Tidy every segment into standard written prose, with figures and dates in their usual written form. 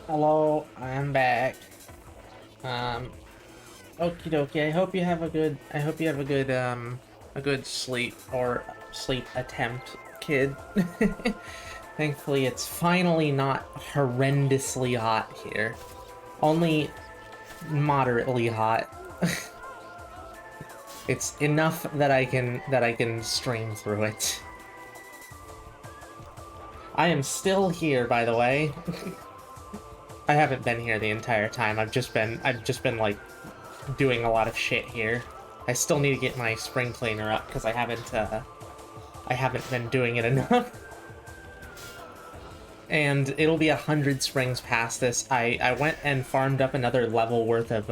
Hello, I'm back. Um, Okie dokie. I hope you have a good sleep or sleep attempt, kid. Thankfully, it's finally not horrendously hot here. Only moderately hot. It's enough that I can stream through it. I am still here, by the way. I haven't been here the entire time. I've just been like doing a lot of shit here. I still need to get my spring cleaner up because I haven't been doing it enough. And it'll be 100 springs past this. I went and farmed up another level worth of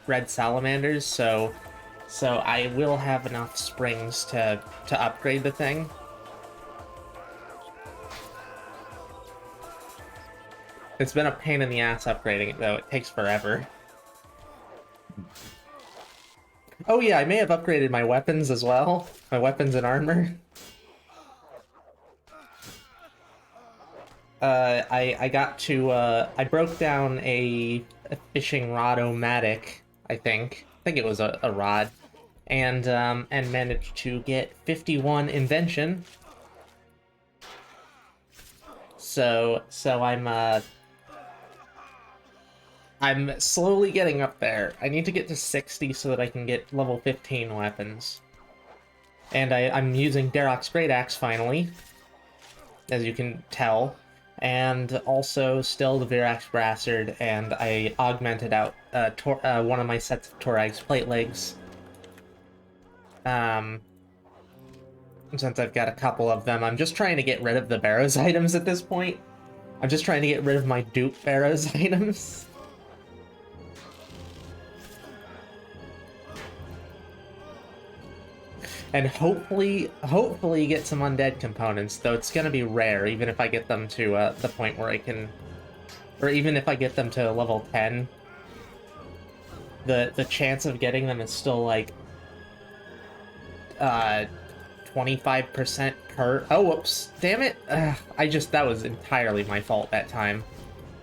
red salamanders, so I will have enough springs to upgrade the thing. It's been a pain in the ass upgrading it though. It takes forever. Oh yeah, I may have upgraded my weapons as well. My weapons and armor. I got to, I broke down a fishing rod-o-matic, I think. I think it was a rod. And managed to get 51 invention. So I'm slowly getting up there. I need to get to 60 so that I can get level 15 weapons. And I'm using Darok's Great Axe finally, as you can tell. And also still the Virax Brassard, and I augmented out one of my sets of Torag's plate legs. Since I've got a couple of them, I'm just trying to get rid of the Barrows items at this point. I'm just trying to get rid of my dupe Barrows items. And hopefully get some undead components, though it's gonna be rare, even if I get them to the point where I can, or even if I get them to level 10, the chance of getting them is still like 25% per. Oh, whoops! Damn it! That was entirely my fault that time.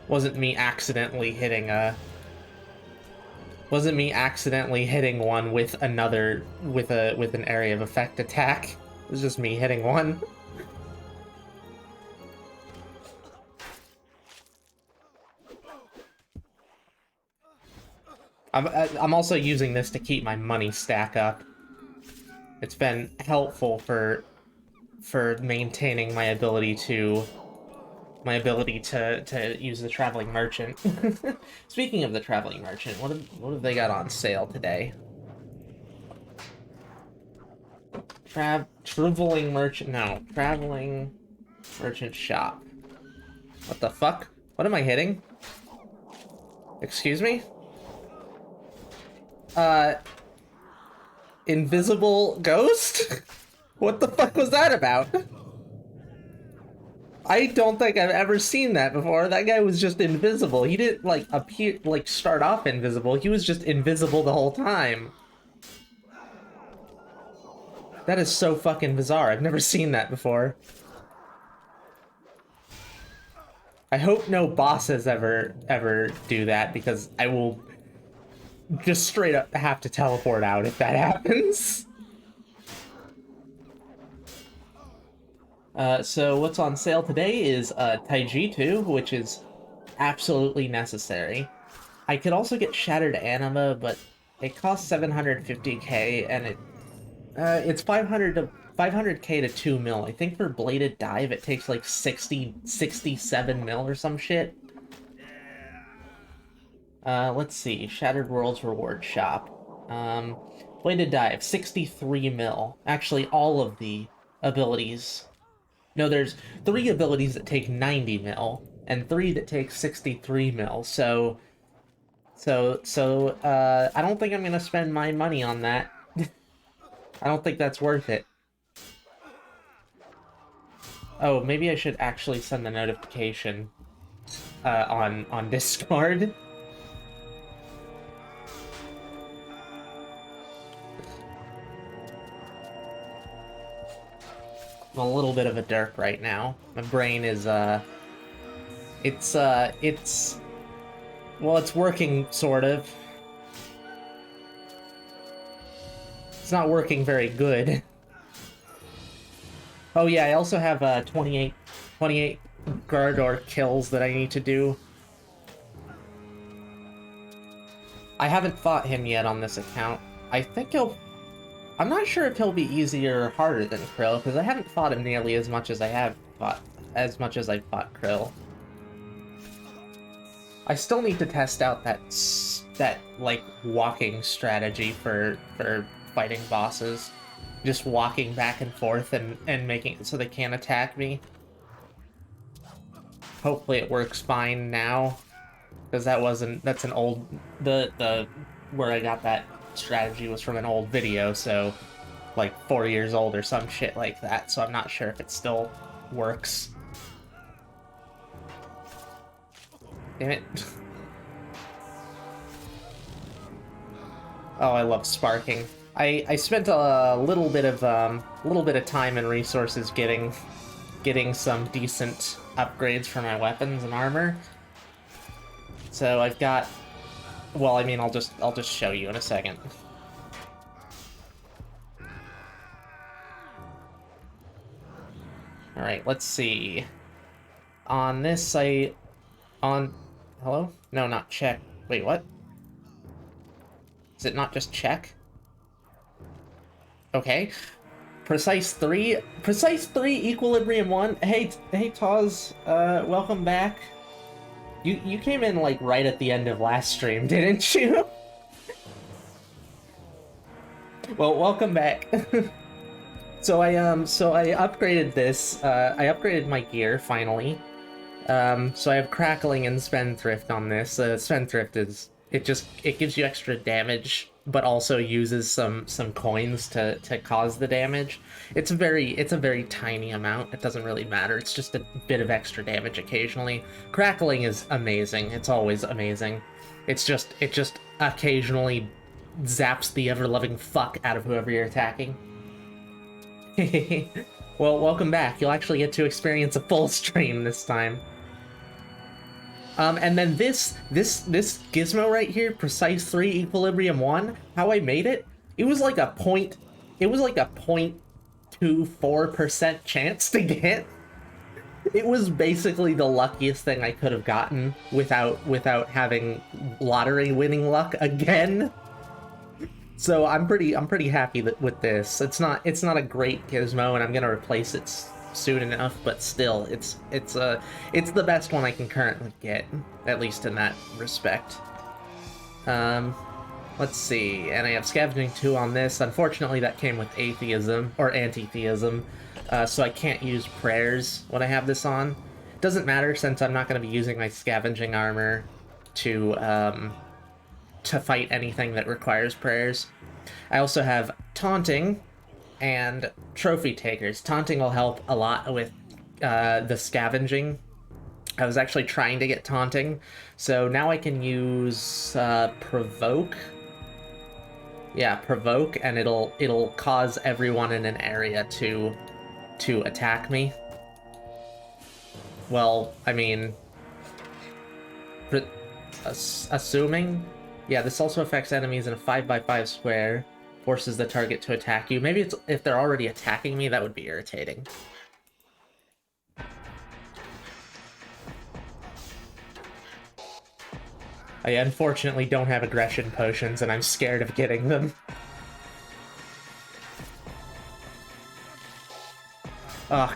Wasn't me accidentally hitting one with another with an area of effect attack. It was just me hitting one. I'm also using this to keep my money stack up. It's been helpful for maintaining my ability to use the traveling merchant. Speaking of the traveling merchant, what have they got on sale today? Traveling merchant shop. What the fuck? What am I hitting? Excuse me? Invisible ghost? What the fuck was that about? I don't think I've ever seen that before. That guy was just invisible. He didn't, like, appear, like, start off invisible. He was just invisible the whole time. That is so fucking bizarre. I've never seen that before. I hope no bosses ever do that, because I will just straight up have to teleport out if that happens. So what's on sale today is Taiji 2, which is absolutely necessary. I could also get Shattered Anima, but it costs 750k, and it's 500k to 2 mil. I think for Bladed Dive it takes like 67 mil or some shit. Let's see, Shattered Worlds Reward Shop. Bladed Dive, 63 mil. Actually, all of the abilities. No, there's 3 abilities that take 90 mil, and 3 that take 63 mil, so I don't think I'm gonna spend my money on that. I don't think that's worth it. Oh, maybe I should actually send the notification on Discord. I'm a little bit of a derp right now. My brain is Well, it's working, sort of. It's not working very good. Oh yeah, I also have 28 Gardor kills that I need to do. I haven't fought him yet on this account. I think I'm not sure if he'll be easier or harder than Krill, because I haven't fought him nearly as much as I fought Krill. I still need to test out that like walking strategy for fighting bosses. Just walking back and forth and making it so they can't attack me. Hopefully it works fine now. Because that's an old, where I got that strategy was from an old video, so like 4 years old or some shit like that, so I'm not sure if it still works. Damn it. Oh, I love sparking. I spent a little bit of time and resources getting some decent upgrades for my weapons and armor. So I've got, well, I mean, I'll just show you in a second. All right, let's see. On this site, hello? No, not check. Wait, what? Is it not just check? Okay. Precise 3, Equilibrium 1. Hey, Taz, welcome back. You came in, like, right at the end of last stream, didn't you? Well, welcome back. So I upgraded this, I upgraded my gear, finally. So I have Crackling and Spendthrift on this. Spendthrift is, it gives you extra damage, but also uses some coins to cause the damage. It's a very tiny amount. It doesn't really matter. It's just a bit of extra damage occasionally. Crackling is amazing. It's always amazing. It just occasionally zaps the ever-loving fuck out of whoever you're attacking. Well, welcome back. You'll actually get to experience a full stream this time. And then this gizmo right here, Precise 3 Equilibrium 1, how I made it, it was like a 0.24% chance to get. It was basically the luckiest thing I could have gotten without having lottery winning luck again. So I'm pretty happy with this. It's not a great gizmo, and I'm gonna replace it soon enough, but still, it's the best one I can currently get, at least in that respect. Let's see, and I have Scavenging 2 on this. Unfortunately, that came with atheism, or anti-theism, so I can't use prayers when I have this on. Doesn't matter, since I'm not going to be using my scavenging armor to fight anything that requires prayers. I also have Taunting and Trophy Takers. Taunting will help a lot with the scavenging. I was actually trying to get Taunting, so now I can use Provoke. Yeah, Provoke, and it'll cause everyone in an area to attack me. Well, I mean, assuming. Yeah, this also affects enemies in a 5x5 square, forces the target to attack you. Maybe it's if they're already attacking me, that would be irritating. I unfortunately don't have aggression potions, and I'm scared of getting them.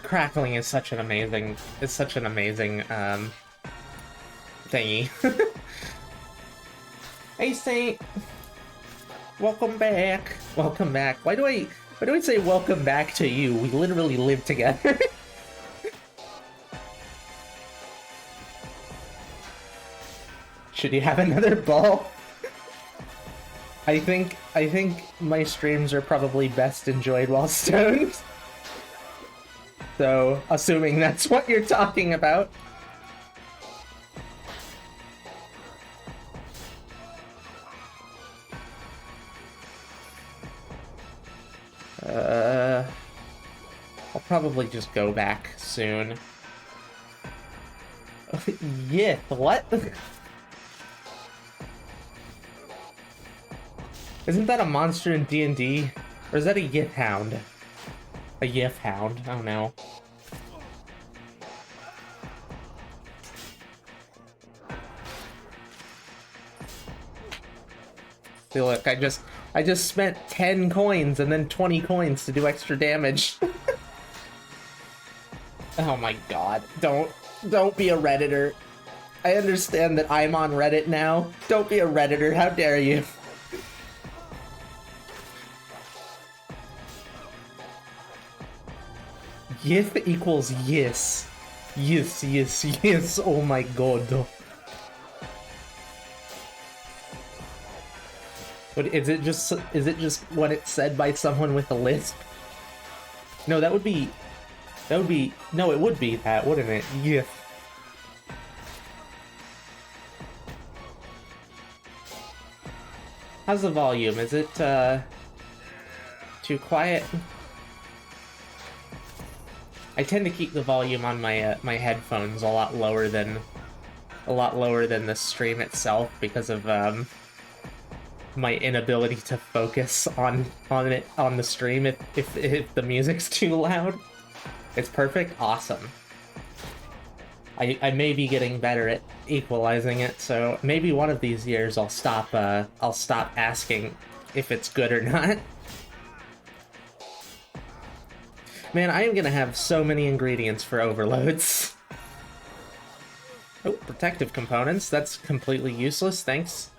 Crackling is such an amazing, thingy. Hey Saint, welcome back. Welcome back. Why do I say welcome back to you? We literally live together. Should you have another ball? I think my streams are probably best enjoyed while stoned. So, assuming that's what you're talking about. I'll probably just go back soon. Yeah, what? Isn't that a monster in D&D? Or is that a Yith Hound? A Yith Hound, oh no. See, look, I just spent 10 coins and then 20 coins to do extra damage. Oh my god, don't be a Redditor. I understand that I'm on Reddit now. Don't be a Redditor, how dare you? Yith equals yes. Yes, yes, yes, oh my god. But is it just what it's said by someone with a lisp? No, that would be, no, it would be that, wouldn't it? Yeah. How's the volume? Is it, too quiet? I tend to keep the volume on my, my headphones a lot lower than the stream itself because of, my inability to focus on the stream if the music's too loud. It's perfect? Awesome. I may be getting better at equalizing it, so maybe one of these years I'll stop asking if it's good or not. Man, I am gonna have so many ingredients for overloads. Oh, protective components. That's completely useless, thanks.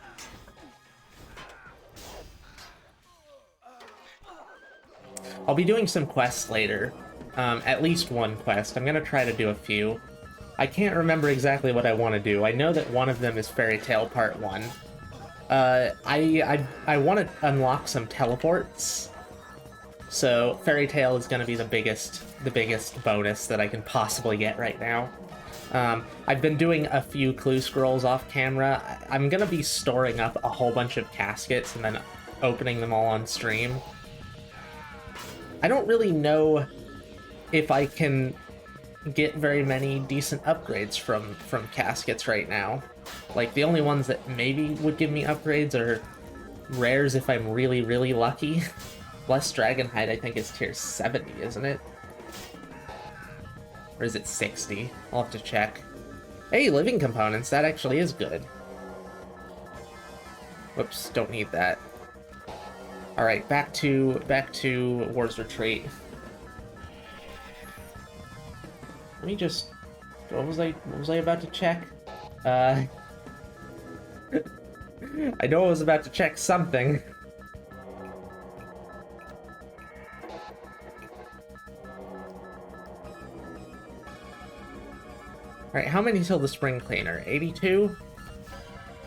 I'll be doing some quests later. At least one quest. I'm gonna try to do a few. I can't remember exactly what I want to do. I know that one of them is Fairy Tale Part 1. I want to unlock some teleports. So Fairy Tale is gonna be the biggest bonus that I can possibly get right now. I've been doing a few clue scrolls off camera. I'm gonna be storing up a whole bunch of caskets and then opening them all on stream. I don't really know if I can get very many decent upgrades from caskets right now. Like, the only ones that maybe would give me upgrades are rares if I'm really, really lucky. Blessed Dragonhide, I think, is tier 70, isn't it? Or is it 60? I'll have to check. Hey, living components, that actually is good. Whoops, don't need that. Alright, back to War's Retreat. Let me just... What was I about to check? I know I was about to check something. Alright, how many till the Spring Cleaner? 82?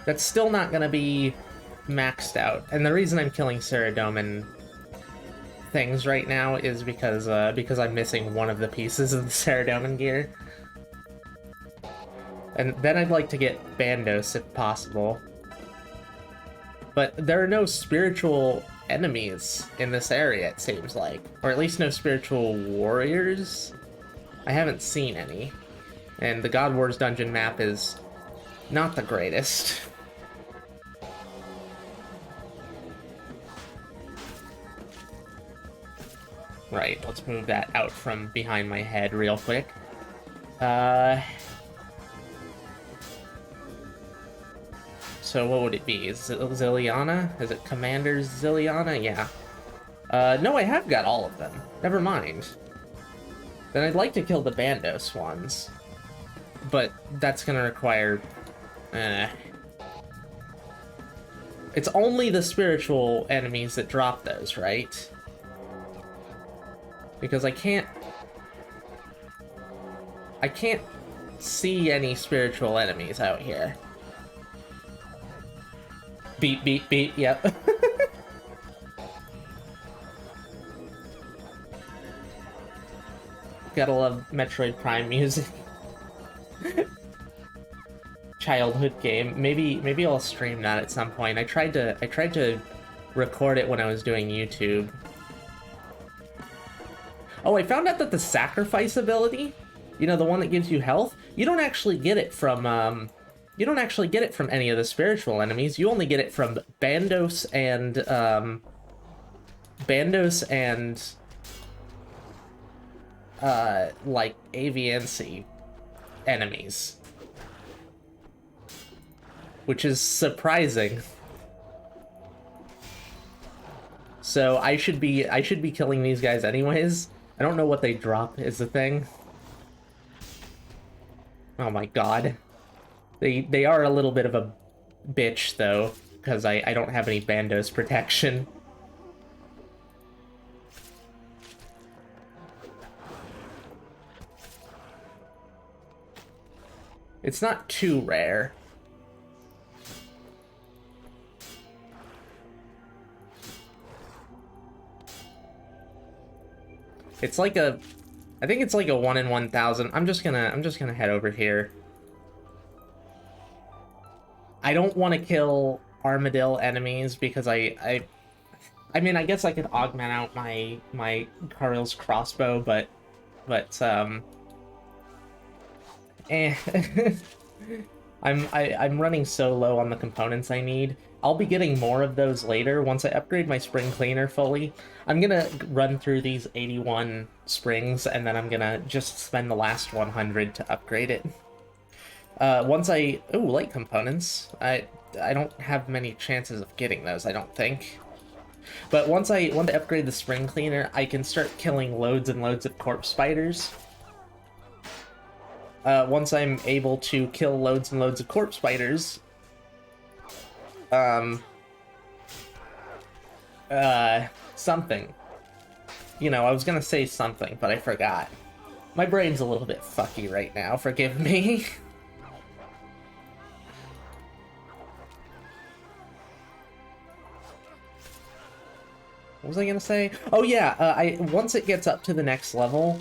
That's still not gonna be maxed out. And the reason I'm killing Ceradomin things right now is because I'm missing one of the pieces of the Ceradomin gear. And then I'd like to get Bandos if possible. But there are no spiritual enemies in this area, it seems like. Or at least no spiritual warriors? I haven't seen any. And the God Wars dungeon map is not the greatest. Right, let's move that out from behind my head real quick. So what would it be? Is it Zilliana? Is it Commander Zilliana? Yeah. No, I have got all of them. Never mind. Then I'd like to kill the Bandos ones. But that's gonna require... It's only the spiritual enemies that drop those, right? Because I can't see any spiritual enemies out here. Beep, beep, beep, yep. Gotta love Metroid Prime music. Childhood game. Maybe I'll stream that at some point. I tried to record it when I was doing YouTube. Oh, I found out that the sacrifice ability, you know, the one that gives you health, You don't actually get it from, you don't actually get it from any of the spiritual enemies. You only get it from Bandos and, like, Aviancy enemies. Which is surprising. So I should be killing these guys anyways. I don't know what they drop is the thing. Oh my god. They are a little bit of a bitch though, because I don't have any Bandos protection. It's not too rare. It's like a, I think it's like a 1 in 1,000. I'm just gonna head over here. I don't want to kill armadillo enemies because I mean, I guess I could augment out my Karel's crossbow, but I'm running so low on the components I need. I'll be getting more of those later once I upgrade my spring cleaner fully. I'm gonna run through these 81 springs, and then I'm gonna just spend the last 100 to upgrade it. Once I... Ooh, light components. I don't have many chances of getting those, I don't think. But once I upgrade the spring cleaner, I can start killing loads and loads of corpse spiders. Once I'm able to kill loads and loads of corpse spiders, something. You know, I was gonna say something, but I forgot. My brain's a little bit fucky right now, forgive me. What was I gonna say? Oh yeah, once it gets up to the next level,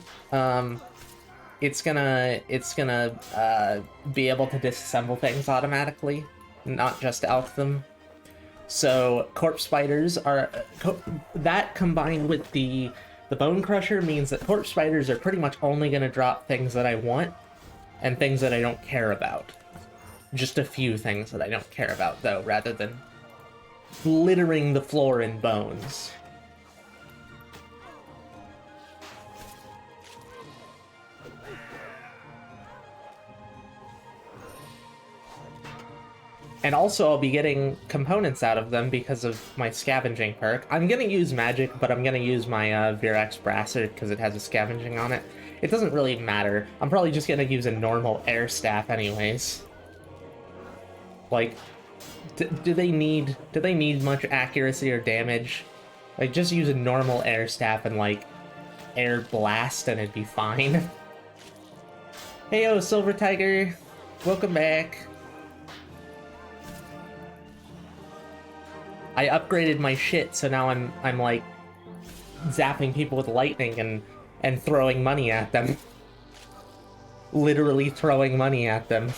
it's gonna be able to disassemble things automatically, not just elk them. So corpse spiders are that combined with the bone crusher means that corpse spiders are pretty much only gonna drop things that I want and things that I don't care about. Just a few things that I don't care about though, rather than littering the floor in bones. And also I'll be getting components out of them because of my scavenging perk. I'm gonna use magic, but I'm gonna use my Virax Brasser because it has a scavenging on it. It doesn't really matter. I'm probably just gonna use a normal air staff anyways. Like, do they need much accuracy or damage? Like, just use a normal air staff and like air blast and it'd be fine. Heyo, Silver Tiger, welcome back. I upgraded my shit, so now I'm like zapping people with lightning and throwing money at them. Literally throwing money at them.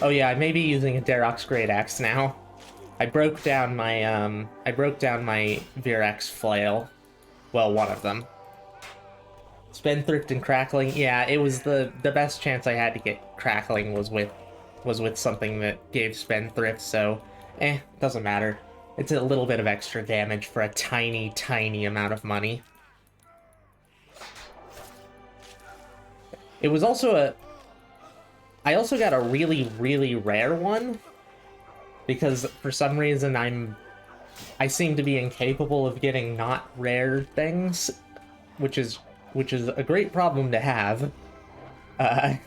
Oh yeah, I may be using a Darox Great Axe now. I broke down my Virax flail. Well, one of them. Spendthrift and Crackling, yeah, it was the best chance I had to get Crackling was with something that gave Spendthrift, so doesn't matter. It's a little bit of extra damage for a tiny, tiny amount of money. It was also I also got a really, really rare one, because for some reason I seem to be incapable of getting not rare things, which is a great problem to have. Let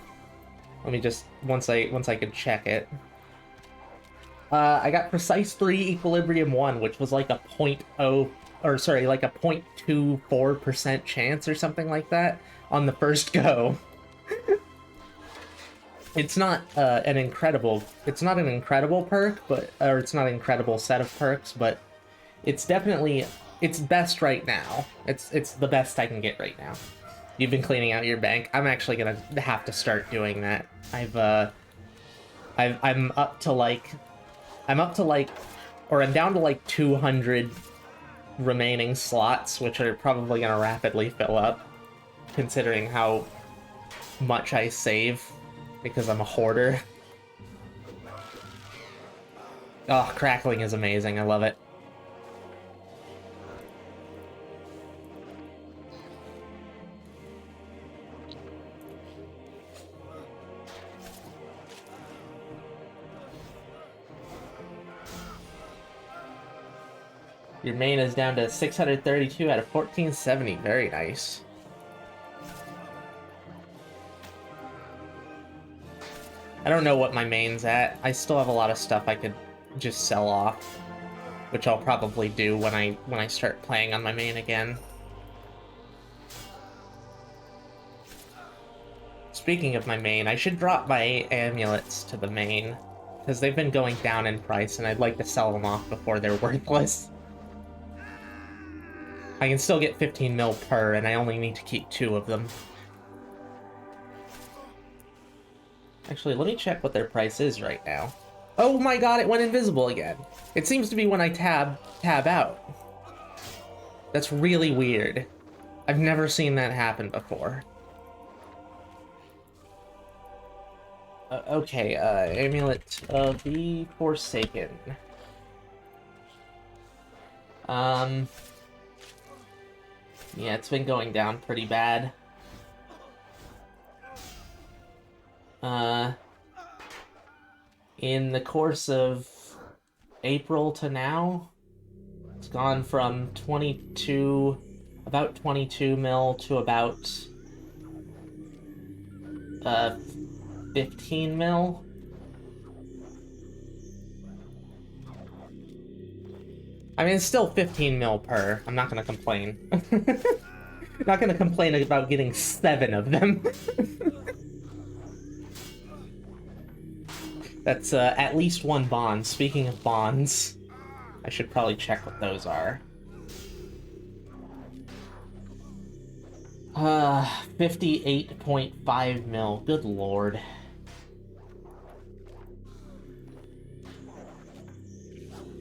me just, once I can check it. I got Precise 3 Equilibrium 1, which was like a like a 0.24% chance or something like that on the first go. It's not an incredible perk, but, or it's not an incredible set of perks, but it's definitely, it's best right now. It's the best I can get right now. You've been cleaning out your bank. I'm actually gonna have to start doing that. I'm up to like or I'm down to like 200 remaining slots, which are probably going to rapidly fill up, considering how much I save, because I'm a hoarder. Oh, crackling is amazing. I love it. Your main is down to 632 out of 1470. Very nice. I don't know what my main's at. I still have a lot of stuff I could just sell off, which I'll probably do when I start playing on my main again. Speaking of my main, I should drop my amulets to the main, because they've been going down in price, and I'd like to sell them off before they're worthless. I can still get 15 mil per, and I only need to keep 2 of them. Actually, let me check what their price is right now. Oh my god, it went invisible again. It seems to be when I tab out. That's really weird. I've never seen that happen before. Okay, Amulet of the Forsaken. Yeah, it's been going down pretty bad. In the course of April to now, it's gone from about 22 mil to about 15 mil. I mean, it's still 15 mil per. I'm not gonna complain. Not gonna complain about getting 7 of them. That's at least 1 bond. Speaking of bonds, I should probably check what those are. 58.5 mil. Good lord.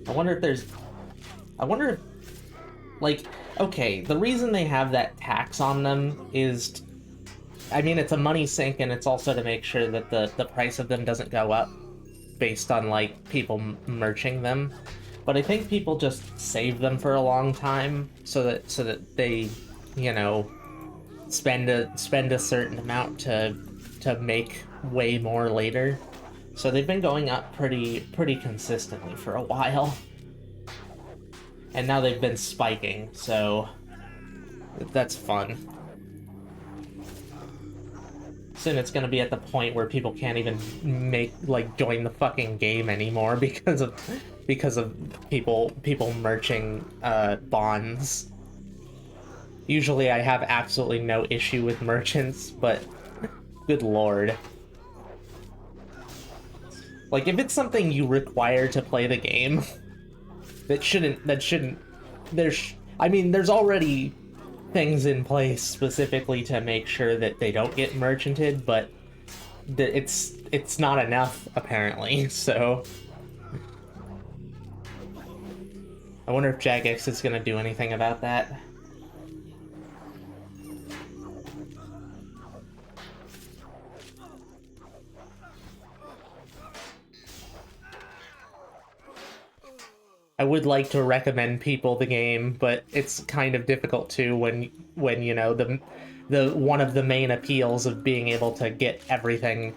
I wonder if, like, okay, the reason they have that tax on them is, I mean, it's a money sink, and it's also to make sure that the price of them doesn't go up based on, like, people merching them. But I think people just save them for a long time so that they, you know, spend a certain amount to make way more later. So they've been going up pretty consistently for a while. And now they've been spiking, so that's fun. Soon it's gonna be at the point where people can't even join the fucking game anymore because of people merching bonds. Usually I have absolutely no issue with merchants, but good lord. Like, if it's something you require to play the game, I mean, there's already things in place specifically to make sure that they don't get merchanted, but it's not enough, apparently, so... I wonder if Jagex is gonna do anything about that. I would like to recommend people the game, but it's kind of difficult to when you know the one of the main appeals of being able to get everything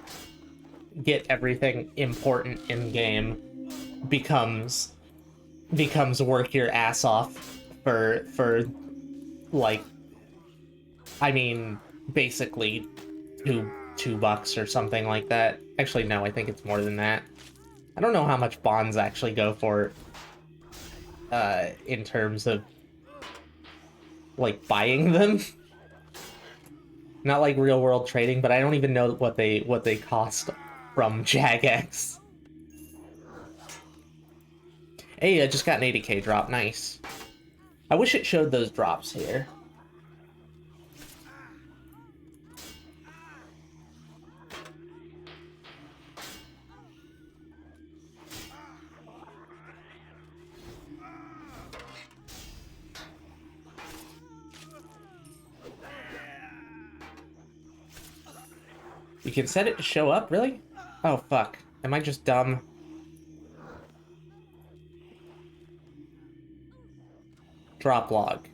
important in game becomes work your ass off for like, I mean, basically $2 or something like that. Actually, no, I think it's more than that. I don't know how much bonds actually go for in terms of, like, buying them. Not like real world trading, but I don't even know what they cost from Jagex. Hey, I just got an 80k drop. Nice. I wish it showed those drops here. You can set it to show up, really? Oh, fuck. Am I just dumb? Drop log.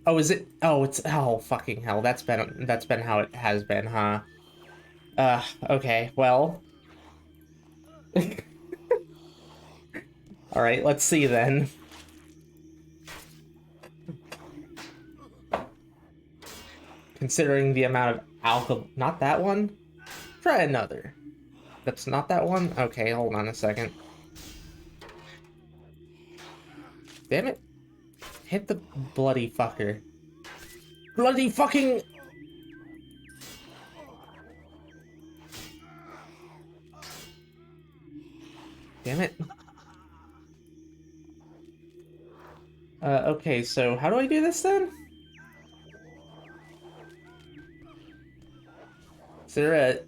Oh, is it? Oh, it's... Oh, fucking hell. That's been how it has been, huh? Okay, well... Alright, let's see then. Considering the amount of alcohol... Not that one? Try another. That's not that one? Okay, hold on a second. Damn it. Hit the bloody fucker. Bloody fucking... Damn it. Okay, so how do I do this then? Is there a...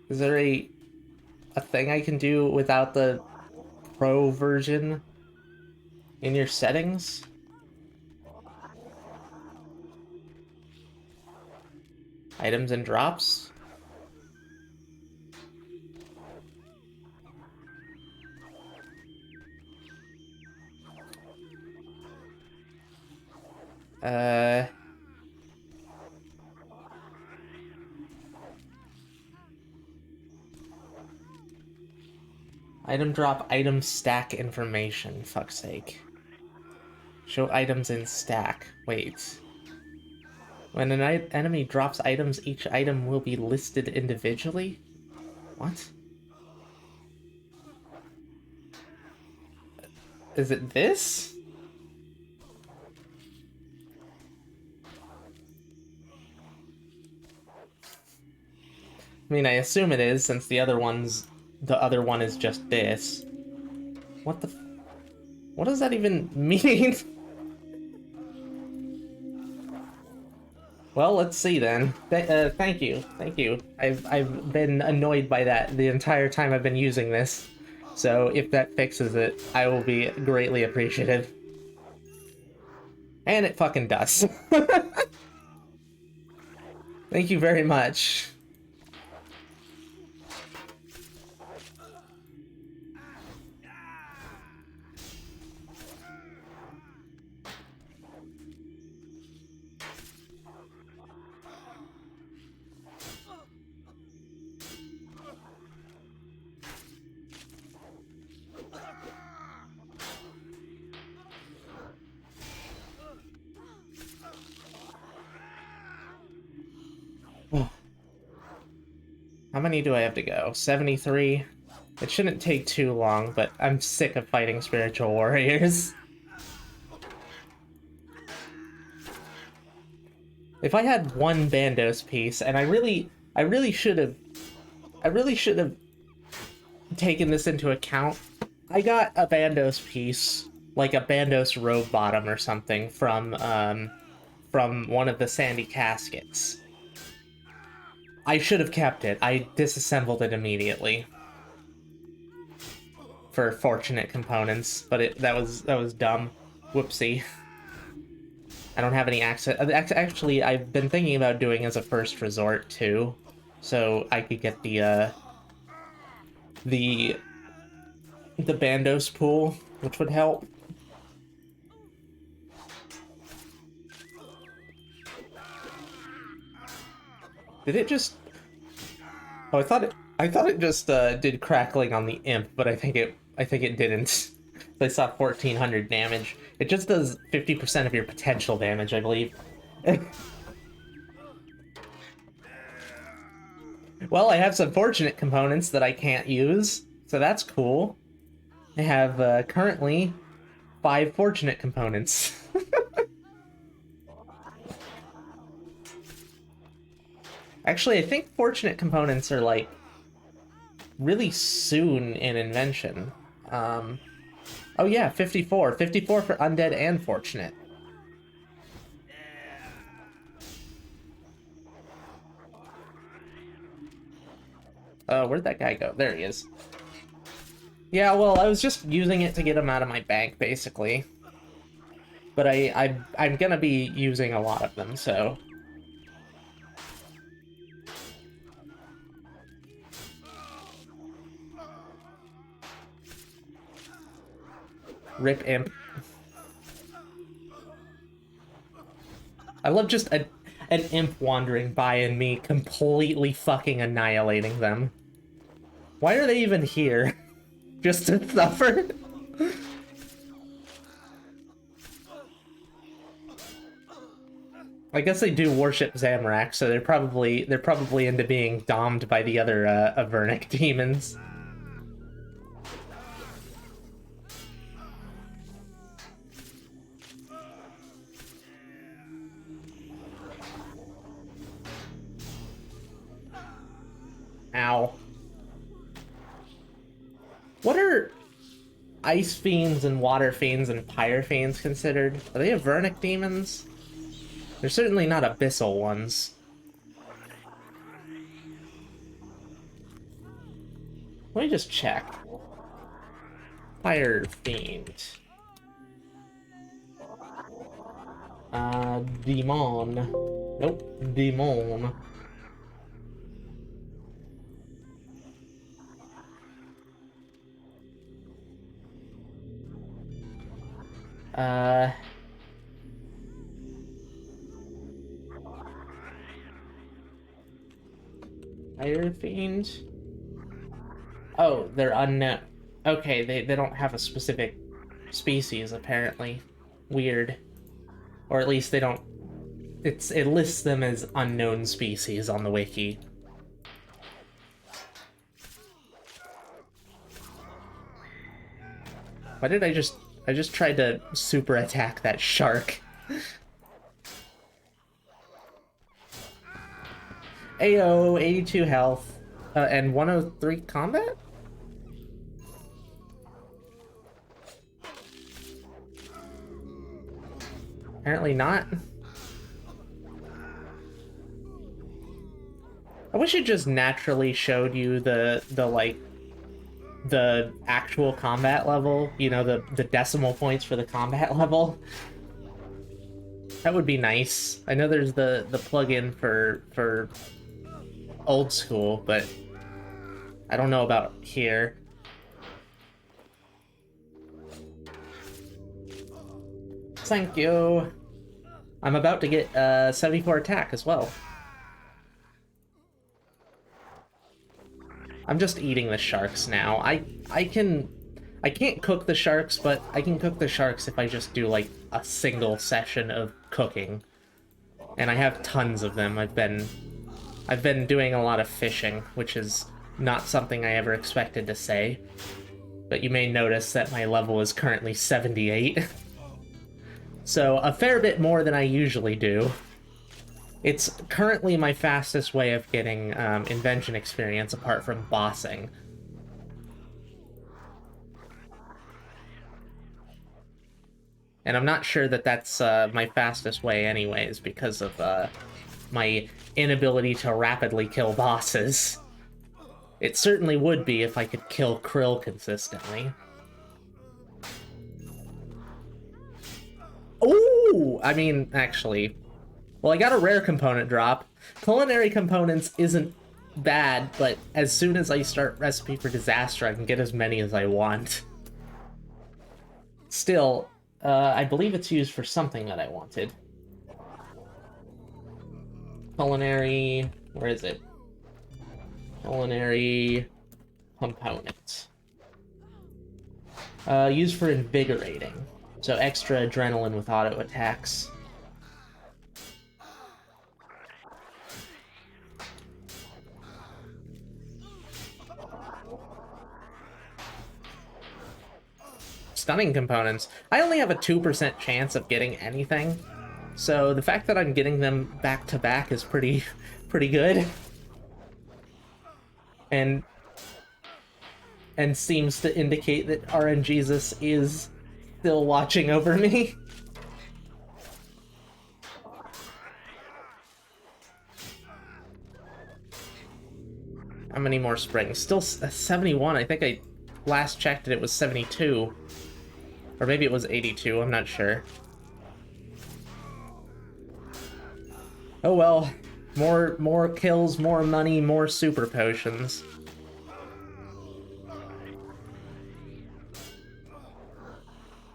Is there a thing I can do without the pro version in your settings? Items and drops? Item drop, item stack information, fuck's sake. Show items in stack. Wait. When an enemy drops items, each item will be listed individually? What? Is it this? I mean, I assume it is, since the other one is just this. What the... What does that even mean? Well, let's see then. Thank you. Thank you. I've been annoyed by that the entire time I've been using this. So if that fixes it, I will be greatly appreciative. And it fucking does. Thank you very much. How many do I have to go? 73? It shouldn't take too long, but I'm sick of fighting spiritual warriors. If I had one Bandos piece, and I really should have taken this into account. I got a Bandos piece, like a Bandos robe bottom or something from one of the sandy caskets. I should have kept it. I disassembled it immediately for fortunate components, but that was dumb. Whoopsie. I don't have any access. Actually, I've been thinking about doing as a first resort too, so I could get the Bandos pool, which would help. Did it just... Oh, I thought it just did crackling on the imp, but I think it didn't. I saw 1400 damage. It just does 50% of your potential damage, I believe. Well, I have some fortunate components that I can't use, so that's cool. I have currently 5 fortunate components. Actually, I think fortunate components are, like, really soon in invention. Oh yeah, 54. 54 for undead and fortunate. Where'd that guy go? There he is. Yeah, well, I was just using it to get them out of my bank, basically. But I'm gonna be using a lot of them, so... Rip Imp. I love just an imp wandering by and me completely fucking annihilating them. Why are they even here? Just to suffer? I guess they do worship Zamorak, so they're probably into being domed by the other Avernic demons. Ow. What are Ice Fiends and Water Fiends and Pyre Fiends considered? Are they Avernic demons? They're certainly not abyssal ones. Let me just check. Pyre Fiend. Demon. Nope, Demon. Fire Fiend? Oh, they're unknown. Okay, they don't have a specific species, apparently. Weird. Or at least they don't... It lists them as unknown species on the wiki. Why did I just tried to super attack that shark. AO, 82 health, and 103 combat? Apparently not. I wish it just naturally showed you the actual combat level, you know, the decimal points for the combat level. That would be nice. I know there's the plugin for old school, but I don't know about here. Thank you. I'm about to get 74 attack as well. I'm just eating the sharks now. I can't cook the sharks, but I can cook the sharks if I just do like a single session of cooking. And I have tons of them. I've been doing a lot of fishing, which is not something I ever expected to say. But you may notice that my level is currently 78. So a fair bit more than I usually do. It's currently my fastest way of getting invention experience apart from bossing. And I'm not sure that that's my fastest way anyways, because of my inability to rapidly kill bosses. It certainly would be if I could kill Krill consistently. Ooh! I mean, actually... Well, I got a rare component drop. Culinary components isn't bad, but as soon as I start Recipe for Disaster, I can get as many as I want. Still, I believe it's used for something that I wanted. Culinary... Where is it? Culinary component. Used for invigorating. So extra adrenaline with auto attacks. Stunning components. I only have a 2% chance of getting anything, so the fact that I'm getting them back to back is pretty good. And seems to indicate that RNGesus is still watching over me. How many more springs? Still 71. I think last checked it was 72. Or maybe it was 82, I'm not sure. Oh well. More kills, more money, more super potions.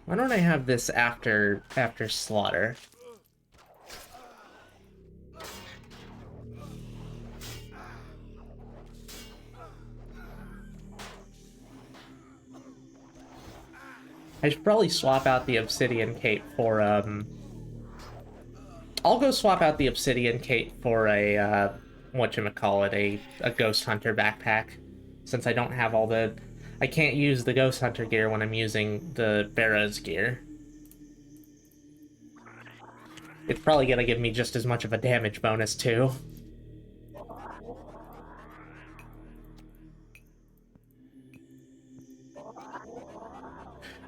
Why don't I have this after slaughter? I should probably swap out the obsidian cape for I'll go swap out the obsidian cape for a whatchamacallit, a ghost hunter backpack, since I don't have all the... I can't use the ghost hunter gear when I'm using the Barrow's gear. It's probably gonna give me just as much of a damage bonus too.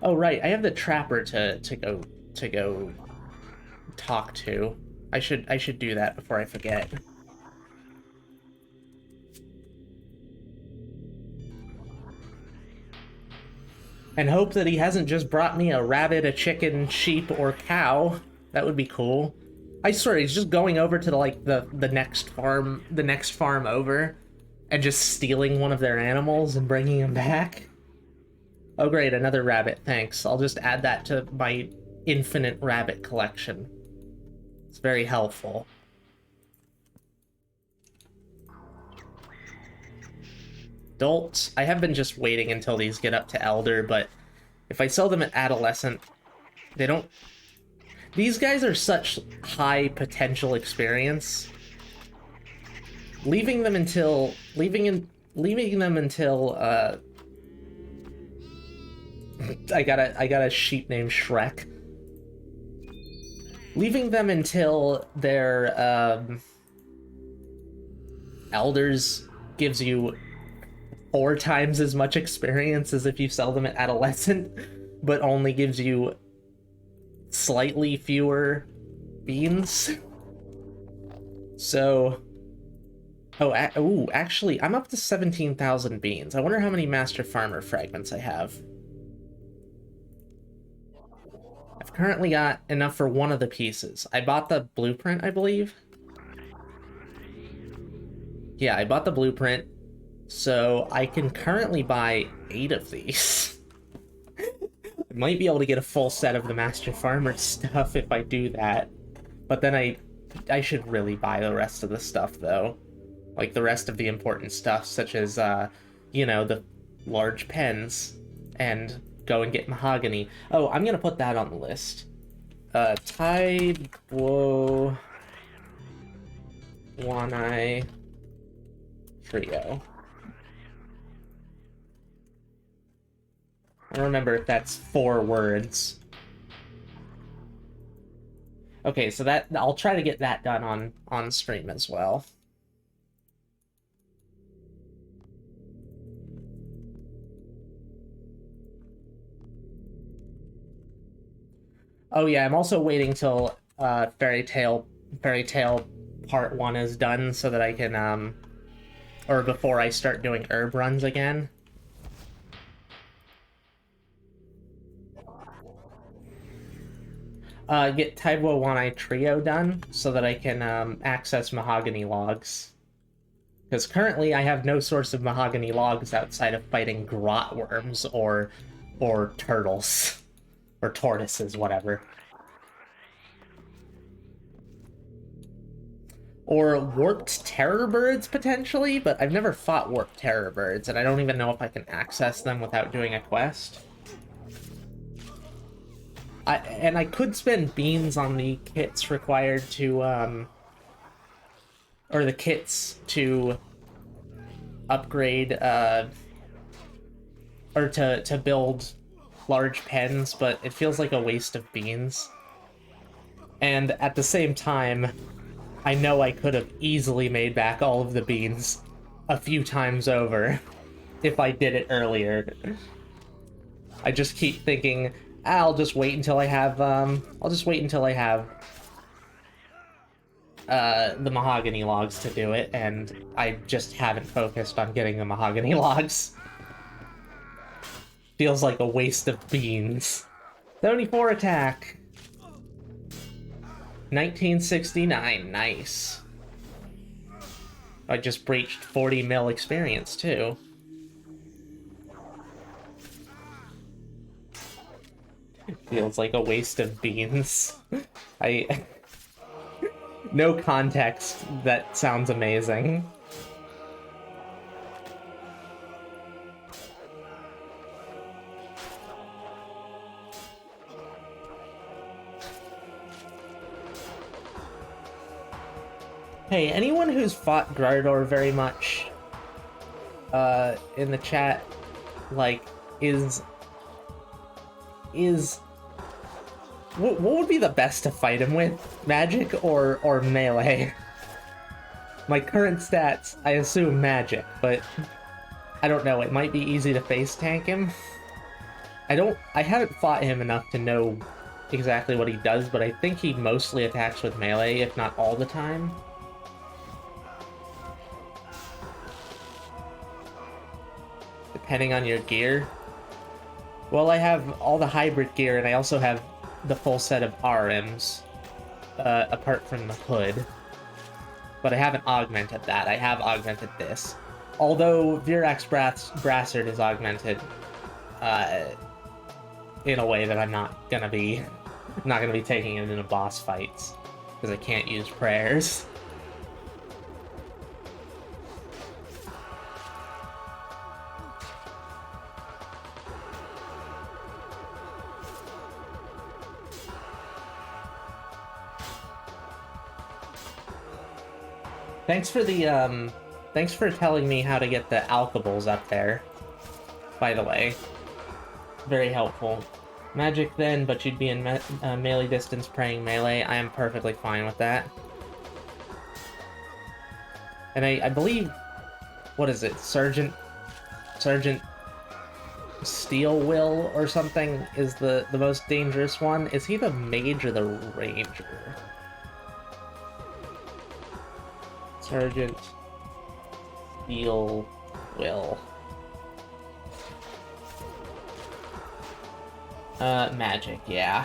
Oh right, I have the trapper to go talk to. I should do that before I forget. And hope that he hasn't just brought me a rabbit, a chicken, sheep, or cow. That would be cool. I swear he's just going over to the next farm over, and just stealing one of their animals and bringing him back. Oh great, another rabbit, thanks. I'll just add that to my infinite rabbit collection. It's very helpful. Adults, I have been just waiting until these get up to Elder, but if I sell them at Adolescent, they don't... These guys are such high potential experience. Leaving them until I got a sheep named Shrek. Leaving them until their elders gives you 4 times as much experience as if you sell them at Adolescent, but only gives you slightly fewer beans. So, ooh, actually, I'm up to 17,000 beans. I wonder how many Master Farmer fragments I have. I've currently got enough for one of the pieces. I bought the blueprint, I believe. Yeah, I bought the blueprint, so I can currently buy 8 of these. I might be able to get a full set of the Master Farmer stuff if I do that. But then I should really buy the rest of the stuff, though. Like the rest of the important stuff, such as, you know, the large pens, and go and get mahogany. Oh, I'm gonna put that on the list. Taibo One-Eye Trio. I don't remember if that's 4 words. Okay, so that I'll try to get that done on stream as well. Oh yeah, I'm also waiting till Fairy Tale Part 1 is done so that I can or before I start doing herb runs again. Get Taibo One-Eye Trio done so that I can access mahogany logs. Because currently I have no source of mahogany logs outside of fighting grot worms or turtles. Or tortoises, whatever. Or warped terror birds, potentially, but I've never fought warped terror birds, and I don't even know if I can access them without doing a quest. I could spend beans on the kits required to, or the kits to upgrade, or to build large pens, but it feels like a waste of beans. And at the same time, I know I could have easily made back all of the beans a few times over if I did it earlier. I just keep thinking, I'll just wait until I have, the mahogany logs to do it, and I just haven't focused on getting the mahogany logs. Feels like a waste of beans. 74 attack. 1969, nice. I just breached 40 mil experience, too. Feels like a waste of beans. No context, that sounds amazing. Hey, anyone who's fought Gardor very much, in the chat, like, what would be the best to fight him with? Magic or melee? My current stats, I assume magic, but I don't know, it might be easy to face tank him. I haven't fought him enough to know exactly what he does, but I think he mostly attacks with melee, if not all the time. Depending on your gear. Well, I have all the hybrid gear, and I also have the full set of RMs, apart from the hood. But I haven't augmented that. I have augmented this. Although Virax Brassard is augmented, in a way that I'm not gonna be taking it into boss fights, because I can't use prayers. Thanks for telling me how to get the alkables up there, by the way. Very helpful. Magic then, but you'd be in melee distance praying melee. I am perfectly fine with that. And I believe, what is it, Sergeant Steel Will or something is the most dangerous one. Is he the mage or the ranger? Sergeant Steel Will. Magic, yeah.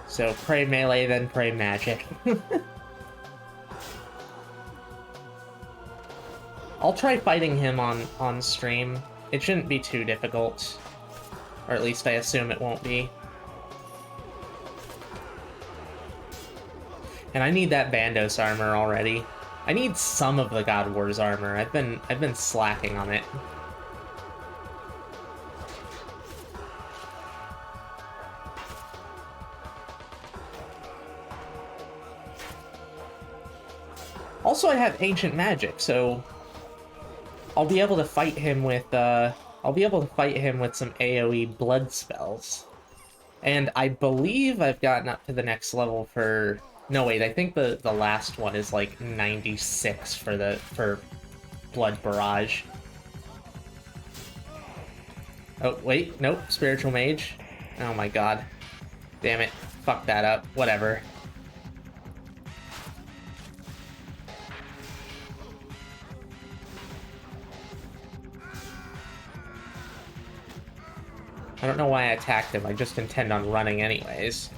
So pray melee, then pray magic. I'll try fighting him on stream. It shouldn't be too difficult. Or at least I assume it won't be. And I need that Bandos armor already. I need some of the God Wars armor. I've been slacking on it. Also, I have ancient magic, so I'll be able to fight him with some AoE blood spells. And I believe I've gotten up to the next level for... No, wait, I think the last one is like 96 for Blood Barrage. Oh, wait, nope, Spiritual Mage. Oh my god. Damn it. Fuck that up. Whatever. I don't know why I attacked him, I just intend on running anyways.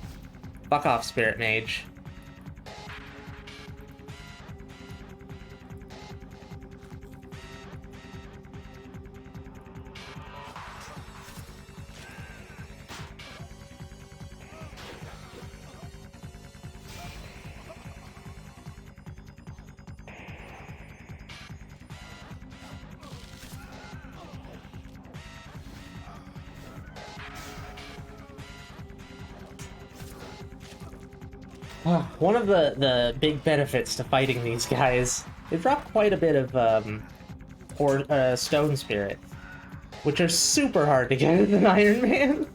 Fuck off, Spirit Mage. One of the big benefits to fighting these guys, they drop quite a bit of Stone Spirit, which are super hard to get in Ironman.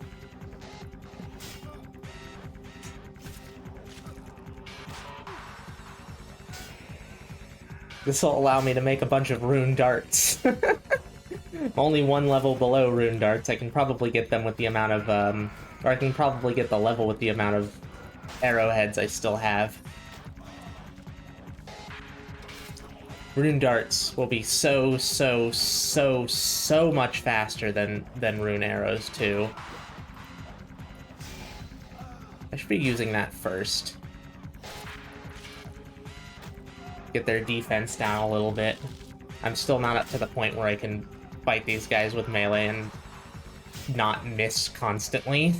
This will allow me to make a bunch of rune darts. Only one level below rune darts. I can probably get them with the amount of, or I can probably get the level with the amount of arrowheads I still have. Rune darts will be so much faster than rune arrows too. I should be using that first. Get their defense down a little bit. I'm still not up to the point where I can fight these guys with melee and not miss constantly.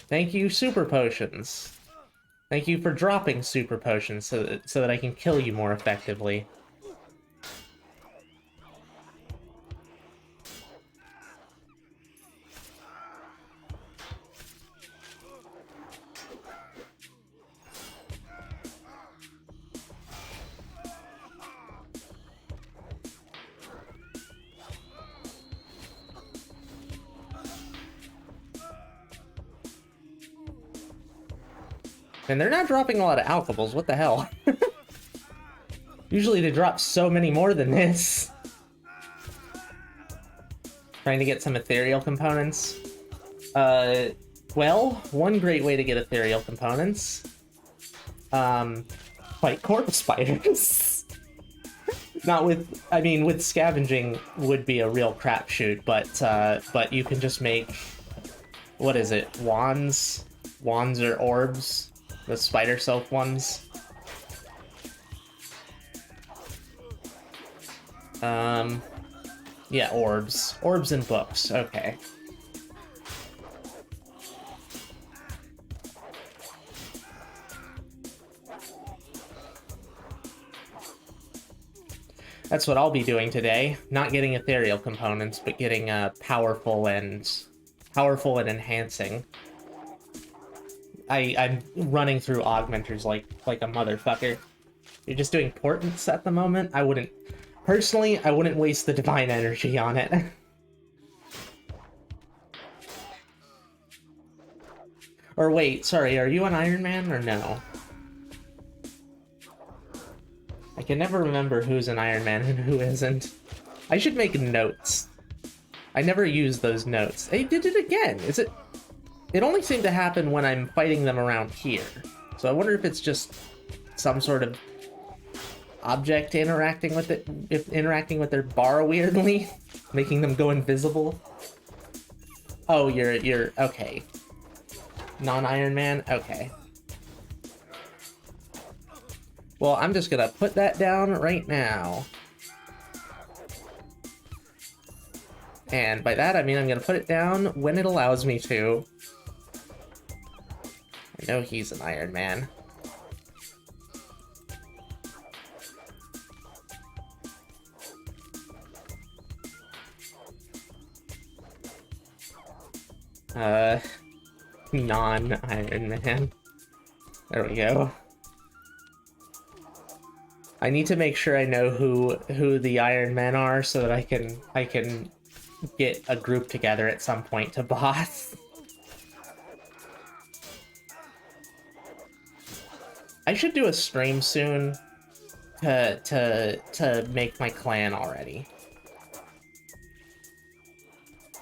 Thank you, super potions. Thank you for dropping super potions so that I can kill you more effectively. And they're not dropping a lot of alchables, what the hell? Usually they drop so many more than this. Trying to get some ethereal components. Well, one great way to get ethereal components. Fight corpse spiders. Not with, I mean, with scavenging would be a real crapshoot, but you can just make, what is it, wands? Wands or orbs? The spider self ones. Yeah, orbs. Orbs and books, okay. That's what I'll be doing today. Not getting ethereal components, but getting powerful and enhancing. I'm running through augmenters like a motherfucker. You're just doing portents at the moment? I wouldn't waste the divine energy on it. Or wait, sorry, are you an Ironman or no? I can never remember who's an Ironman and who isn't. I should make notes. I never use those notes. They did it again. Is it? It only seemed to happen when I'm fighting them around here. So I wonder if it's just some sort of object interacting with it, interacting with their bar weirdly, making them go invisible. Oh, you're okay. Non-Iron Man? Okay. Well, I'm just gonna put that down right now. And by that, I mean I'm gonna put it down when it allows me to. I know he's an Iron Man. Non-Iron Man. There we go. I need to make sure I know who the Iron Men are so that I can get a group together at some point to boss. I should do a stream soon to make my clan already.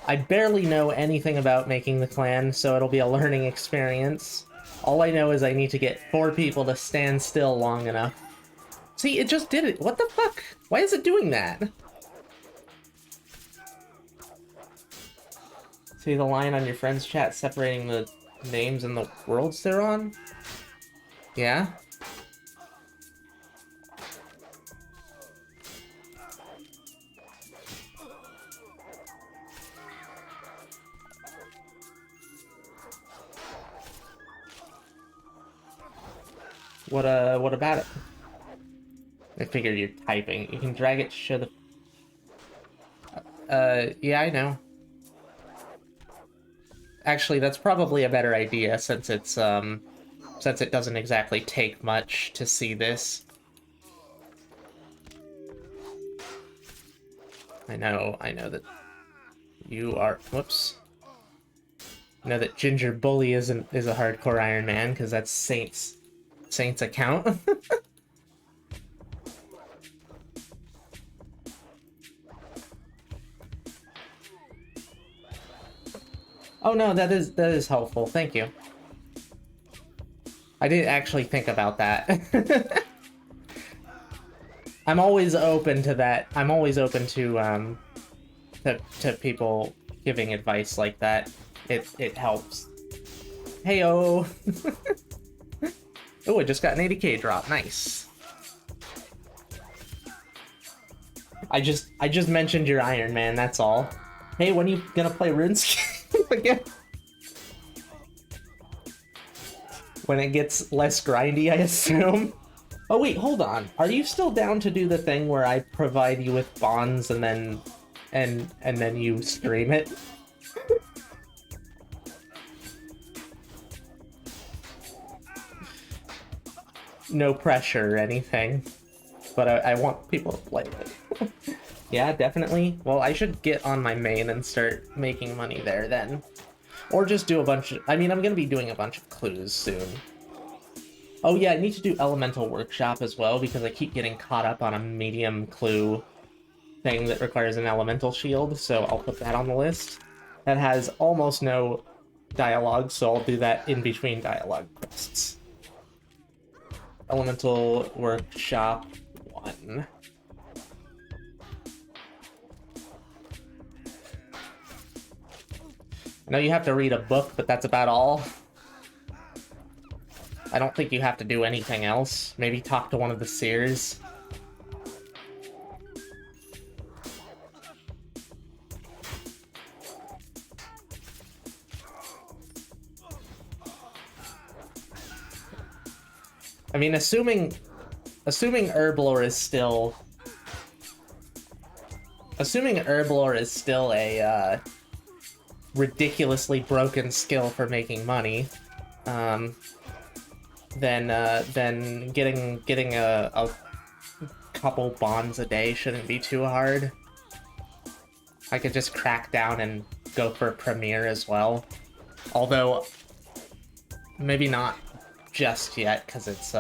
I barely know anything about making the clan, so it'll be a learning experience. All I know is I need to get 4 people to stand still long enough. See, it just did it. What the fuck? Why is it doing that? See the line on your friend's chat separating the names and the worlds they're on? Yeah? What about it? I figured you're typing. You can drag it to show the... yeah, I know. Actually, that's probably a better idea since it's, since it doesn't exactly take much to see this. I know that you are... Whoops. I know that Ginger Bully is a hardcore Iron Man, because that's Saint's account. Oh no, that is helpful. Thank you. I didn't actually think about that. I'm always open to that. I'm always open to people giving advice like that. It helps. Heyo. Oh, I just got an 80k drop. Nice. I just mentioned your Ironman, that's all. Hey, when you gonna play Runescape again? When it gets less grindy, I assume. Oh wait, hold on. Are you still down to do the thing where I provide you with bonds and then then you stream it? No pressure or anything, but I want people to play it. Yeah, definitely. Well, I should get on my main and start making money there then. Or just do a bunch of... I mean, I'm gonna be doing a bunch of clues soon. Oh yeah, I need to do Elemental Workshop as well, because I keep getting caught up on a medium clue thing that requires an elemental shield, so I'll put that on the list. That has almost no dialogue, so I'll do that in between dialogue quests. Elemental Workshop 1. I know you have to read a book, but that's about all. I don't think you have to do anything else. Maybe talk to one of the seers. I mean, assuming Herblore is still... Assuming Herblore is still a, ridiculously broken skill for making money, then getting a couple bonds a day shouldn't be too hard. I could just crack down and go for Premier as well. Although, maybe not just yet, because it's,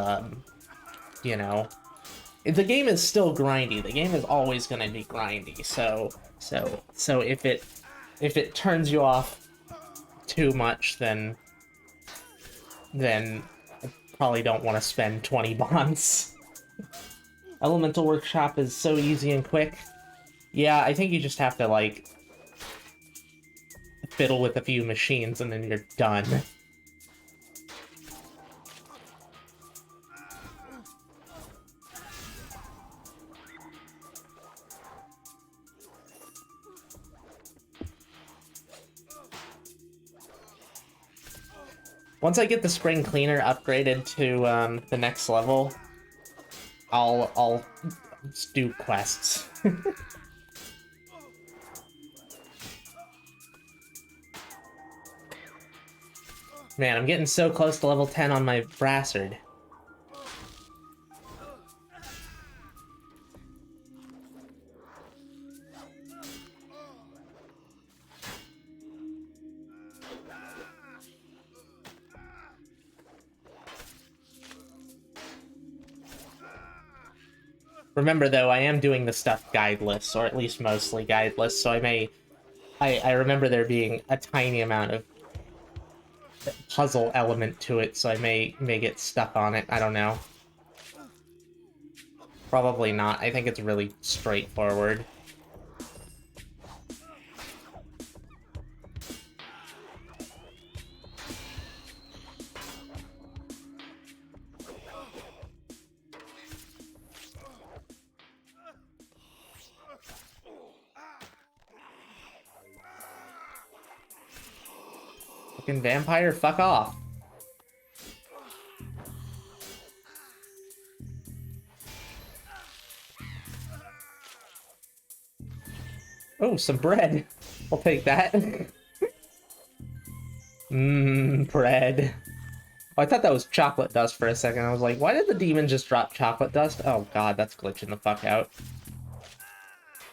you know... The game is still grindy. The game is always going to be grindy, so if it turns you off too much, then I probably don't want to spend 20 bonds. Elemental Workshop is so easy and quick. Yeah, I think you just have to, like, fiddle with a few machines and then you're done. Once I get the Spring Cleaner upgraded to the next level, I'll do quests. Man, I'm getting so close to level 10 on my Brassard. Remember, though, I am doing the stuff guideless, or at least mostly guideless, so I remember there being a tiny amount of puzzle element to it, so I may get stuck on it. I don't know. Probably not. I think it's really straightforward. Fucking vampire, fuck off. Oh, some bread. I'll take that. Bread. Oh, I thought that was chocolate dust for a second. I was like, why did the demon just drop chocolate dust? Oh god, that's glitching the fuck out.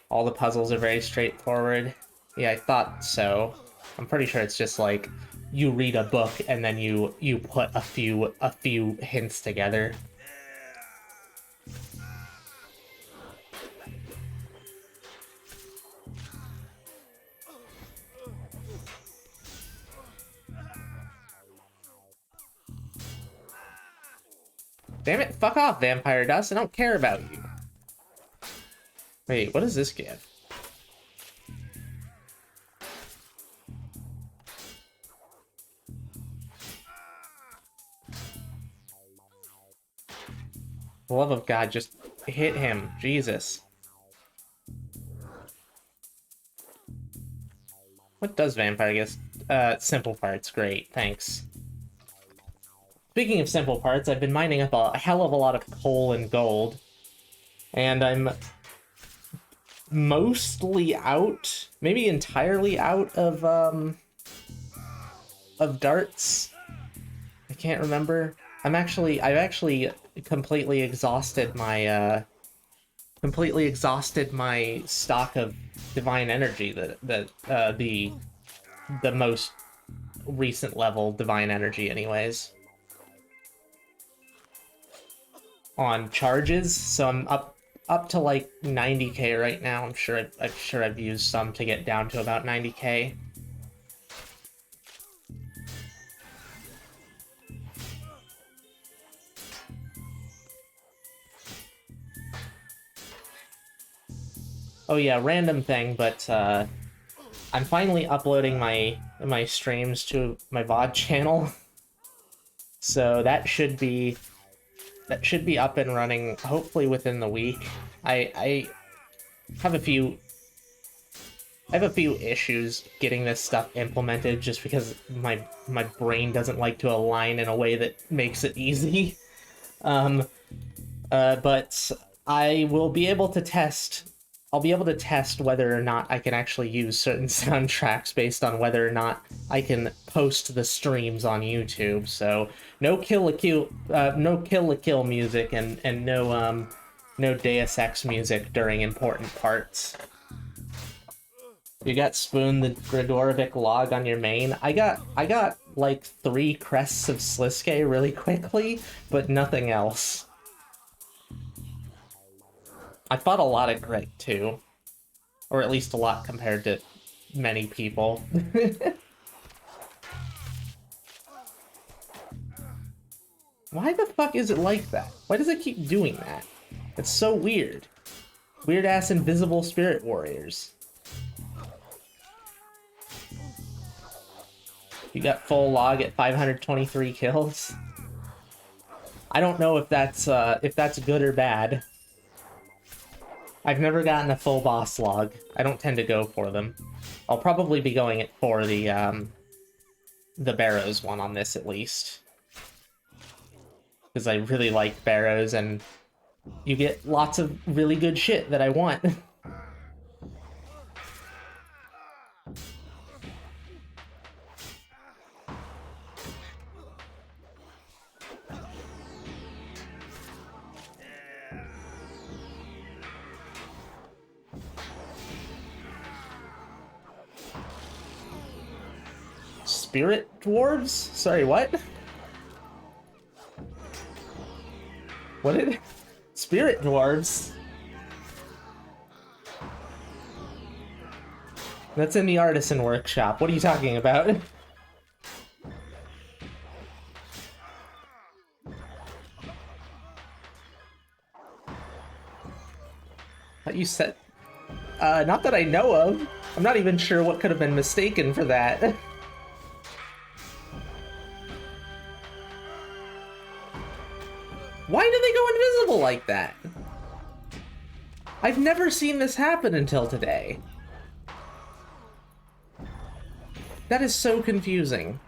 All the puzzles are very straightforward. Yeah, I thought so. I'm pretty sure it's just like, you read a book and then you put a few hints together. Damn it, fuck off, Vampire Dust. I don't care about you. Wait, what does this give? For the love of God, just hit him. Jesus. What does Vampire get? Simple parts. Great, thanks. Speaking of simple parts, I've been mining up a hell of a lot of coal and gold. And I'm mostly out, maybe entirely out of darts. I can't remember. I've actually completely exhausted my stock of divine energy, the most recent level divine energy anyways, on charges. So I'm up to like 90k right now. I'm sure I've used some to get down to about 90k. Oh yeah, random thing, but I'm finally uploading my streams to my VOD channel. So that should be up and running hopefully within the week. I have a few issues getting this stuff implemented just because my brain doesn't like to align in a way that makes it easy. But I will be able to test. I'll be able to test whether or not I can actually use certain soundtracks based on whether or not I can post the streams on YouTube. So no Kill la Kill music and no Deus Ex music during important parts. You got Spoon the Gregorovic log on your main. I got like 3 crests of Sliske really quickly, but nothing else. I fought a lot of Greg too, or at least a lot compared to many people. Why the fuck is it like that? Why does it keep doing that? It's so weird. Weird ass invisible spirit warriors. You got full log at 523 kills. I don't know if that's good or bad. I've never gotten a full boss log. I don't tend to go for them. I'll probably be going it for the Barrows one on this at least. Because I really like Barrows and you get lots of really good shit that I want. Spirit dwarves? Sorry, what? What did... Spirit dwarves? That's in the artisan workshop. What are you talking about? Thought you said... not that I know of. I'm not even sure what could have been mistaken for that. Why do they go invisible like that? I've never seen this happen until today. That is so confusing.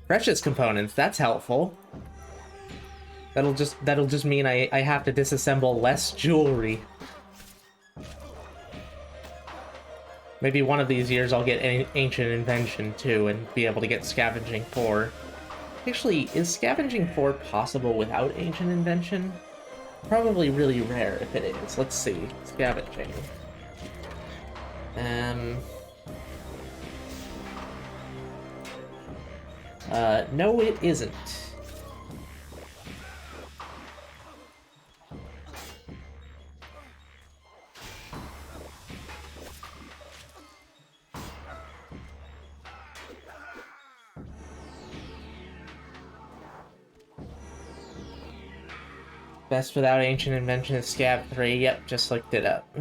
Precious components, that's helpful. That'll just mean I have to disassemble less jewelry. Maybe one of these years I'll get Ancient Invention too and be able to get Scavenging 4. Actually, is Scavenging 4 possible without Ancient Invention? Probably really rare if it is. Let's see. Scavenging. No it isn't. Best without ancient invention is Scab 3. Yep, just looked it up.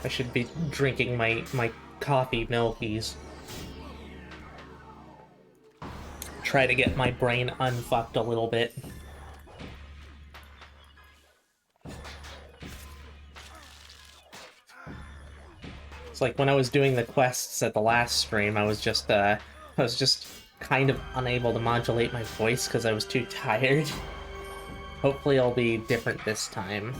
I should be drinking my coffee milkies. Try to get my brain unfucked a little bit. It's like when I was doing the quests at the last stream, I was just kind of unable to modulate my voice because I was too tired. Hopefully it'll be different this time.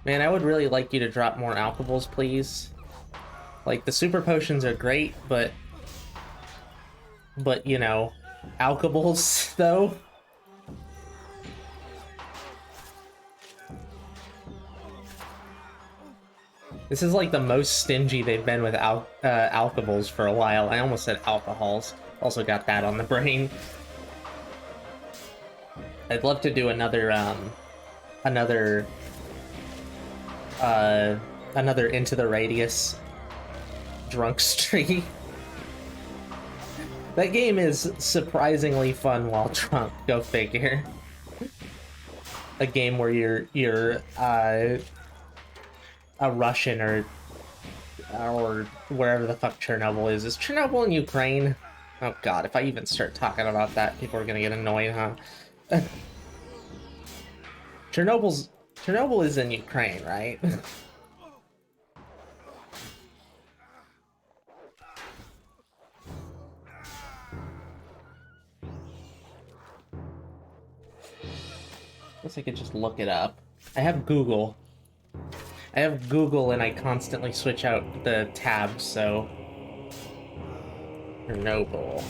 Man, I would really like you to drop more alcohols, please. Like, the super potions are great, but you know, alcohols, though? This is like the most stingy they've been with alcohols for a while. I almost said alcohols. Also got that on the brain. I'd love to do another Into the Radius drunk stream. That game is surprisingly fun while drunk, go figure. A game where you're a Russian or wherever the fuck Chernobyl is. Is Chernobyl in Ukraine? Oh god, if I even start talking about that, people are gonna get annoyed, huh? Chernobyl is in Ukraine, right? Guess I could just look it up. I have Google. And I constantly switch out the tabs, so... Chernobyl.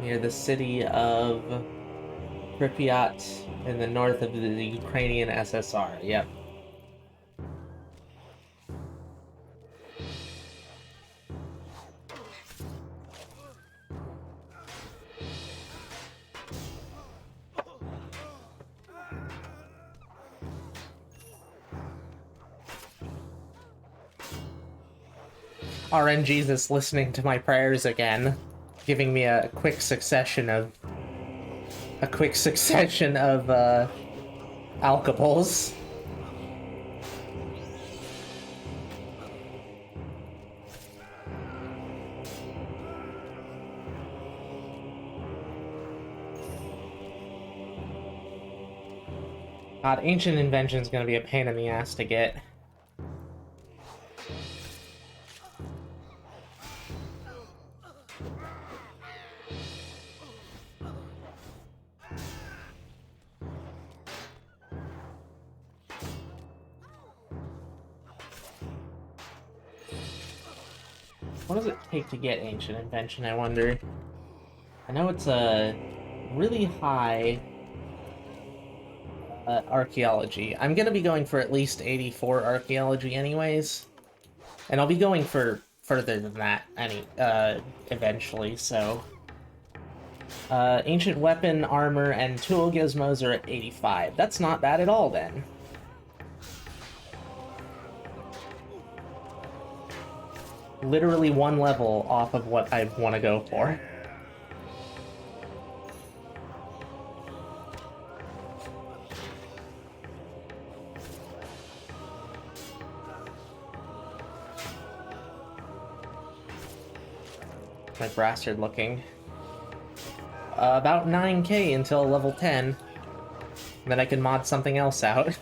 Near the city of Pripyat in the north of the Ukrainian SSR, yep. RNG's is listening to my prayers again, giving me a quick succession of alcohols. God, ancient invention's gonna be a pain in the ass to get. What does it take to get ancient invention, I wonder? I know it's a really high archaeology. I'm gonna be going for at least 84 archaeology anyways. And I'll be going for further than that eventually, so... ancient weapon, armor, and tool gizmos are at 85. That's not bad at all, then. Literally one level off of what I want to go for. My bastard looking. About 9k until level 10. Then I can mod something else out.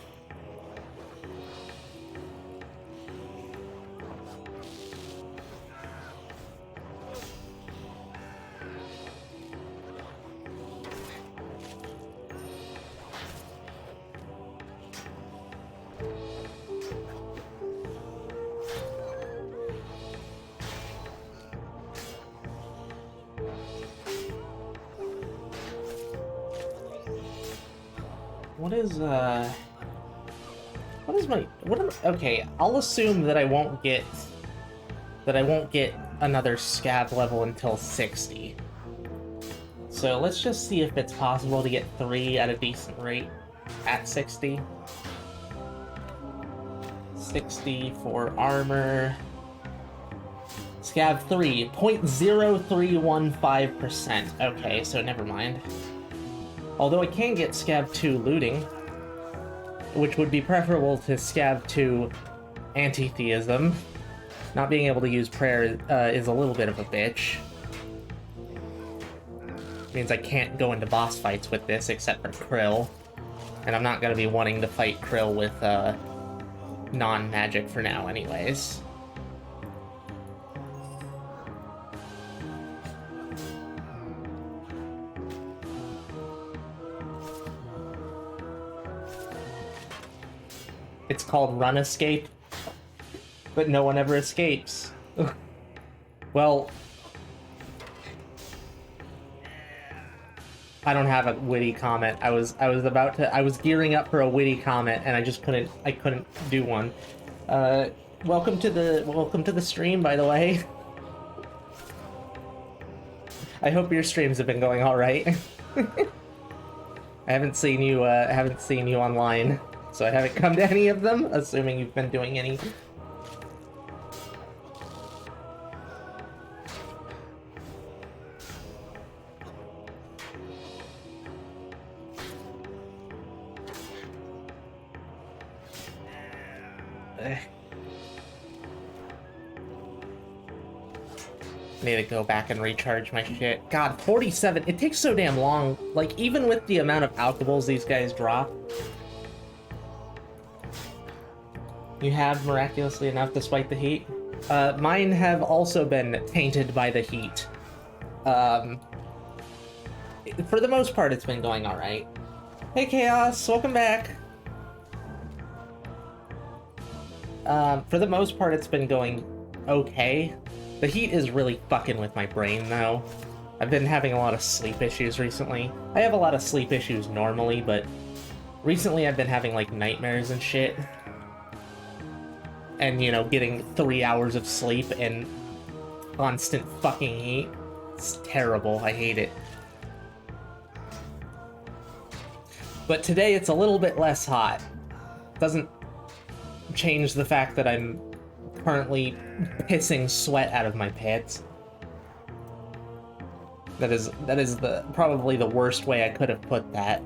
Okay, I'll assume that I won't get another scab level until 60. so let's just see if it's possible to get 3 at a decent rate at 60. 60 for armor. Scav 3, 0.0315%. Okay, so never mind. Although I can get Scav 2 looting, which would be preferable to Scav 2 anti-theism. Not being able to use prayer is a little bit of a bitch. Means I can't go into boss fights with this except for Krill. And I'm not going to be wanting to fight Krill with non-magic for now anyways. It's called Runescape, but no one ever escapes. Well, I don't have a witty comment. I was gearing up for a witty comment and I just couldn't do one. Welcome to the stream, by the way. I hope your streams have been going all right. I haven't seen you online, so I haven't come to any of them, assuming you've been doing any. Need to go back and recharge my shit. God, 47. It takes so damn long. Like, even with the amount of alcohols these guys drop. You have, miraculously enough, despite the heat. Mine have also been tainted by the heat. For the most part, it's been going alright. Hey, Chaos, welcome back. For the most part, it's been going okay. The heat is really fucking with my brain, though. I've been having a lot of sleep issues recently. I have a lot of sleep issues normally, but recently I've been having, like, nightmares and shit. And, you know, getting 3 hours of sleep and constant fucking heat. It's terrible. I hate it. But today it's a little bit less hot. Doesn't change the fact that I'm currently pissing sweat out of my pants. That is probably the worst way I could have put that.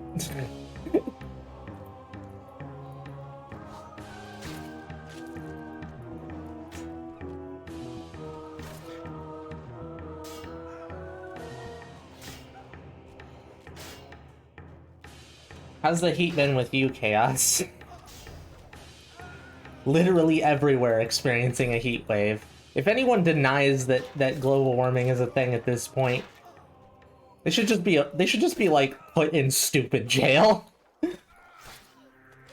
How's the heat been with you, Chaos? Literally everywhere experiencing a heat wave. If anyone denies that global warming is a thing at this point, they should just be like put in stupid jail.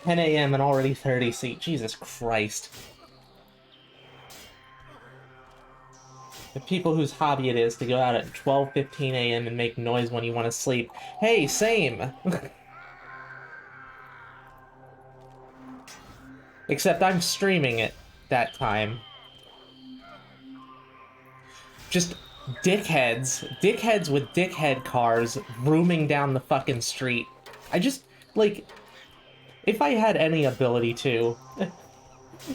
10 a.m. and already 30 C. Jesus Christ. The people whose hobby it is to go out at 12:15 a.m. and make noise when you want to sleep. Hey, same. Except I'm streaming it that time. Just dickheads with dickhead cars rooming down the fucking street. I just, like, if I had any ability to,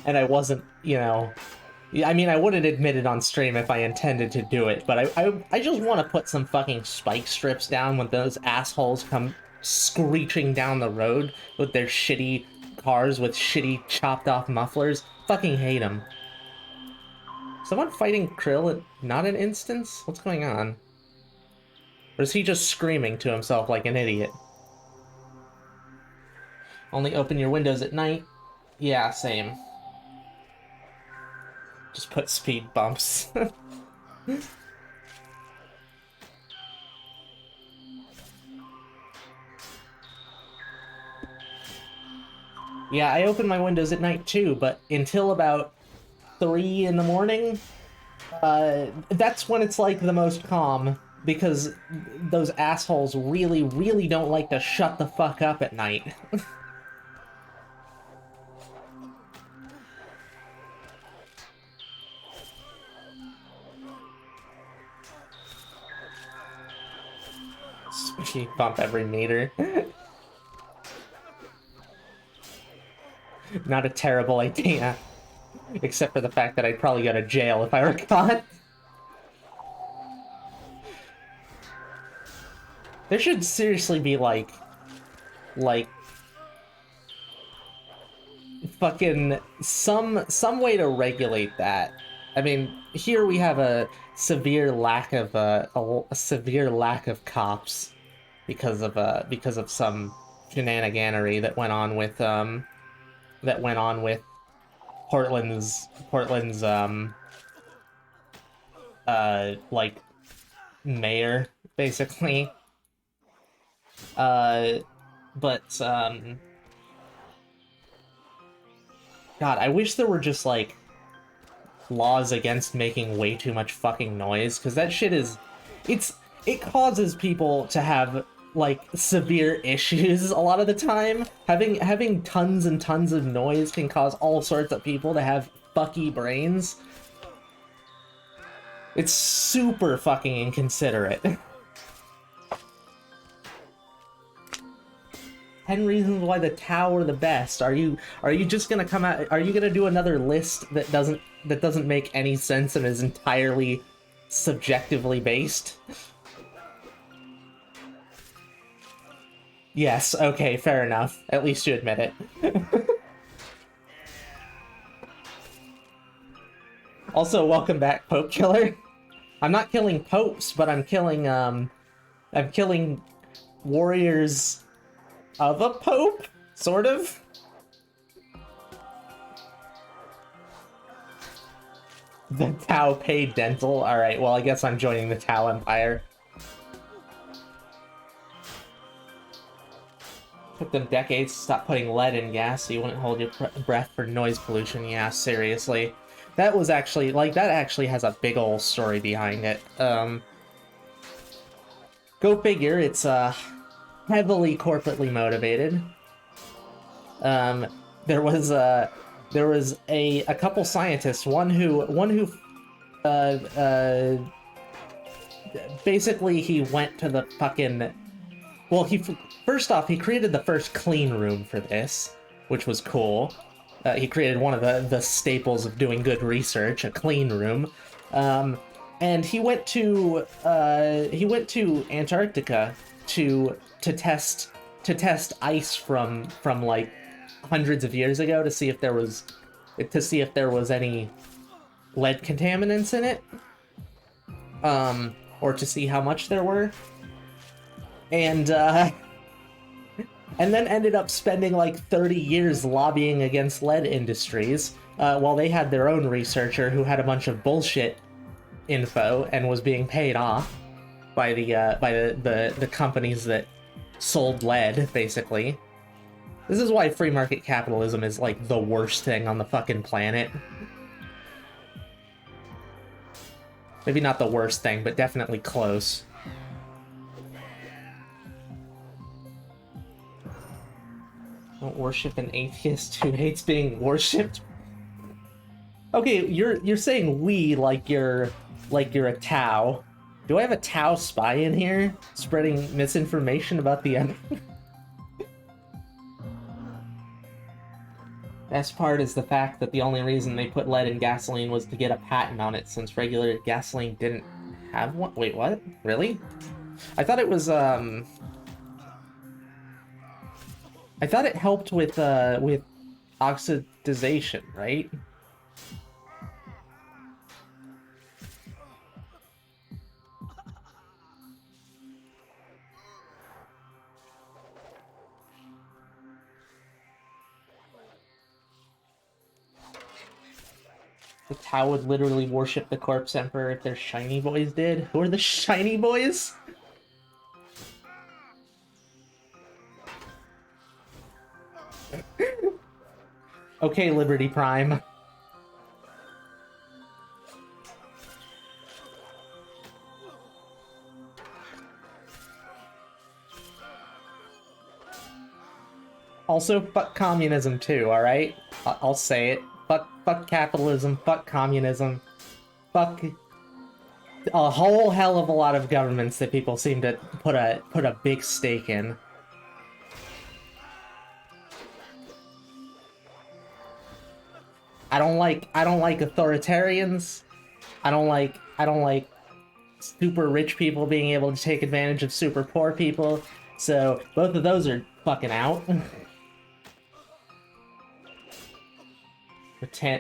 and I wasn't, you know, I mean, I wouldn't admit it on stream if I intended to do it, but I just want to put some fucking spike strips down when those assholes come screeching down the road with their shitty cars with shitty chopped off mufflers. Fucking hate them. Someone fighting Krill at not an instance? What's going on? Or is he just screaming to himself like an idiot? Only open your windows at night? Yeah, same. Just put speed bumps. Yeah, I open my windows at night too, but until about 3 in the morning, that's when it's like the most calm, because those assholes really, really don't like to shut the fuck up at night. You bump every meter. Not a terrible idea. Except for the fact that I'd probably go to jail if I were caught. There should seriously be like fucking some way to regulate that. I mean, here we have a severe lack of a severe lack of cops because of some shenaniganery that went on with Portland's like mayor basically. But God, I wish there were just like laws against making way too much fucking noise, because that shit is it causes people to have like severe issues a lot of the time. Having tons and tons of noise can cause all sorts of people to have fucky brains. It's super fucking inconsiderate. 10 reasons why the Tau are the best. Are you just gonna come out? Are you gonna do another list that doesn't make any sense and is entirely subjectively based? Yes. Okay. Fair enough. At least you admit it. Also, welcome back, Pope Killer. I'm not killing popes, but I'm killing warriors of a pope, sort of. The Tau paid dental. Alright, well, I guess I'm joining the Tau Empire. Took them decades to stop putting lead in gas so you wouldn't hold your breath for noise pollution. Yeah, seriously. That was actually, like, that actually has a big ol' story behind it. Go figure, it's, heavily corporately motivated. There was a couple scientists, one who basically he went to the fucking, well, first off, he created the first clean room for this, which was cool. He created one of the staples of doing good research, a clean room. And he went to Antarctica to test ice from like hundreds of years ago to see if there was any lead contaminants in it, or to see how much there were, and then ended up spending like 30 years lobbying against lead industries, while they had their own researcher who had a bunch of bullshit info and was being paid off by the companies that sold lead, basically. This is why free market capitalism is like the worst thing on the fucking planet. Maybe not the worst thing, but definitely close. Don't worship an atheist who hates being worshipped. Okay, you're saying we like you're a Tau. Do I have a Tau spy in here spreading misinformation about the end? Best part is the fact that the only reason they put lead in gasoline was to get a patent on it, since regular gasoline didn't have one. Wait, what? Really? I thought it was I thought it helped with oxidization, right? The Tau would literally worship the Corpse Emperor if their shiny boys did. Who are the shiny boys? Okay, Liberty Prime. Also, fuck communism too, alright? I'll say it. Fuck capitalism, fuck communism, fuck a whole hell of a lot of governments that people seem to put a big stake in. I don't like authoritarians. I don't like super rich people being able to take advantage of super poor people. So both of those are fucking out.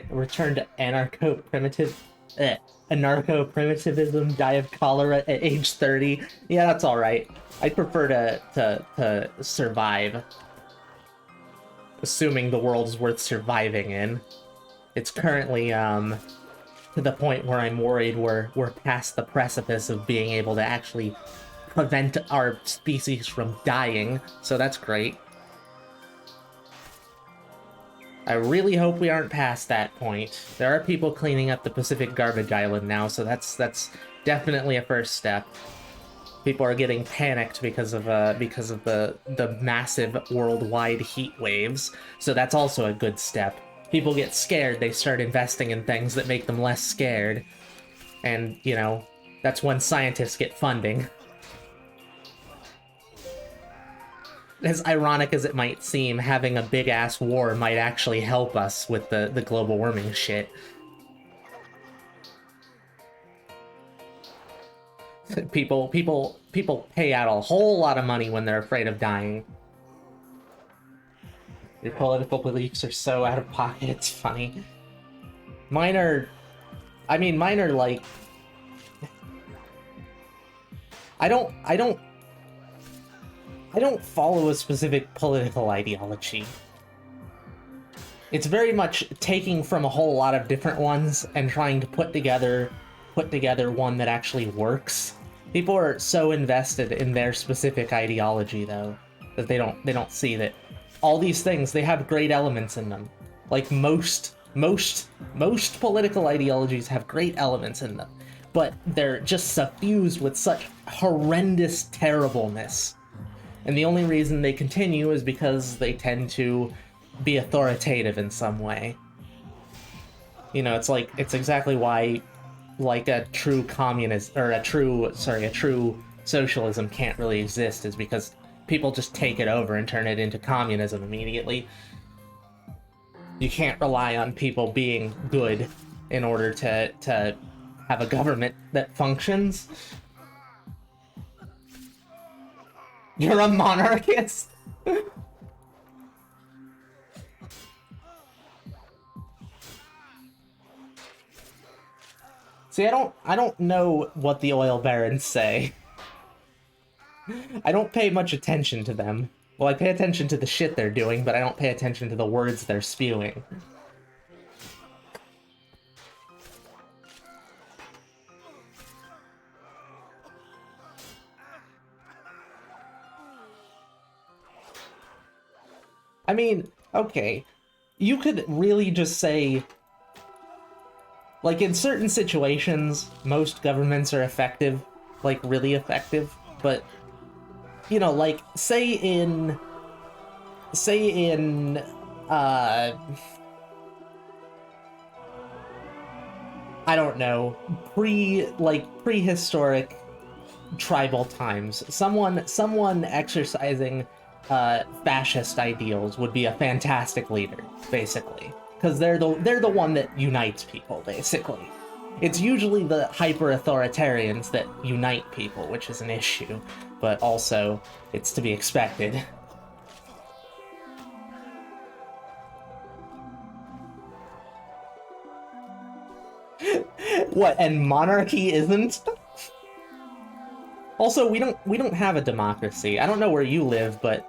Return to anarcho-primitivism, die of cholera at age 30. Yeah, that's alright. I'd prefer to survive. Assuming the world is worth surviving in. It's currently, to the point where I'm worried we're past the precipice of being able to actually prevent our species from dying, so that's great. I really hope we aren't past that point. There are people cleaning up the Pacific Garbage Island now, so that's definitely a first step. People are getting panicked because of the massive worldwide heat waves, so that's also a good step. People get scared, they start investing in things that make them less scared. And, you know, that's when scientists get funding. As ironic as it might seem, having a big-ass war might actually help us with the global warming shit. People pay out a whole lot of money when they're afraid of dying. Your political beliefs are so out of pocket, it's funny. Mine are like... I don't follow a specific political ideology. It's very much taking from a whole lot of different ones and trying to put together one that actually works. People are so invested in their specific ideology, though, that they don't see that all these things, they have great elements in them. Like most political ideologies have great elements in them, but they're just suffused with such horrendous terribleness. And the only reason they continue is because they tend to be authoritative in some way. You know, it's exactly why, like, a true communist, or a true socialism can't really exist, is because people just take it over and turn it into communism immediately. You can't rely on people being good in order to have a government that functions. You're a monarchist? See, I don't know what the oil barons say. I don't pay much attention to them. Well, I pay attention to the shit they're doing, but I don't pay attention to the words they're spewing. I mean, okay, you could really just say, like, in certain situations, most governments are effective, like, really effective, but, you know, like, say in, I don't know, prehistoric tribal times, someone exercising fascist ideals would be a fantastic leader, basically, because they're the one that unites people, basically. It's usually the hyper-authoritarians that unite people, which is an issue, but also it's to be expected. What, and monarchy isn't? Also, we don't have a democracy. I don't know where you live, but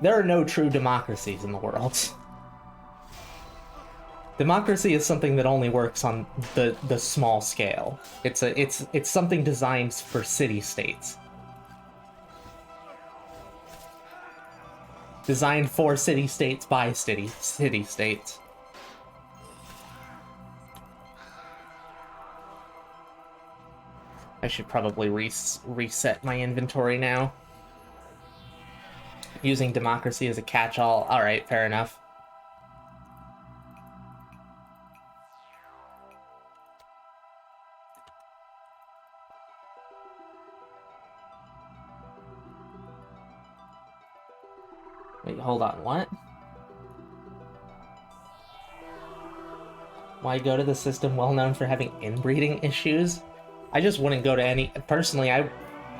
there are no true democracies in the world. Democracy is something that only works on the small scale. It's something designed for city-states. Designed for city-states by city-states. I should probably reset my inventory now. Using democracy as a catch-all. Alright, fair enough. Wait, hold on, what? Why go to the system well known for having inbreeding issues? I just wouldn't go to any... Personally, oh,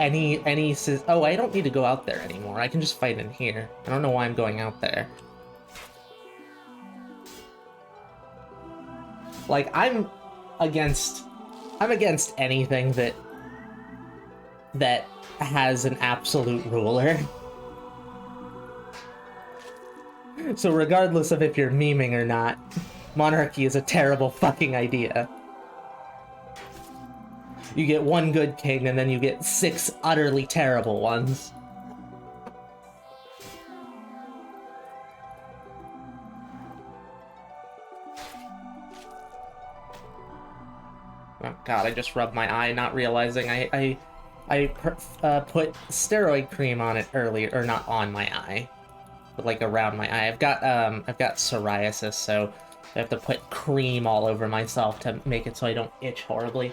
I don't need to go out there anymore. I can just fight in here. I don't know why I'm going out there. Like, I'm against anything that has an absolute ruler. So regardless of if you're memeing or not, monarchy is a terrible fucking idea. You get one good king, and then you get 6 utterly terrible ones. Oh god, I just rubbed my eye, not realizing I put steroid cream on it earlier, or not on my eye, but like around my eye. I've got psoriasis, so I have to put cream all over myself to make it so I don't itch horribly.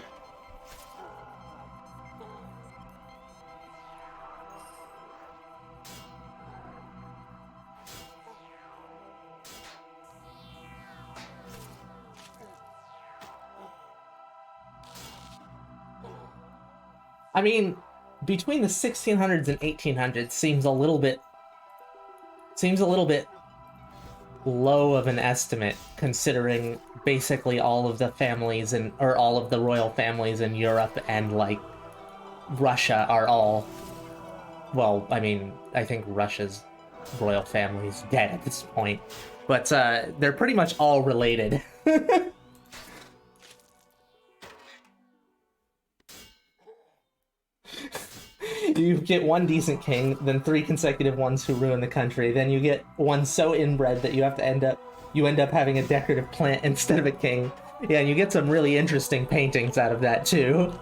I mean, between the 1600s and 1800s seems a little bit low of an estimate, considering basically all of the families or all of the royal families in Europe and like Russia are all, well, I mean, I think Russia's royal family is dead at this point, but they're pretty much all related. You get one decent king, then 3 consecutive ones who ruin the country, then you get one so inbred that you end up having a decorative plant instead of a king. Yeah, and you get some really interesting paintings out of that too.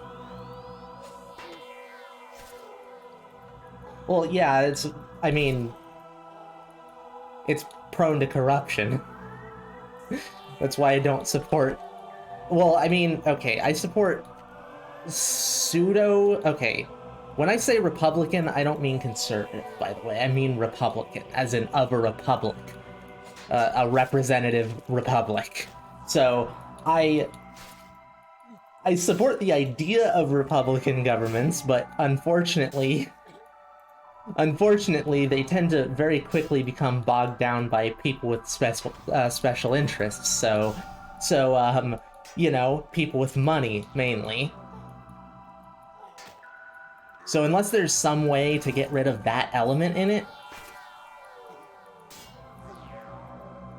Well, yeah, I mean, it's prone to corruption. That's why I don't support... Well, I mean, okay, I support okay. When I say Republican, I don't mean conservative, by the way. I mean Republican, as in of a republic. A representative republic. So, I support the idea of Republican governments, but unfortunately, they tend to very quickly become bogged down by people with special interests. So, you know, people with money, mainly. So unless there's some way to get rid of that element in it,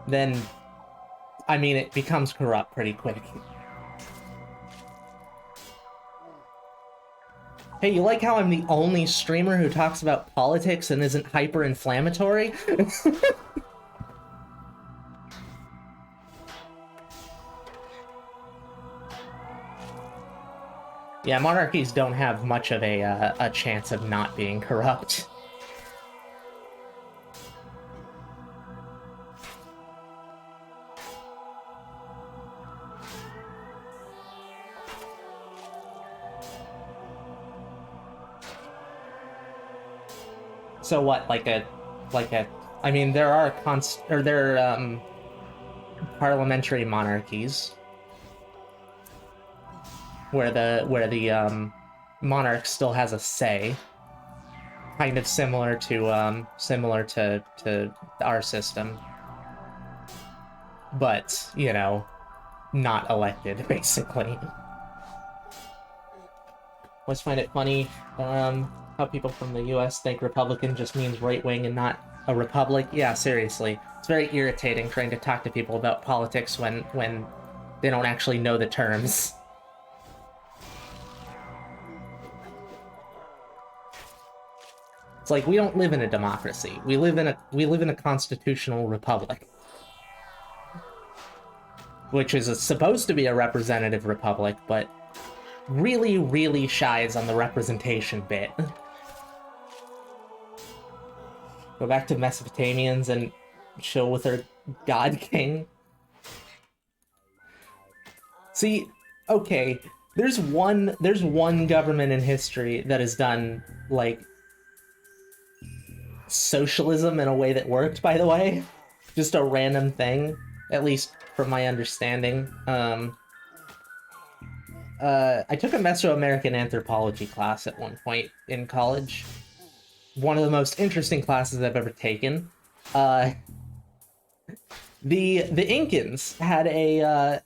then, I mean, it becomes corrupt pretty quick. Hey, you like how I'm the only streamer who talks about politics and isn't hyper-inflammatory? Yeah, monarchies don't have much of a chance of not being corrupt. So what, I mean, there are parliamentary monarchies where the monarch still has a say, kind of similar to our system, but, you know, not elected, basically. Always find it funny how people from the US think Republican just means right-wing and not a republic. Yeah, seriously. It's very irritating trying to talk to people about politics when they don't actually know the terms. It's like, we don't live in a democracy. We live in a constitutional republic. Which is supposed to be a representative republic, but really, really shies on the representation bit. Go back to Mesopotamians and chill with their god king. See, okay, there's one government in history that has done, like, socialism in a way that worked, by the way. Just a random thing, at least from my understanding. I took a Mesoamerican anthropology class at one point in college. One of the most interesting classes I've ever taken. The Incans had a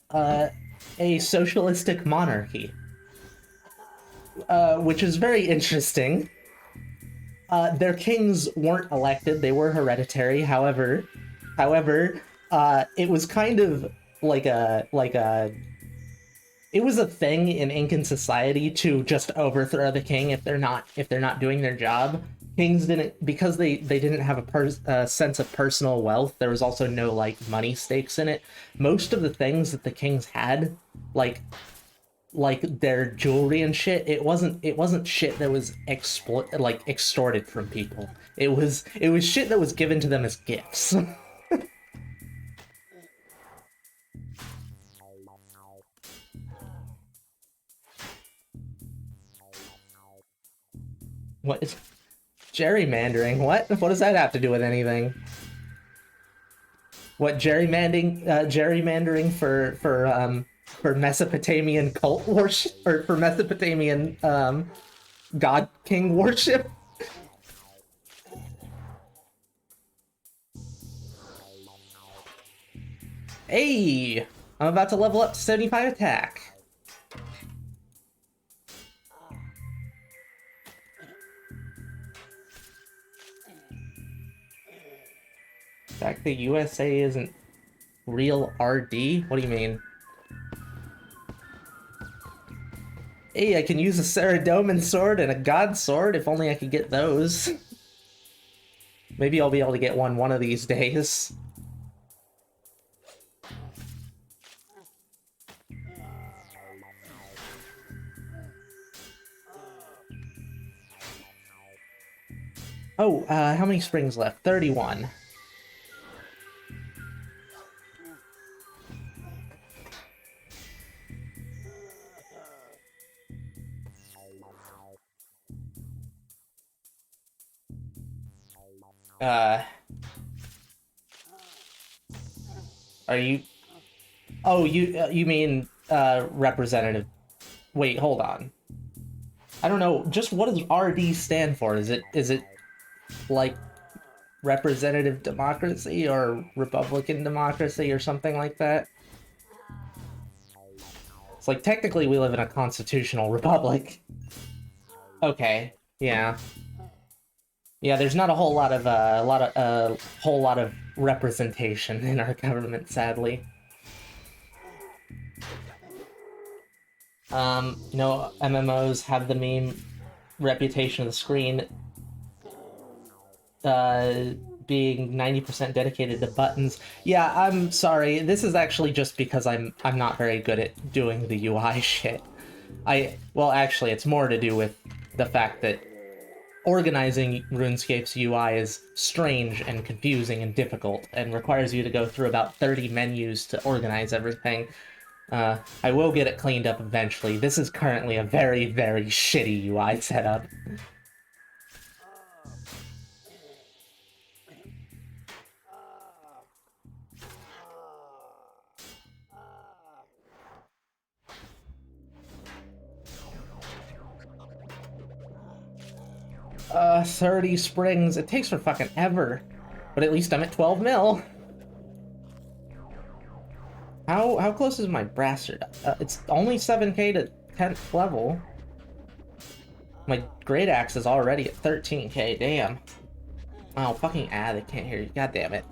socialistic monarchy, which is very interesting. Their kings weren't elected; they were hereditary. However, it was kind of like it was a thing in Incan society to just overthrow the king if they're not doing their job. Kings didn't, because they didn't have a sense of personal wealth. There was also no like money stakes in it. Most of the things that the kings had, like their jewelry and shit, it wasn't shit that was extorted from people. It was shit that was given to them as gifts. What is gerrymandering? What does that have to do with anything? What, gerrymandering for Mesopotamian cult worship, or for Mesopotamian god king worship? Hey, I'm about to level up to 75 attack. In fact, the USA isn't real RD? What do you mean? Hey, I can use a Saradomin sword and a God sword, if only I could get those. Maybe I'll be able to get one of these days. Oh, how many springs left? 31. Are you... Oh, you mean, representative... Wait, hold on. I don't know, just what does RD stand for? Is it, like, representative democracy, or Republican democracy, or something like that? It's like, technically we live in a constitutional republic. Okay, yeah. Yeah, there's not a whole lot of representation in our government, sadly. You know, MMOs have the meme reputation of the screen being 90% dedicated to buttons. Yeah, I'm sorry. This is actually just because I'm not very good at doing the UI shit. Well, actually, it's more to do with the fact that organizing RuneScape's UI is strange and confusing and difficult, and requires you to go through about 30 menus to organize everything. I will get it cleaned up eventually. This is currently a very, very shitty UI setup. Uh, 30 springs. It takes for fucking ever. But at least I'm at 12 mil. How close is my Brassard? It's only 7k to 10th level. My Great Axe is already at 13k, damn. Oh, fucking they can't hear you. God damn it.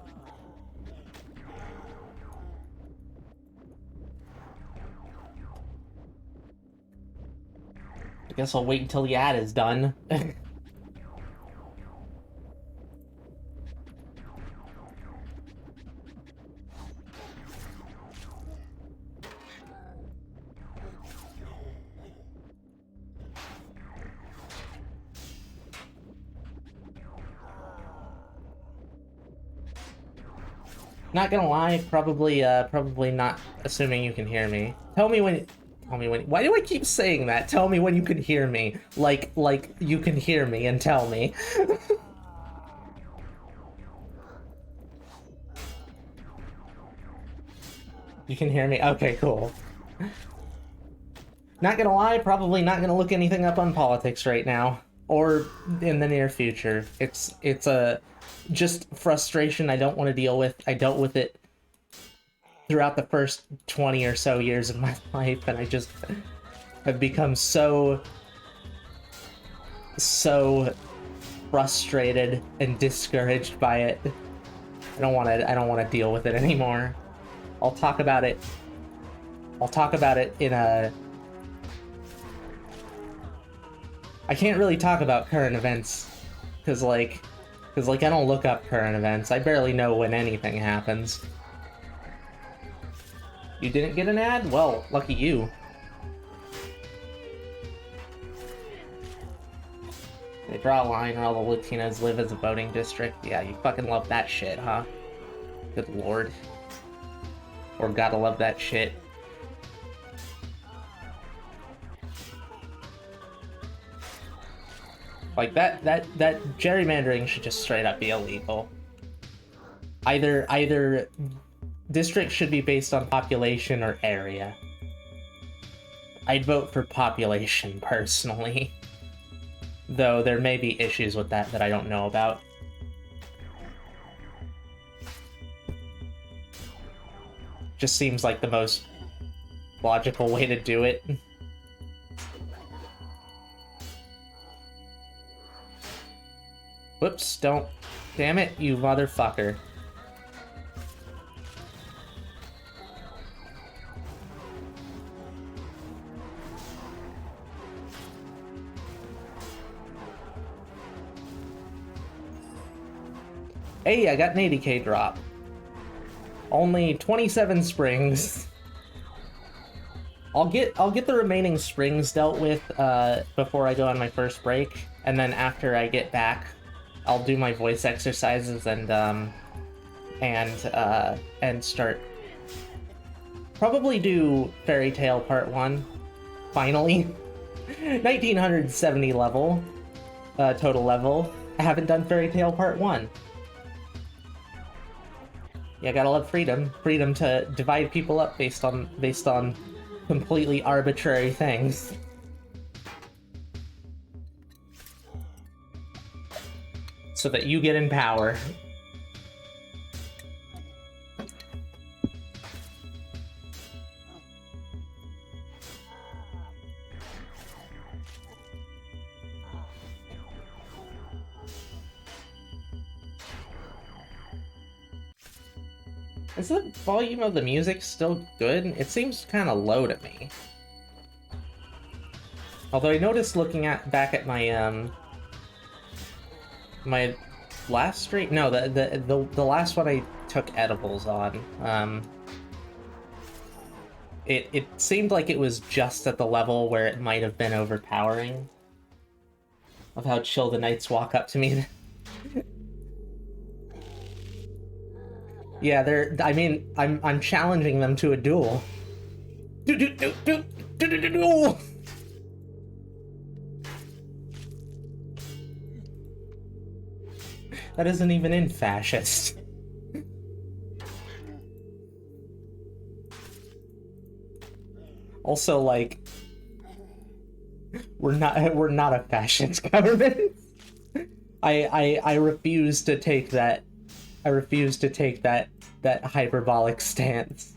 I guess I'll wait until the ad is done. Not gonna lie, probably not, assuming you can hear me. Tell me when, why do I keep saying that? Tell me when you can hear me. Like you can hear me and tell me. You can hear me? Okay, cool. Not gonna lie, probably not gonna look anything up on politics right now. Or in the near future. It's a just frustration I don't want to deal with. I dealt with it throughout the first 20 or so years of my life, and I just have become so frustrated and discouraged by it. I don't want to deal with it anymore. I'll talk about it in a... I can't really talk about current events, because I don't look up current events. I barely know when anything happens. You didn't get an ad? Well, lucky you. They draw a line where all the Latinos live as a voting district. Yeah, you fucking love that shit, huh? Good lord. Or gotta love that shit. Like, that gerrymandering should just straight up be illegal. Either districts should be based on population or area. I'd vote for population, personally. Though there may be issues with that I don't know about. Just seems like the most logical way to do it. Whoops, don't... Damn it, you motherfucker. Hey, I got an 80k drop. Only 27 springs. I'll get the remaining springs dealt with before I go on my first break, and then after I get back, I'll do my voice exercises and start. Probably do Fairy Tale Part 1. Finally. 1970 level. Total level. I haven't done Fairy Tale Part 1. Yeah, gotta love freedom. Freedom to divide people up based on completely arbitrary things. So that you get in power. Is the volume of the music still good? It seems kind of low to me. Although I noticed looking back at my my last stream, no, the last one I took edibles on, it seemed like it was just at the level where it might have been overpowering. Of how chill the knights walk up to me. Yeah, I mean, I'm challenging them to a duel. Duel! That isn't even in fascist. Also, like, we're not a fascist government. I refuse to take that. I refuse to take that hyperbolic stance.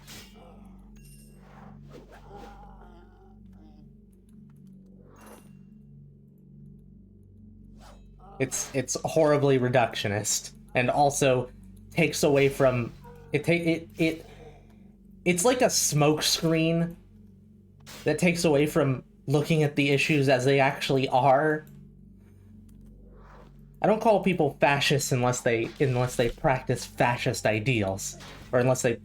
It's horribly reductionist, and also takes away from it's like a smoke screen that takes away from looking at the issues as they actually are. I don't call people fascists unless they practice fascist ideals, or unless they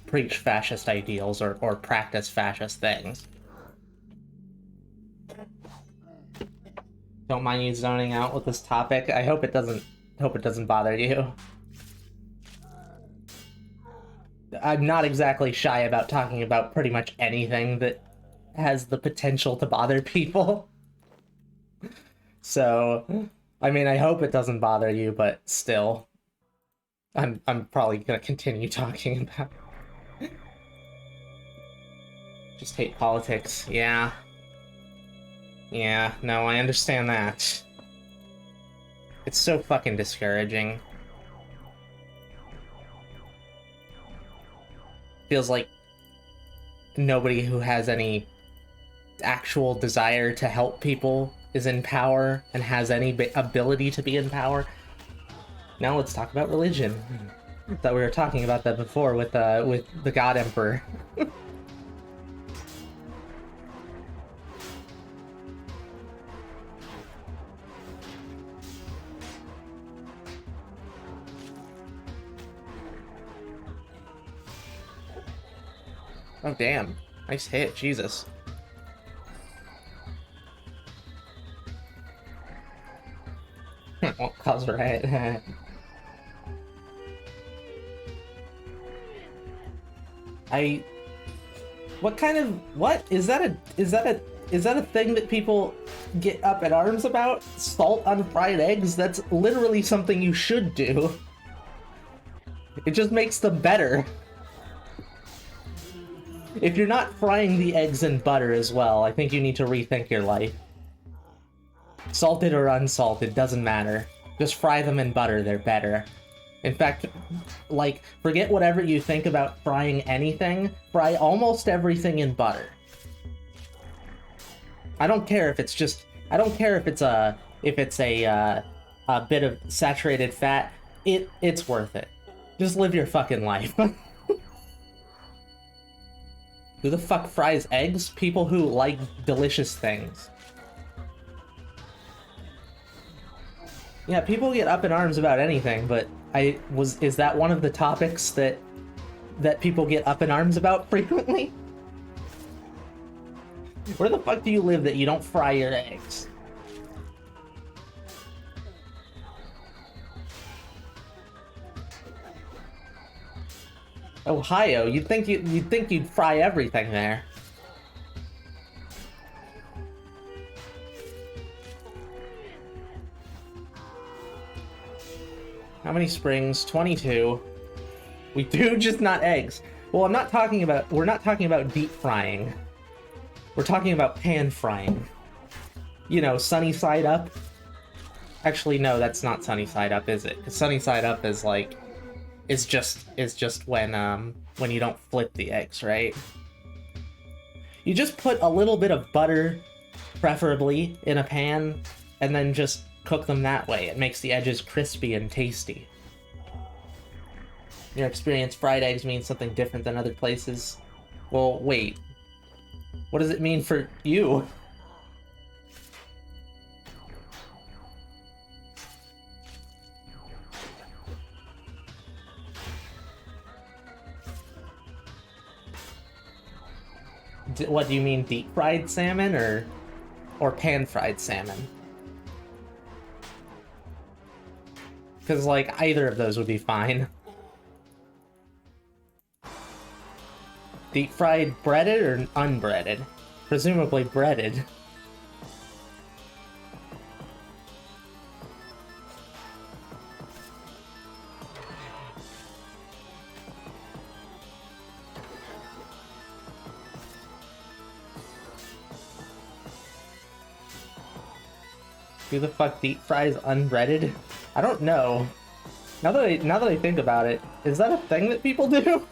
preach fascist ideals or practice fascist things. Don't mind you zoning out with this topic. I hope it doesn't bother you. I'm not exactly shy about talking about pretty much anything that has the potential to bother people. So, I mean, I hope it doesn't bother you, but still, I'm probably gonna continue talking about it. Just hate politics. Yeah. Yeah, no, I understand that. It's so fucking discouraging. Feels like nobody who has any actual desire to help people is in power and has any ability to be in power. Now let's talk about religion. Thought we were talking about that before with the God Emperor. Oh damn. Nice hit, Jesus. Won't cause right. What kind of what is that a thing that people get up in arms about? Salt on fried eggs? That's literally something you should do. It just makes them better. If you're not frying the eggs in butter as well, I think you need to rethink your life. Salted or unsalted, doesn't matter. Just fry them in butter, they're better. In fact, like, forget whatever you think about frying anything, fry almost everything in butter. I don't care if it's just, I don't care if it's a bit of saturated fat, it's worth it. Just live your fucking life. Who the fuck fries eggs? People who like delicious things. Yeah, people get up in arms about anything, but is that one of the topics that people get up in arms about frequently? Where the fuck do you live that you don't fry your eggs? Ohio, you'd think you'd fry everything there. How many springs? 22. We do, just not eggs. Well, we're not talking about deep frying. We're talking about pan frying. You know, sunny side up. Actually, no, that's not sunny side up, is it? 'Cause sunny side up is like, is just when you don't flip the eggs, right? You just put a little bit of butter, preferably, in a pan, and then just cook them that way. It makes the edges crispy and tasty. In your experience, fried eggs means something different than other places. Well, wait. What does it mean for you? What do you mean, deep fried salmon or pan fried salmon? Because like either of those would be fine. Deep fried breaded or unbreaded? Presumably breaded. Who the fuck deep fries unbreaded? I don't know. Now that I think about it, is that a thing that people do?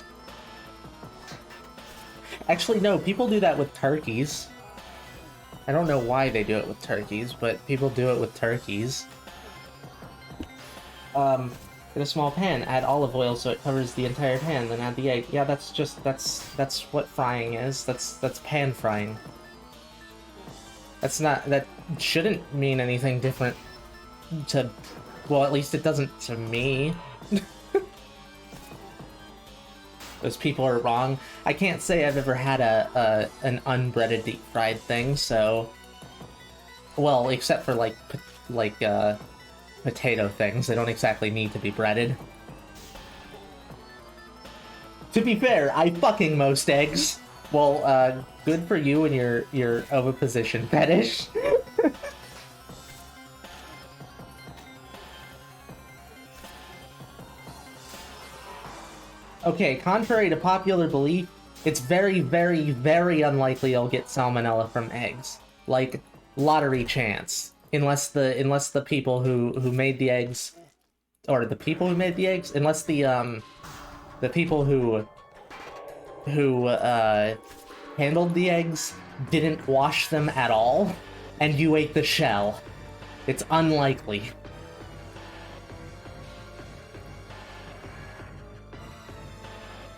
Actually, no, people do that with turkeys. I don't know why they do it with turkeys, but people do it with turkeys. In a small pan, add olive oil so it covers the entire pan, then add the egg. Yeah, that's what frying is. That's pan frying. That shouldn't mean anything different to, well, at least it doesn't to me. Those people are wrong. I can't say I've ever had an unbreaded deep fried thing, so, well, except for like potato things. They don't exactly need to be breaded. To be fair, I fucking most eggs. Well, good for you and your oviposition fetish. Okay, contrary to popular belief, It's very, very, very unlikely you'll get salmonella from eggs. Like, lottery chance. Unless the people who made the eggs, or the people who made the eggs, unless the people who handled the eggs didn't wash them at all, and you ate the shell. It's unlikely.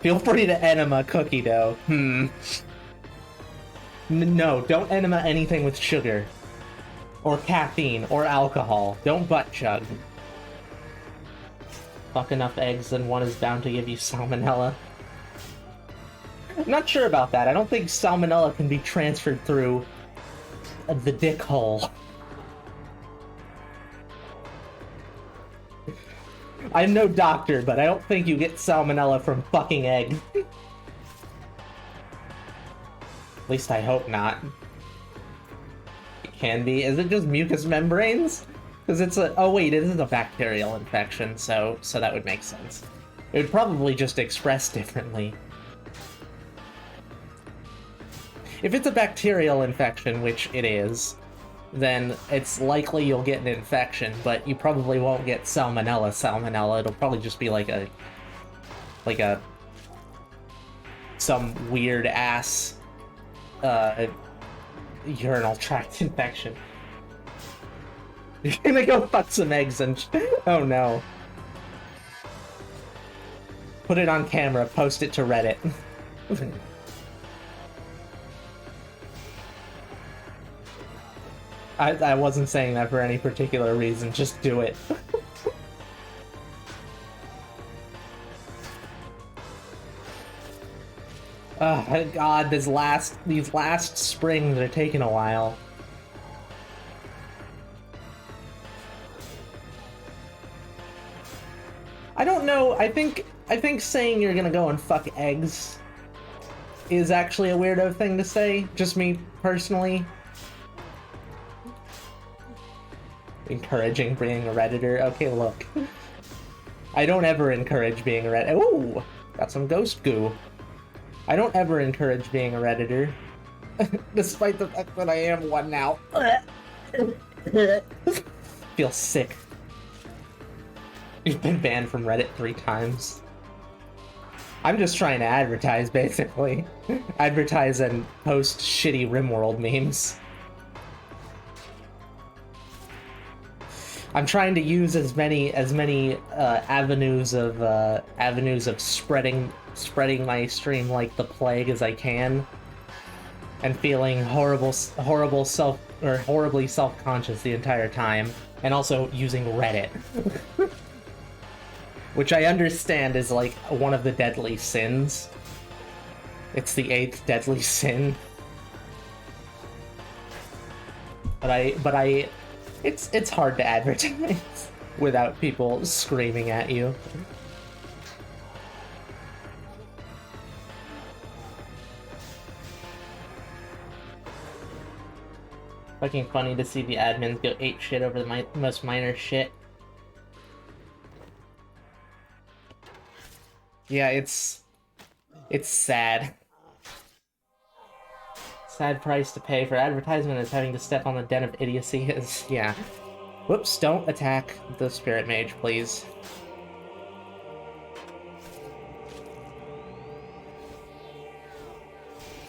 Feel free to enema cookie dough. No, don't enema anything with sugar. Or caffeine, or alcohol. Don't butt chug. Fuck enough eggs and one is bound to give you salmonella. I'm not sure about that. I don't think salmonella can be transferred through the dick hole. I'm no doctor, but I don't think you get salmonella from fucking egg. At least I hope not. It can be. Is it just mucous membranes? Because it's a... Oh wait, it is a bacterial infection, so that would make sense. It would probably just express differently. If it's a bacterial infection, which it is, then it's likely you'll get an infection, but you probably won't get salmonella. It'll probably just be like a some weird ass urinal tract infection. You're gonna go fuck some eggs and oh no. Put it on camera, post it to Reddit. I wasn't saying that for any particular reason, just do it. Oh god, these last springs are taking a while. I don't know, I think saying you're gonna go and fuck eggs is actually a weirdo thing to say, just me personally. Encouraging being a Redditor. Okay, look. I don't ever encourage being a Redditor. Ooh! Got some ghost goo. I don't ever encourage being a Redditor. Despite the fact that I am one now. Feel sick. You've been banned from Reddit 3 times. I'm just trying to advertise, basically. Advertise and post shitty RimWorld memes. I'm trying to use as many avenues of spreading my stream like the plague as I can, and feeling horribly self-conscious the entire time, and also using Reddit, which I understand is like one of the deadly sins. It's the 8th deadly sin, but it's hard to advertise without people screaming at you. Fucking funny to see the admins go ape shit over the most minor shit. Yeah, it's sad. Sad price to pay for advertisement is having to step on the den of idiocy is, yeah. Whoops, don't attack the Spirit Mage, please.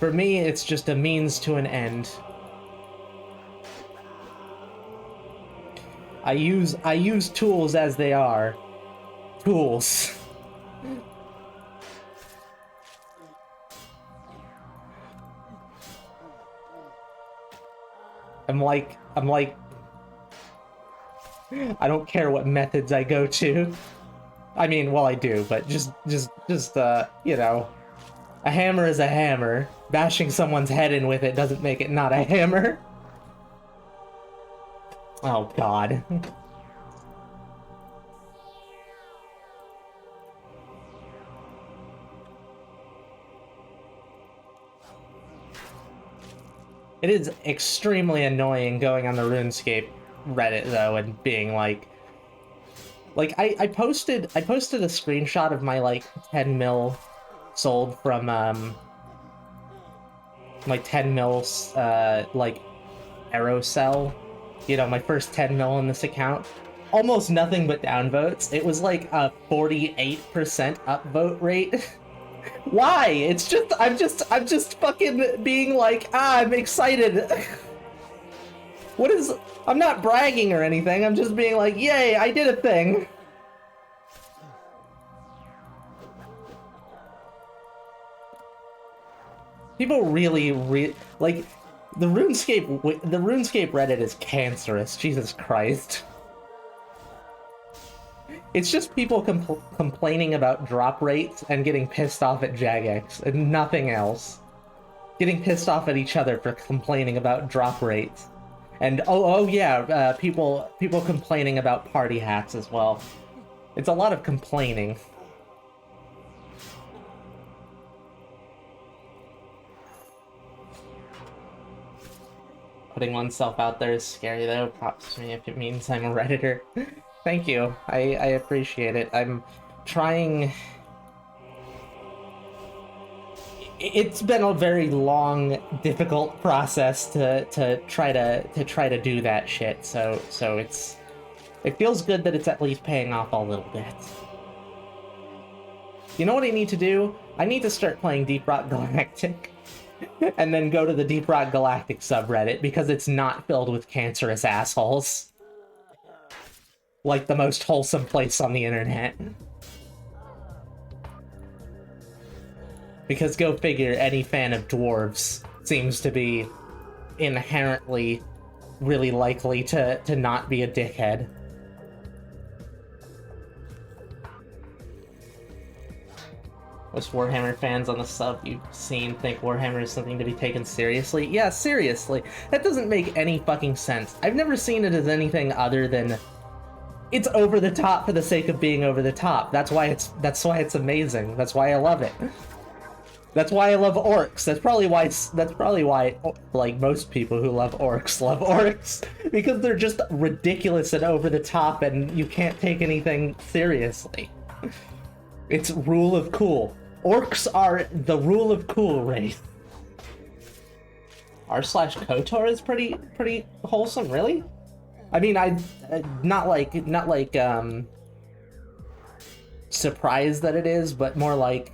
For me, it's just a means to an end. I use tools as they are. Tools. I'm like, I don't care what methods I go to. I mean, well, I do, but just, you know, a hammer is a hammer. Bashing someone's head in with it doesn't make it not a hammer. Oh, God. It is extremely annoying going on the RuneScape Reddit though and being like I posted a screenshot of my like 10 mil sold from my 10 mils like arrow cell, you know, my first 10 mil on this account, almost nothing but downvotes. It was like a 48% upvote rate. Why? It's just I'm just fucking being like, I'm excited. What is, I'm not bragging or anything, I'm just being like, yay, I did a thing. People really like the RuneScape Reddit is cancerous. Jesus Christ. It's just people complaining about drop rates and getting pissed off at Jagex and nothing else. Getting pissed off at each other for complaining about drop rates. And oh yeah, people complaining about party hats as well. It's a lot of complaining. Putting oneself out there is scary though. Props to me if it means I'm a Redditor. Thank you. I appreciate it. I'm trying. It's been a very long, difficult process to try to do that shit. So it feels good that it's at least paying off a little bit. You know what I need to do? I need to start playing Deep Rock Galactic. And then go to the Deep Rock Galactic subreddit, because it's not filled with cancerous assholes. Like the most wholesome place on the internet. Because go figure, any fan of dwarves seems to be inherently really likely to not be a dickhead. Most Warhammer fans on the sub you've seen think Warhammer is something to be taken seriously? Yeah, seriously. That doesn't make any fucking sense. I've never seen it as anything other than it's over the top for the sake of being over the top. That's why it's amazing. That's why I love it. That's why I love orcs. That's probably why like most people who love orcs, because they're just ridiculous and over the top and you can't take anything seriously. It's rule of cool. Orcs are the rule of cool race. r/KOTOR is pretty wholesome, really? I mean, not like surprised that it is, but more like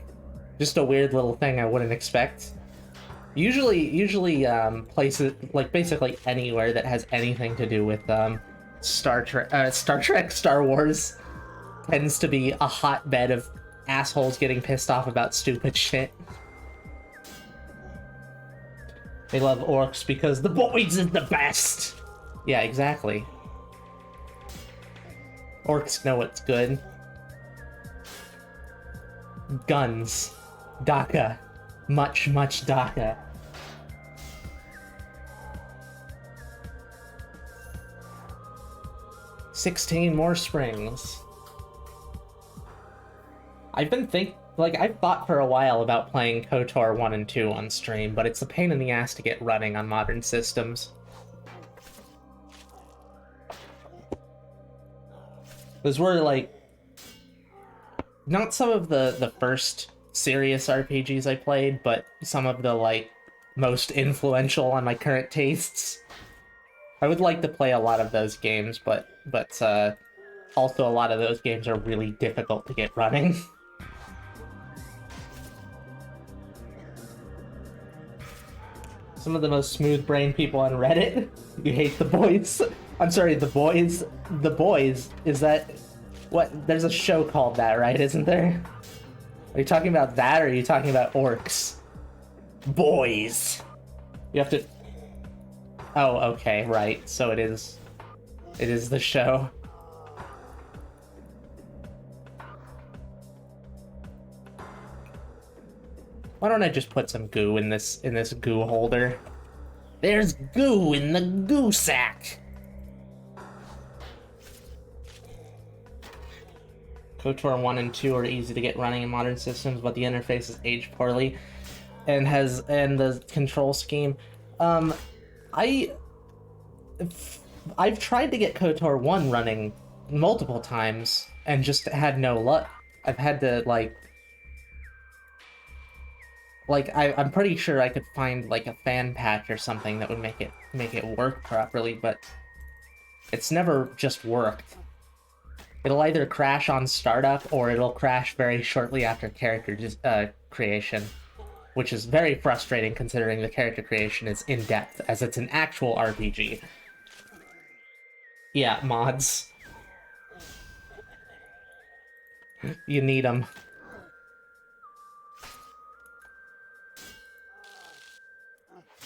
just a weird little thing I wouldn't expect. Usually places like basically anywhere that has anything to do with Star Trek, Star Wars tends to be a hotbed of assholes getting pissed off about stupid shit. They love orcs because the boys is the best! Yeah, exactly. Orcs know what's good. Guns. DACA. Much DACA. "16 more springs." I've thought for a while about playing KOTOR 1 and 2 on stream, but it's a pain in the ass to get running on modern systems. Those were, like, not some of the first serious RPGs I played, but some of the, like, most influential on my current tastes. I would like to play a lot of those games, but also a lot of those games are really difficult to get running. Some of the most smooth-brained people on Reddit. You hate the boys. I'm sorry, the boys. The boys? Is that... What? There's a show called that, right? Isn't there? Are you talking about that, or are you talking about orcs? Boys. You have to... Oh, okay, right. So it is the show. Why don't I just put some goo in this goo holder? There's goo in the goo sack! KOTOR 1 and 2 are easy to get running in modern systems, but the interface is aged poorly and the control scheme. I've tried to get KOTOR 1 running multiple times and just had no luck. I've had to like Like, I'm pretty sure I could find, like, a fan patch or something that would make it work properly, but it's never just worked. It'll either crash on startup, or it'll crash very shortly after character creation, which is very frustrating considering the character creation is in-depth, as it's an actual RPG. Yeah, mods. You need them.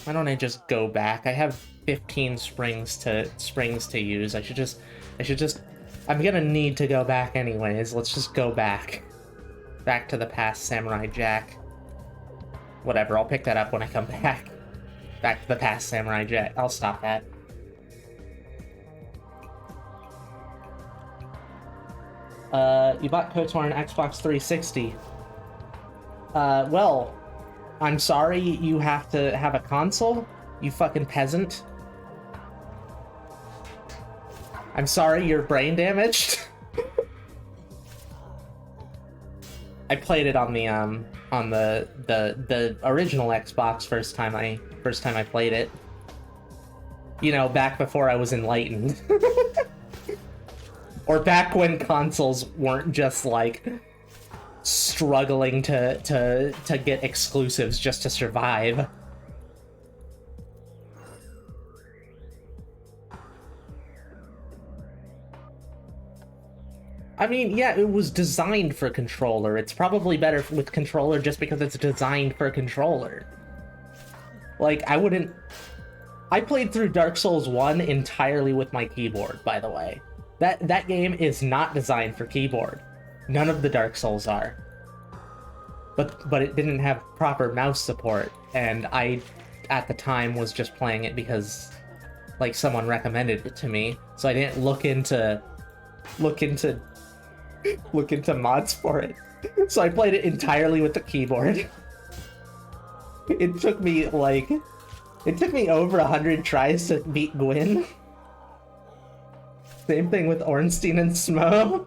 Why don't I just go back? I have 15 springs to use. I should just I'm gonna need to go back anyways. Let's just go back. Back to the past, Samurai Jack. Whatever, I'll pick that up when I come back. Back to the past, Samurai Jack. I'll stop that. You bought KOTOR on Xbox 360. Well, I'm sorry you have to have a console, you fucking peasant. I'm sorry you're brain damaged. I played it on the original Xbox first time I played it. You know, back before I was enlightened. Or back when consoles weren't just like struggling to get exclusives just to survive. I mean, yeah, it was designed for controller. It's probably better with controller just because it's designed for controller. Like, I played through Dark Souls 1 entirely with my keyboard, by the way. That game is not designed for keyboard. None of the Dark Souls are. But it didn't have proper mouse support, and I, at the time, was just playing it because, like, someone recommended it to me. So I didn't look into mods for it. So I played it entirely with the keyboard. It took me over 100 tries to beat Gwyn. Same thing with Ornstein and Smo.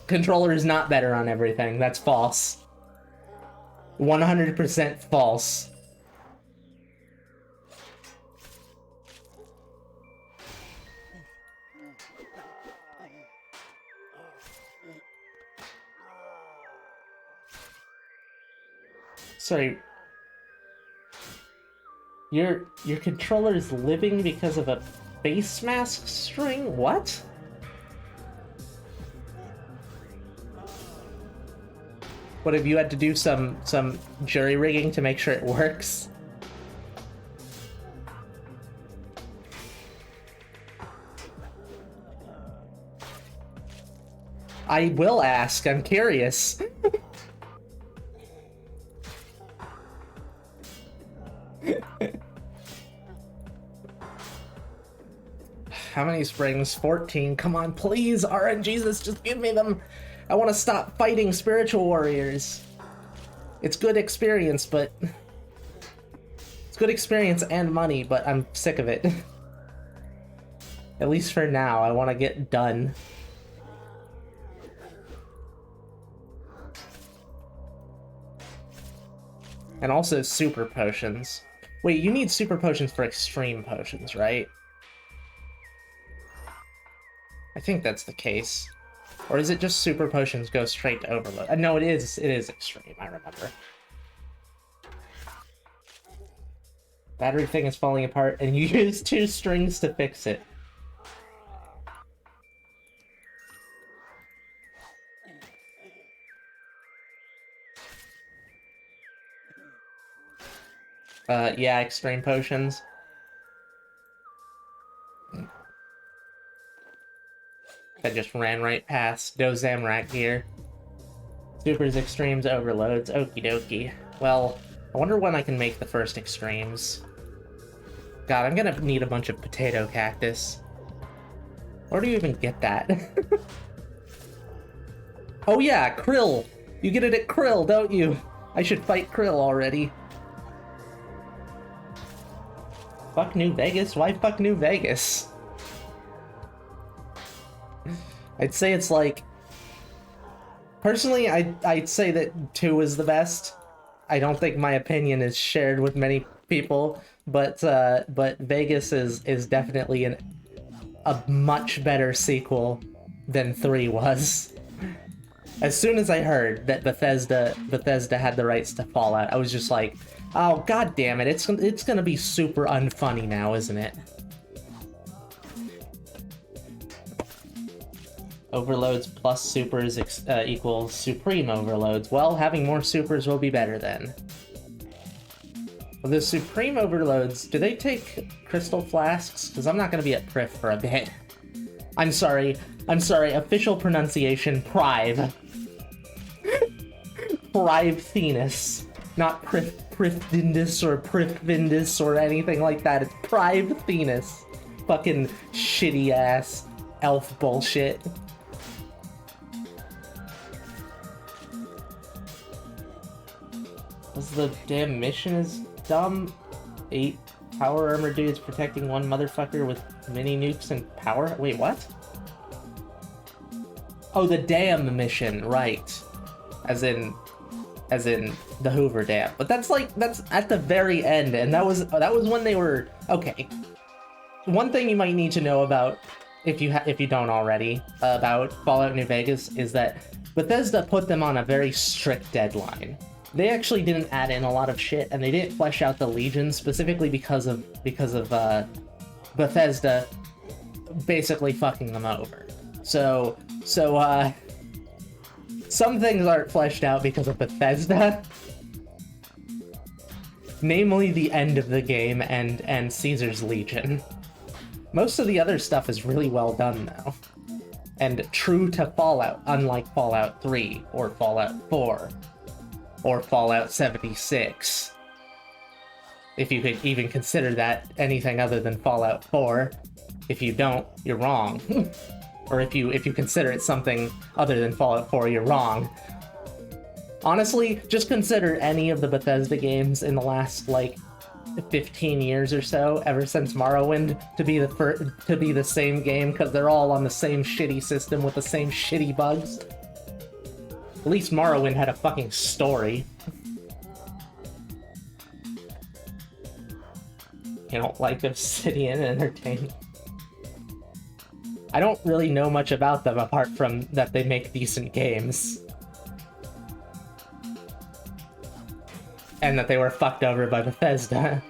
Controller is not better on everything. That's false. 100% false. Sorry. Your controller is living because of a face mask string? What? What, have you had to do some jury rigging to make sure it works? I will ask, I'm curious. How many springs? 14. Come on, please, RNGesus, just give me them. I want to stop fighting spiritual warriors. It's good experience, but... It's good experience and money, but I'm sick of it. At least for now, I want to get done. And also super potions. Wait, you need super potions for extreme potions, right? I think that's the case. Or is it just super potions go straight to overload? No, it is extreme, I remember. Battery thing is falling apart, and you use 2 strings to fix it. Yeah, extreme potions. I just ran right past. No Zamrak gear. Supers, extremes, overloads. Okie dokie. Well, I wonder when I can make the first extremes. God, I'm gonna need a bunch of potato cactus. Where do you even get that? Oh yeah, Krill! You get it at Krill, don't you? I should fight Krill already. Fuck New Vegas? Why fuck New Vegas? I'd say it's like Personally, I'd say that 2 is the best. I don't think my opinion is shared with many people, but Vegas is definitely a much better sequel than 3 was. As soon as I heard that Bethesda had the rights to Fallout, I was just like, oh god damn it, it's gonna be super unfunny now, isn't it? Overloads plus supers equals supreme overloads. Well, having more supers will be better then. The supreme overloads, do they take crystal flasks? Because I'm not going to be at Prif for a bit. I'm sorry, official pronunciation, Prive. Privethinus. Not Prifvindus or Prifvindus or anything like that. It's Privethinus. Fucking shitty ass elf bullshit. The damn mission is dumb. 8 power armor dudes protecting one motherfucker with mini nukes and power. Wait, what? Oh, the dam mission, right? As in the Hoover Dam. But that's at the very end, and that was when they were okay. One thing you might need to know about, if you don't already, about Fallout New Vegas is that Bethesda put them on a very strict deadline. They actually didn't add in a lot of shit, and they didn't flesh out the Legion specifically because of Bethesda basically fucking them over. So some things aren't fleshed out because of Bethesda, namely the end of the game and Caesar's Legion. Most of the other stuff is really well done though, and true to Fallout, unlike Fallout 3 or Fallout 4. Or Fallout 76. If you could even consider that anything other than Fallout 4. If you don't, you're wrong. Or if you consider it something other than Fallout 4, you're wrong. Honestly, just consider any of the Bethesda games in the last, like, 15 years or so, ever since Morrowind, to be the same game, because they're all on the same shitty system with the same shitty bugs. At least Morrowind had a fucking story. You don't like Obsidian Entertainment? I don't really know much about them apart from that they make decent games. And that they were fucked over by Bethesda.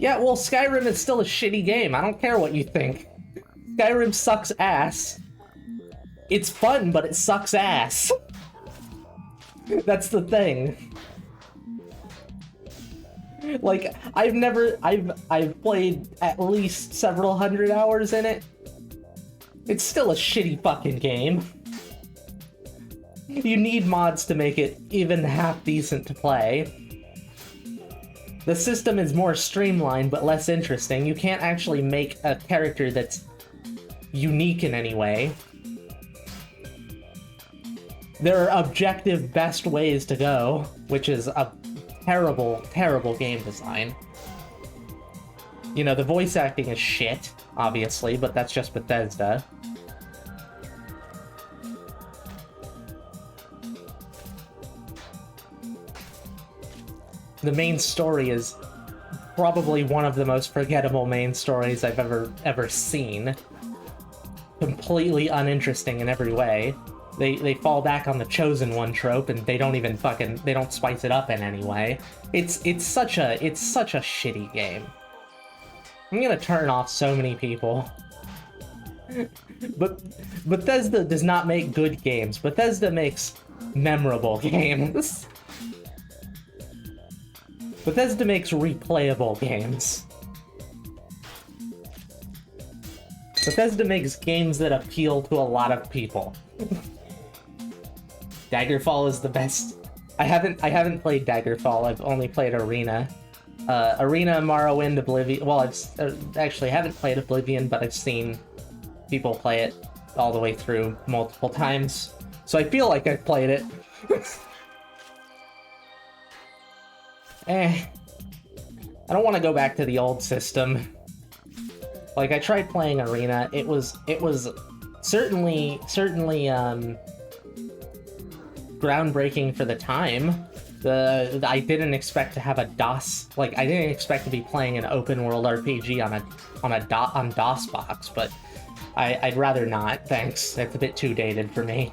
Yeah, well, Skyrim is still a shitty game. I don't care what you think. Skyrim sucks ass. It's fun, but it sucks ass. That's the thing. Like, I've played at least several hundred hours in it. It's still a shitty fucking game. You need mods to make it even half decent to play. The system is more streamlined but less interesting. You can't actually make a character that's unique in any way. There are objective best ways to go, which is a terrible, terrible game design. You know, the voice acting is shit, obviously, but that's just Bethesda. The main story is probably one of the most forgettable main stories I've ever seen. Completely uninteresting in every way. They fall back on the Chosen One trope, and they don't even they don't spice it up in any way. It's such a shitty game. I'm gonna turn off so many people. But Bethesda does not make good games. Bethesda makes memorable games. Bethesda makes replayable games. Bethesda makes games that appeal to a lot of people. Daggerfall is the best. I haven't played Daggerfall. I've only played Arena. Arena, Morrowind, Oblivion. Well, I haven't played Oblivion, but I've seen people play it all the way through multiple times. So I feel like I've played it. I don't want to go back to the old system. Like, I tried playing Arena. It was certainly, groundbreaking for the time. I didn't expect to have a DOS, like, I didn't expect to be playing an open world RPG on DOS box, but I'd rather not, thanks. That's a bit too dated for me.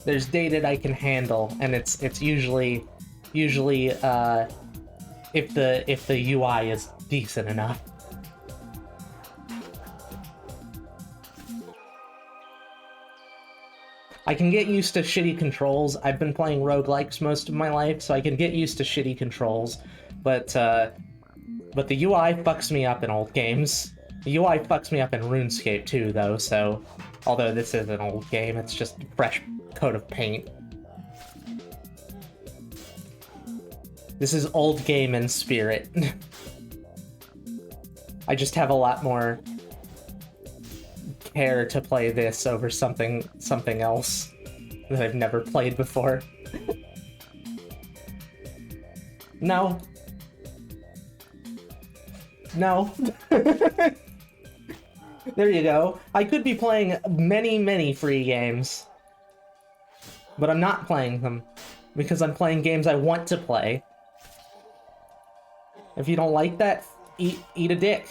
There's dated I can handle, and it's usually if the UI is decent enough. I can get used to shitty controls. I've been playing roguelikes most of my life, so I can get used to shitty controls, but the UI fucks me up in old games. The UI fucks me up in RuneScape too, though, so although this is an old game, it's just a fresh coat of paint. This is old game in spirit. I just have a lot more care to play this over something else that I've never played before. No. No. There you go. I could be playing many free games, but I'm not playing them because I'm playing games I want to play. If you don't like that, eat a dick.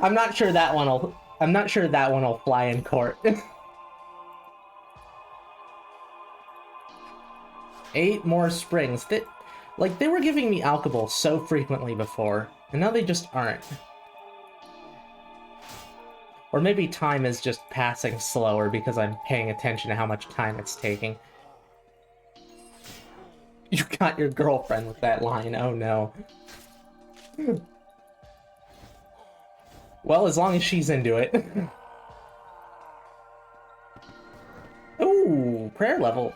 I'm not sure that one'll fly in court. 8 more springs. They were giving me alcohol so frequently before, and now they just aren't. Or maybe time is just passing slower because I'm paying attention to how much time it's taking. You got your girlfriend with that line, oh no. Well, as long as she's into it. Ooh, prayer level.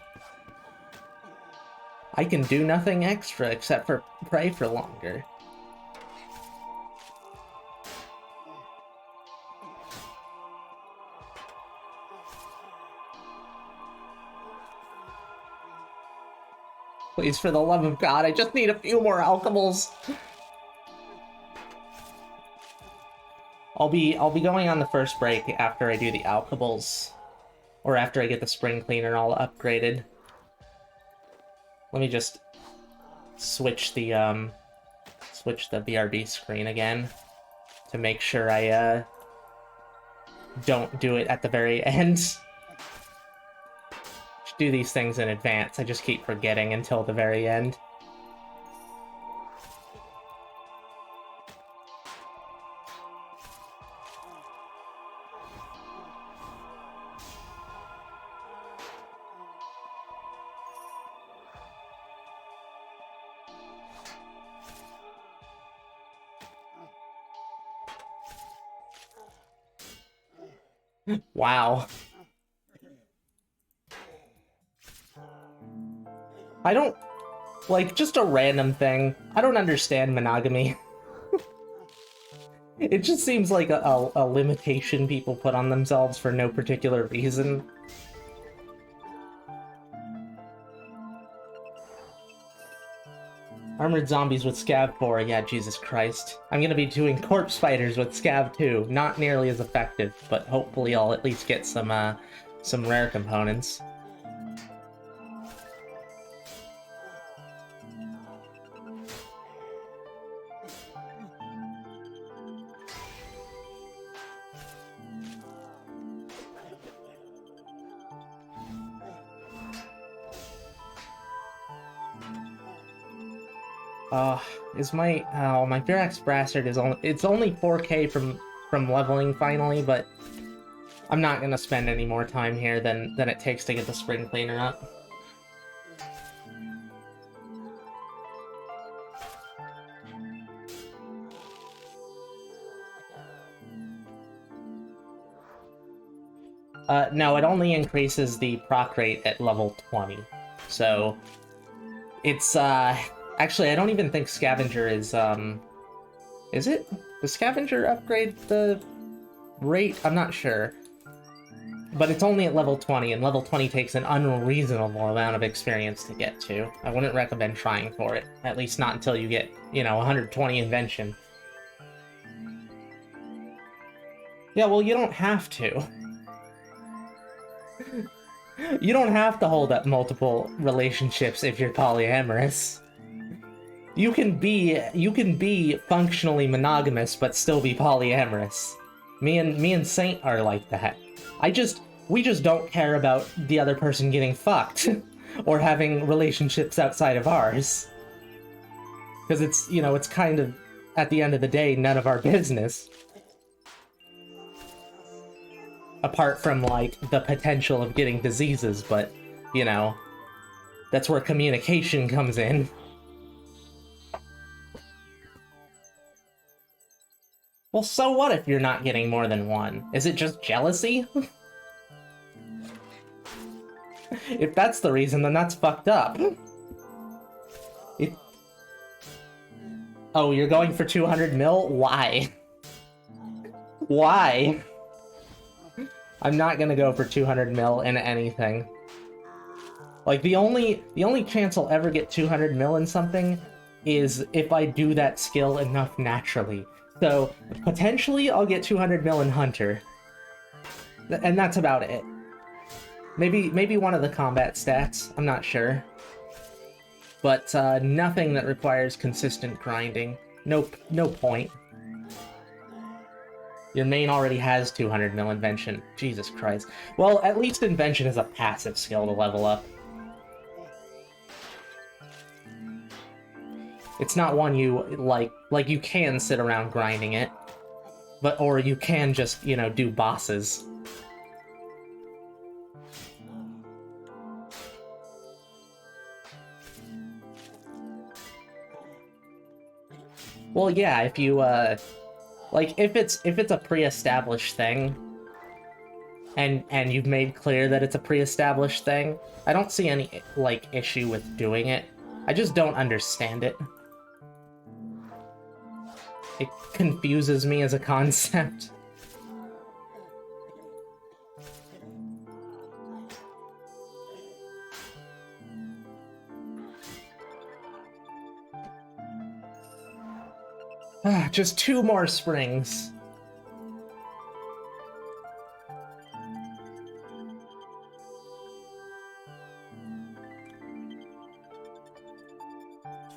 I can do nothing extra except for pray for longer. Please, for the love of God, I just need a few more alchemals. I'll be going on the first break after I do the alchemals, or after I get the spring cleaner all upgraded. Let me just switch the BRB screen again to make sure I don't do it at the very end. Should do these things in advance. I just keep forgetting until the very end. Wow. I don't... Like, just a random thing. I don't understand monogamy. It just seems like a limitation people put on themselves for no particular reason. Armored zombies with Scav 4, yeah, Jesus Christ. I'm gonna be doing corpse fighters with Scav 2. Not nearly as effective, but hopefully I'll at least get some rare components. Is my Virax Bastard is only 4K from leveling finally, but I'm not gonna spend any more time here than it takes to get the spring cleaner up. No, it only increases the proc rate at level 20. So it's actually, I don't even think Scavenger is it? Does Scavenger upgrade the rate? I'm not sure. But it's only at level 20, and level 20 takes an unreasonable amount of experience to get to. I wouldn't recommend trying for it. At least not until you get, 120 invention. Yeah, well, you don't have to. You don't have to hold up multiple relationships if you're polyamorous. You can be functionally monogamous but still be polyamorous. Me and Saint are like that. We just don't care about the other person getting fucked or having relationships outside of ours. Because it's kind of, at the end of the day, none of our business. Apart from, like, the potential of getting diseases, but, that's where communication comes in. Well, so what if you're not getting more than one? Is it just jealousy? If that's the reason, then that's fucked up. Oh, you're going for 200 mil? Why? Why? I'm not gonna go for 200 mil in anything. Like, the only chance I'll ever get 200 mil in something is if I do that skill enough naturally. So, potentially, I'll get 200 mil in Hunter. And that's about it. Maybe one of the combat stats, I'm not sure. But, nothing that requires consistent grinding. No point. Your main already has 200 mil invention. Jesus Christ. Well, at least invention is a passive skill to level up. It's not one you, like you can sit around grinding it. Or you can just, do bosses. Well, yeah, if you, like, if it's a pre-established thing, and you've made clear that it's a pre-established thing, I don't see any, like, issue with doing it. I just don't understand it. It confuses me as a concept. Just 2 more springs.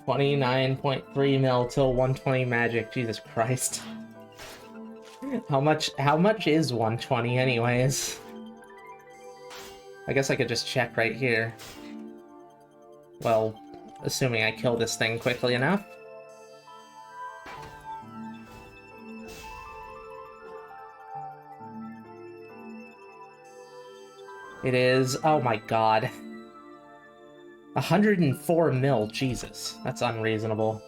$29.3 mil till 120 magic. Jesus Christ. How much is 120 anyways? I guess I could just check right here. Well, assuming I kill this thing quickly enough. It is, oh my god. 104 mil, Jesus. That's unreasonable.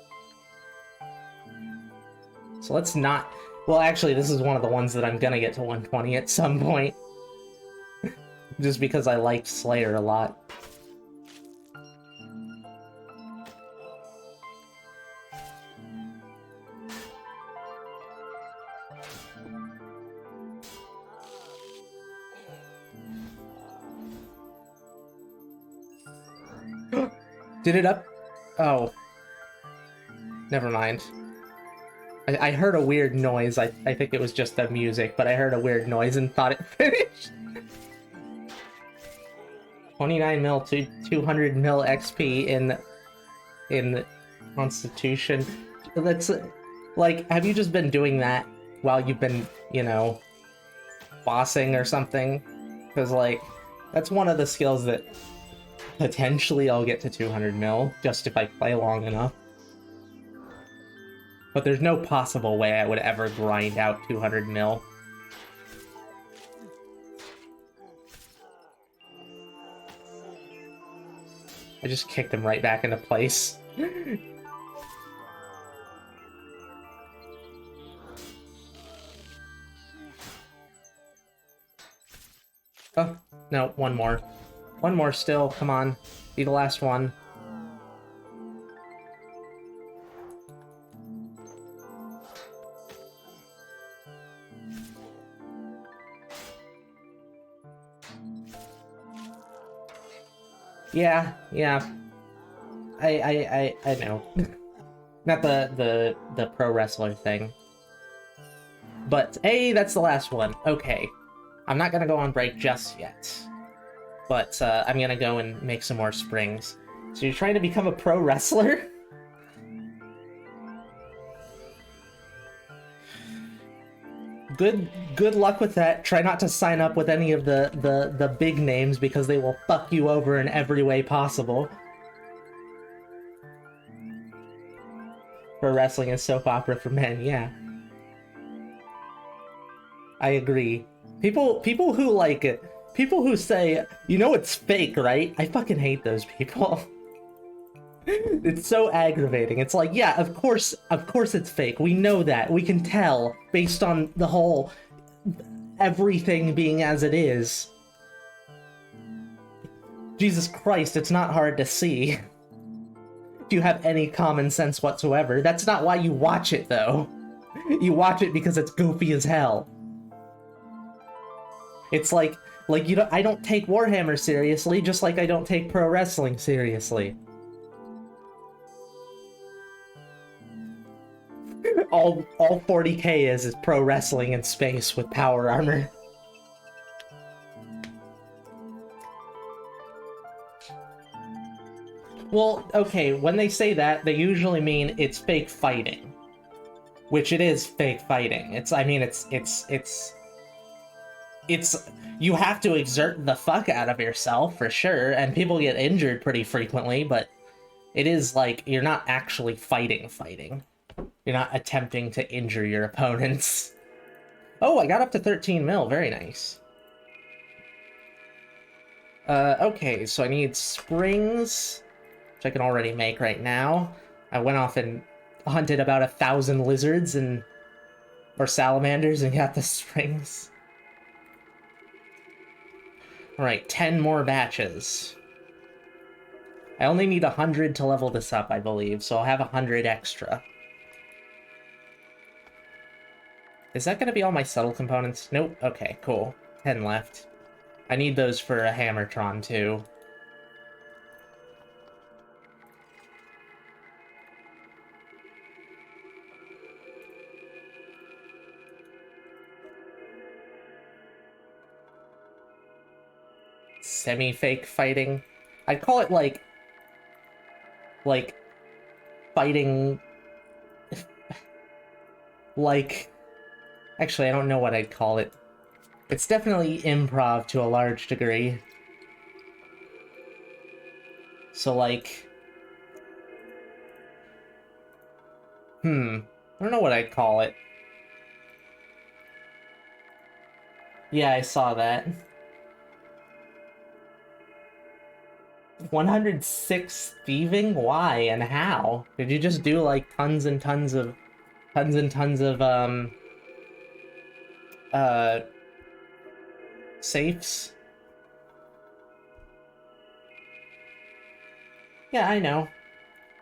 So let's not... Well, actually, this is one of the ones that I'm gonna get to 120 at some point. Just because I liked Slayer a lot. Did it up? Oh. Never mind. I heard a weird noise. I think it was just the music, but I heard a weird noise and thought it finished. 29 mil to 200 mil XP in Constitution. That's, like, have you just been doing that while you've been, bossing or something? Because, like, that's one of the skills that potentially I'll get to 200 mil, just if I play long enough. But there's no possible way I would ever grind out 200 mil. I just kicked him right back into place. Oh, no, one more. One more still, come on. Be the last one. Yeah, yeah. I know. Not the pro wrestler thing. But, hey, that's the last one. Okay. I'm not gonna go on break just yet. But, I'm gonna go and make some more springs. So you're trying to become a pro wrestler? Good luck with that. Try not to sign up with any of the big names because they will fuck you over in every way possible. Pro wrestling is soap opera for men, yeah. I agree. People who like it, people who say, you know it's fake, right? I fucking hate those people. It's so aggravating. It's like, yeah, of course it's fake. We know that. We can tell based on the whole everything being as it is. Jesus Christ, it's not hard to see. If you have any common sense whatsoever. That's not why you watch it, though. You watch it because it's goofy as hell. It's like you don't. I don't take Warhammer seriously, just like I don't take pro wrestling seriously. All 40k is pro wrestling in space with power armor. Well, okay, when they say that, they usually mean it's fake fighting. Which it is fake fighting. It's you have to exert the fuck out of yourself for sure, and people get injured pretty frequently, but it is like you're not actually fighting. You're not attempting to injure your opponents. Oh, I got up to 13 mil, very nice. Okay, so I need springs, which I can already make right now. I went off and hunted about 1,000 lizards or salamanders and got the springs. Alright, 10 more batches. I only need 100 to level this up, I believe, so I'll have 100 extra. Is that gonna be all my subtle components? Nope. Okay, cool. 10 left. I need those for a Hammertron, too. Semi-fake fighting. I'd call it like fighting like actually I don't know what I'd call it. It's definitely improv to a large degree. So like I don't know what I'd call it. Yeah, I saw that. 106 thieving? Why and how? Did you just do like tons and tons of safes? Yeah, I know.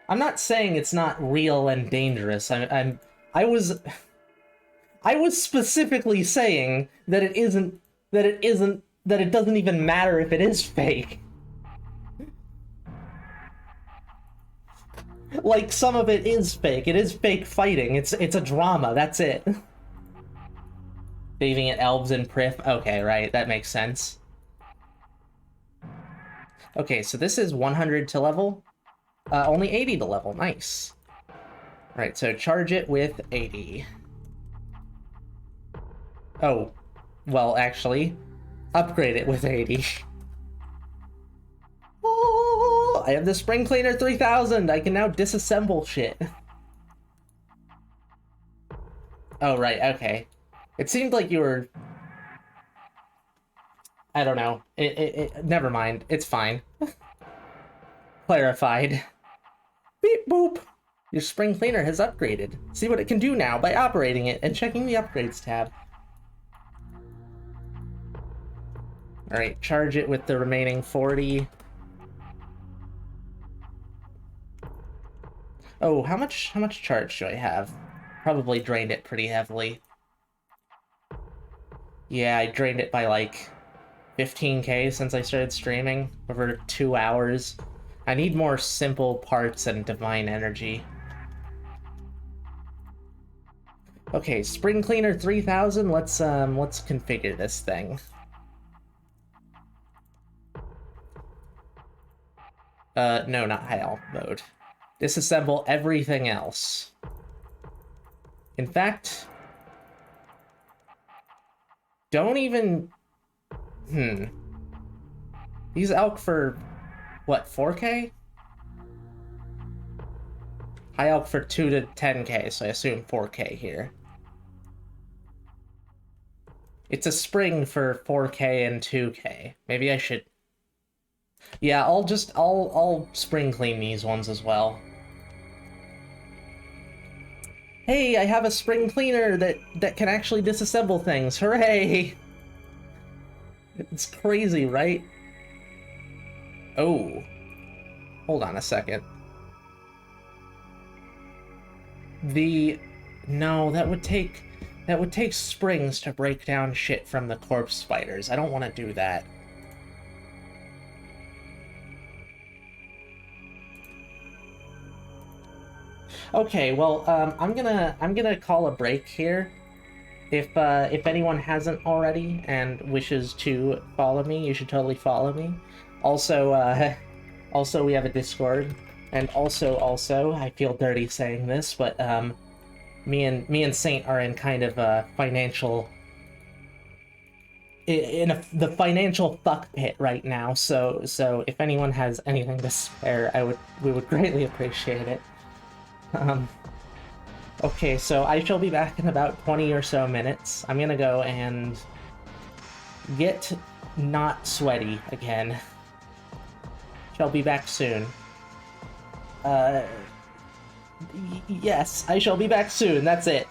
I'm not saying it's not real and dangerous. I was specifically saying that it doesn't even matter if it is fake. Like, some of it is fake. It is fake fighting. It's a drama. That's it. Leaving it elves and Prif. Okay, right. That makes sense. Okay, so this is 100 to level. Only 80 to level. Nice. Right, so charge it with 80. Oh, well, actually, upgrade it with 80. Oh, I have the Spring Cleaner 3000. I can now disassemble shit. Oh, right, okay. It seemed like you were... I don't know. Never mind. It's fine. Clarified. Beep boop. Your Spring Cleaner has upgraded. See what it can do now by operating it and checking the Upgrades tab. Alright, charge it with the remaining 40. Oh, how much charge do I have? Probably drained it pretty heavily. Yeah, I drained it by like 15k since I started streaming, over 2 hours. I need more simple parts and divine energy. Okay, Spring Cleaner 3000, let's configure this thing. No, not high elf mode. Disassemble everything else. In fact, don't even... These elk for, what, 4k? High elk for 2 to 10k, so I assume 4k here. It's a spring for 4k and 2k. Maybe I should... Yeah, I'll spring clean these ones as well. Hey, I have a spring cleaner that can actually disassemble things. Hooray! It's crazy, right? Oh. Hold on a second. No, that would take springs to break down shit from the corpse spiders. I don't want to do that. Okay, well, I'm gonna call a break here. If anyone hasn't already and wishes to follow me, you should totally follow me. Also, also we have a Discord, and also, I feel dirty saying this, but me and Saint are in kind of a financial the financial fuck pit right now. So if anyone has anything to spare, we would greatly appreciate it. Okay, so I shall be back in about 20 or so minutes. I'm gonna go and get not sweaty again. Shall be back soon. Yes, I shall be back soon, that's it.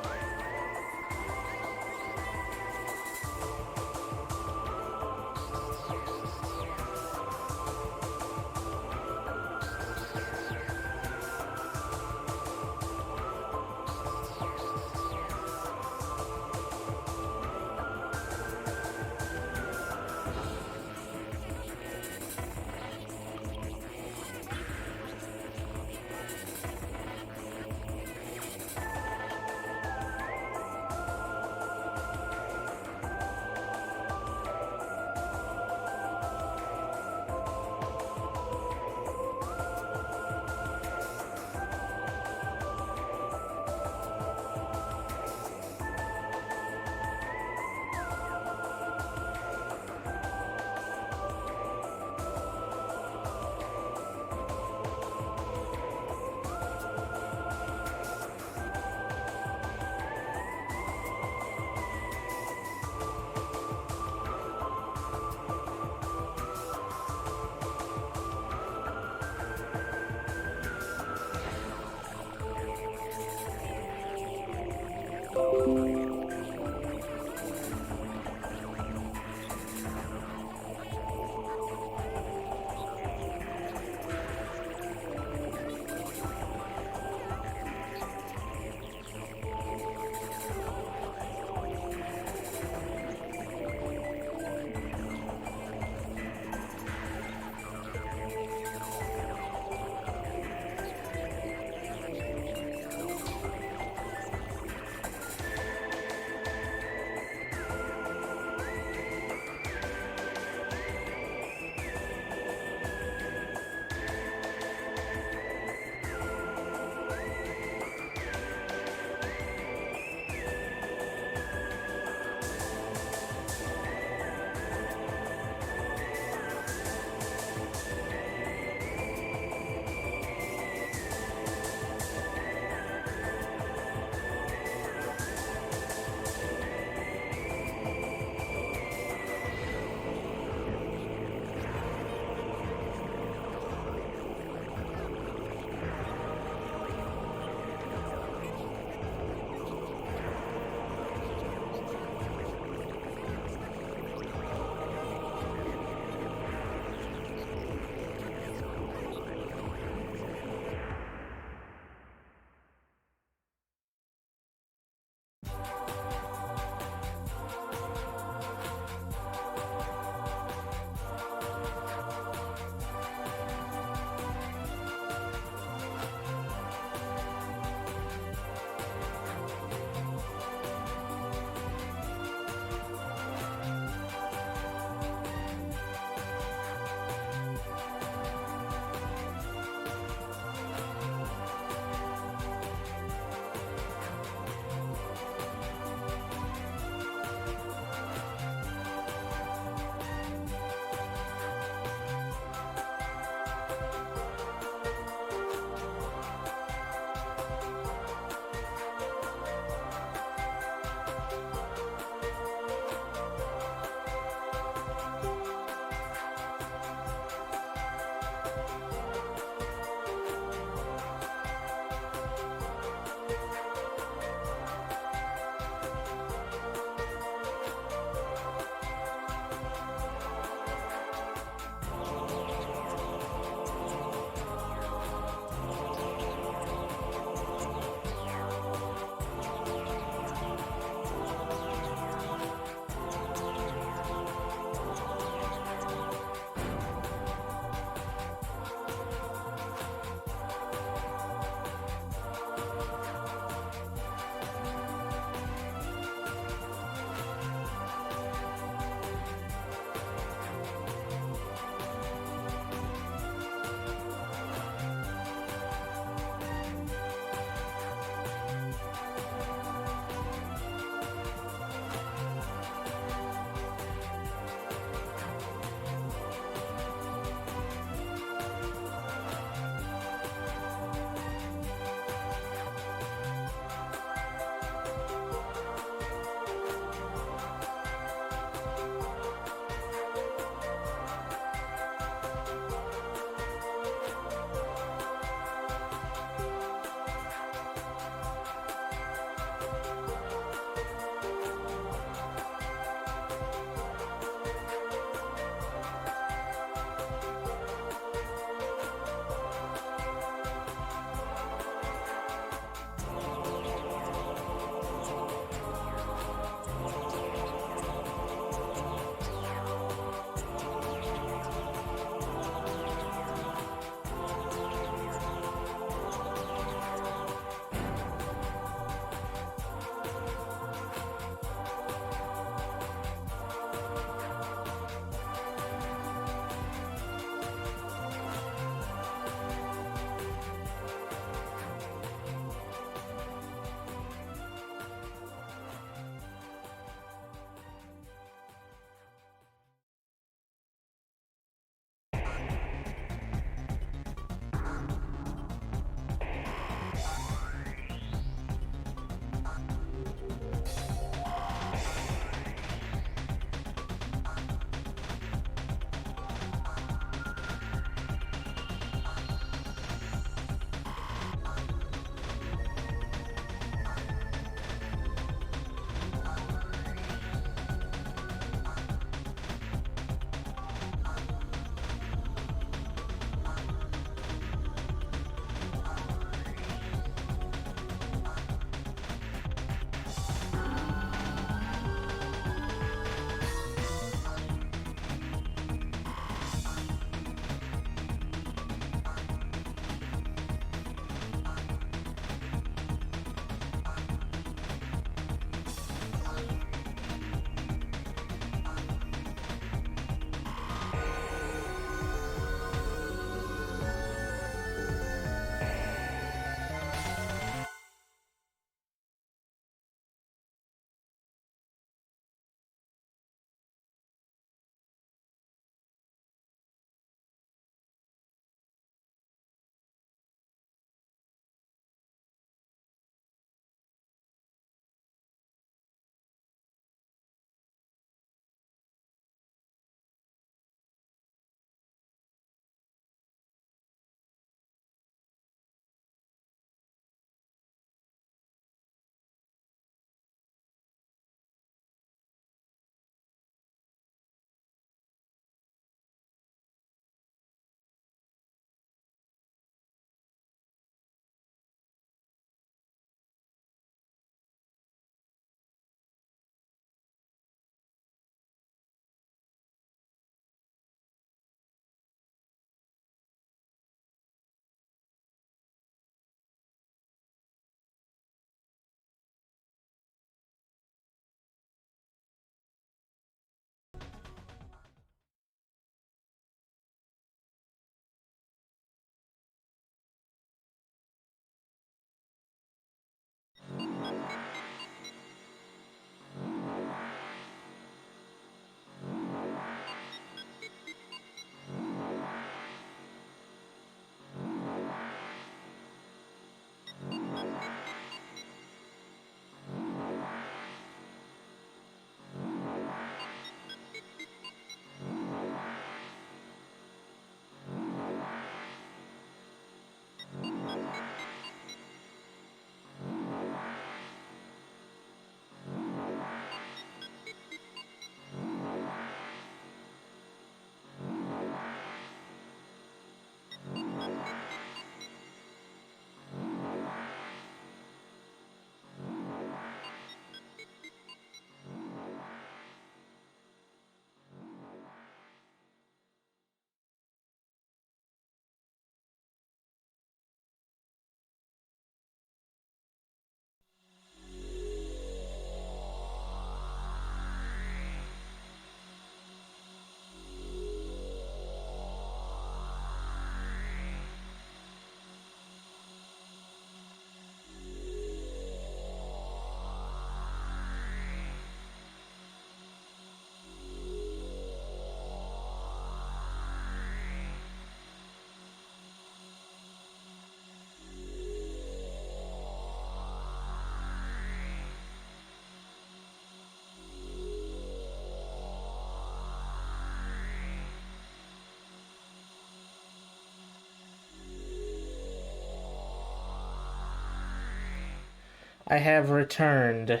I have returned.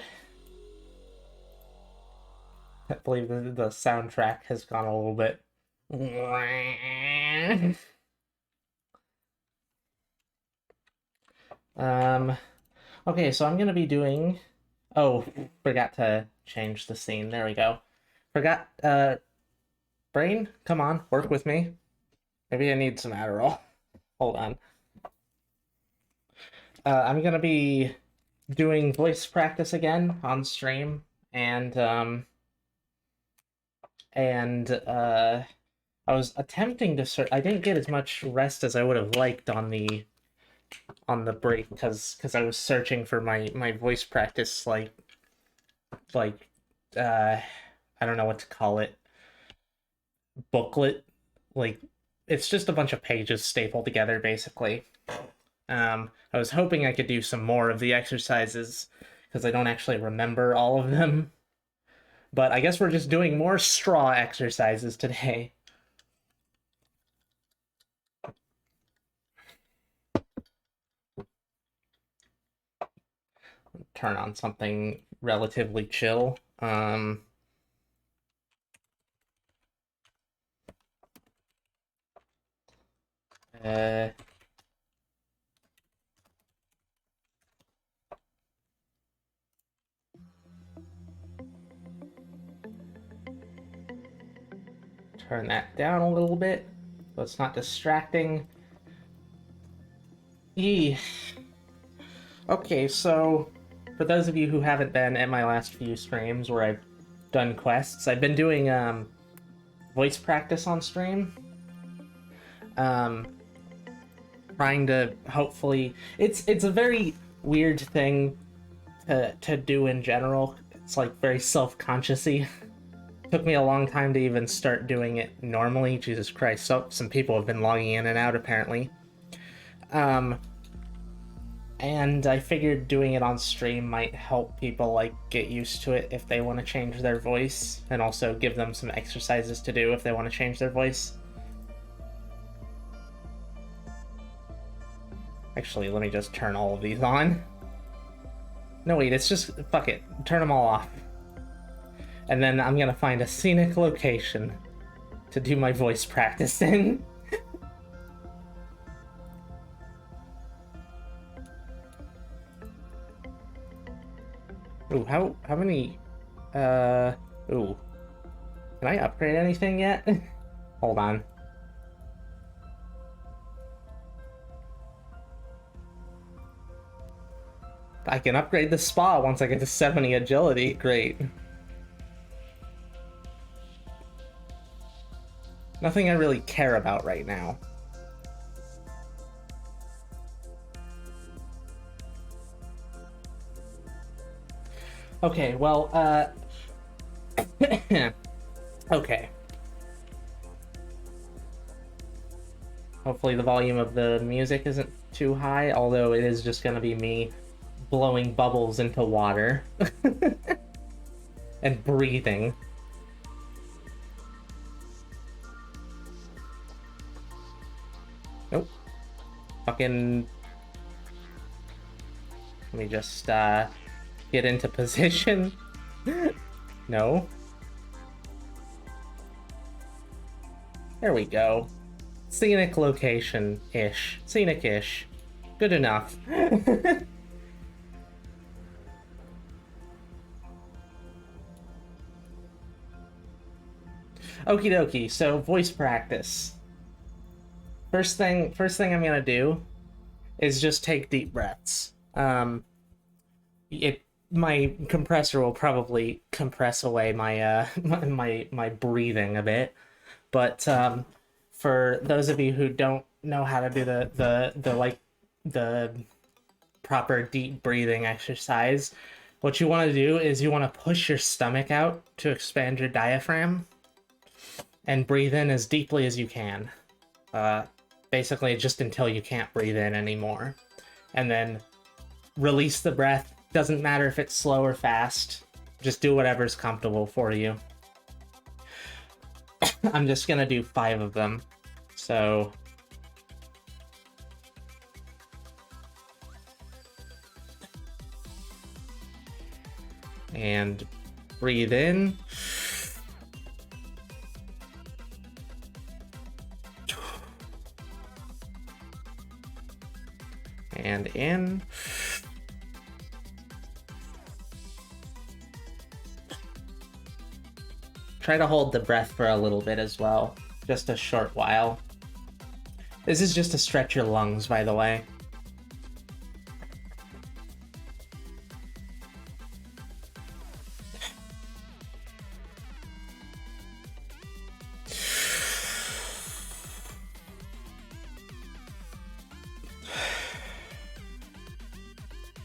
I believe the soundtrack has gone a little bit. Okay, so I'm gonna be doing. Oh, forgot to change the scene. There we go. Forgot. Brain, come on, work with me. Maybe I need some Adderall. Hold on. I'm gonna be doing voice practice again on stream, and I was attempting to search. I didn't get as much rest as I would have liked on the break because I was searching for my voice practice like uh I don't know what to call it, booklet. Like, it's just a bunch of pages stapled together basically. I was hoping I could do some more of the exercises because I don't actually remember all of them. But I guess we're just doing more straw exercises today. Turn on something relatively chill. Uh, Turn that down a little bit so it's not distracting. Eee. Okay, so for those of you who haven't been at my last few streams where I've done quests, I've been doing voice practice on stream. Trying to hopefully it's a very weird thing to do in general. It's like very self-conscious-y. Took me a long time to even start doing it normally. Jesus Christ, so some people have been logging in and out apparently. And I figured doing it on stream might help people like get used to it if they want to change their voice, and also give them some exercises to do if they want to change their voice. Actually, let me just turn all of these on. No, wait, it's just, fuck it, turn them all off. And then I'm gonna find a scenic location to do my voice practice in. Ooh, how many, ooh. Can I upgrade anything yet? Hold on. I can upgrade the spa once I get to 70 agility. Great. Nothing I really care about right now. Okay, well, okay. Hopefully the volume of the music isn't too high, although it is just gonna be me blowing bubbles into water. And breathing. Nope. Fucking... Let me just, get into position. No. There we go. Scenic location-ish. Scenic-ish. Good enough. Okie dokie, so voice practice. First thing I'm gonna do is just take deep breaths. My compressor will probably compress away my my breathing a bit, but for those of you who don't know how to do the proper deep breathing exercise, what you want to do is you want to push your stomach out to expand your diaphragm and breathe in as deeply as you can. Basically just until you can't breathe in anymore. And then release the breath. Doesn't matter if it's slow or fast. Just do whatever's comfortable for you. I'm just gonna do 5 of them. So... And breathe in. And in. Try to hold the breath for a little bit as well, just a short while. This is just to stretch your lungs, by the way.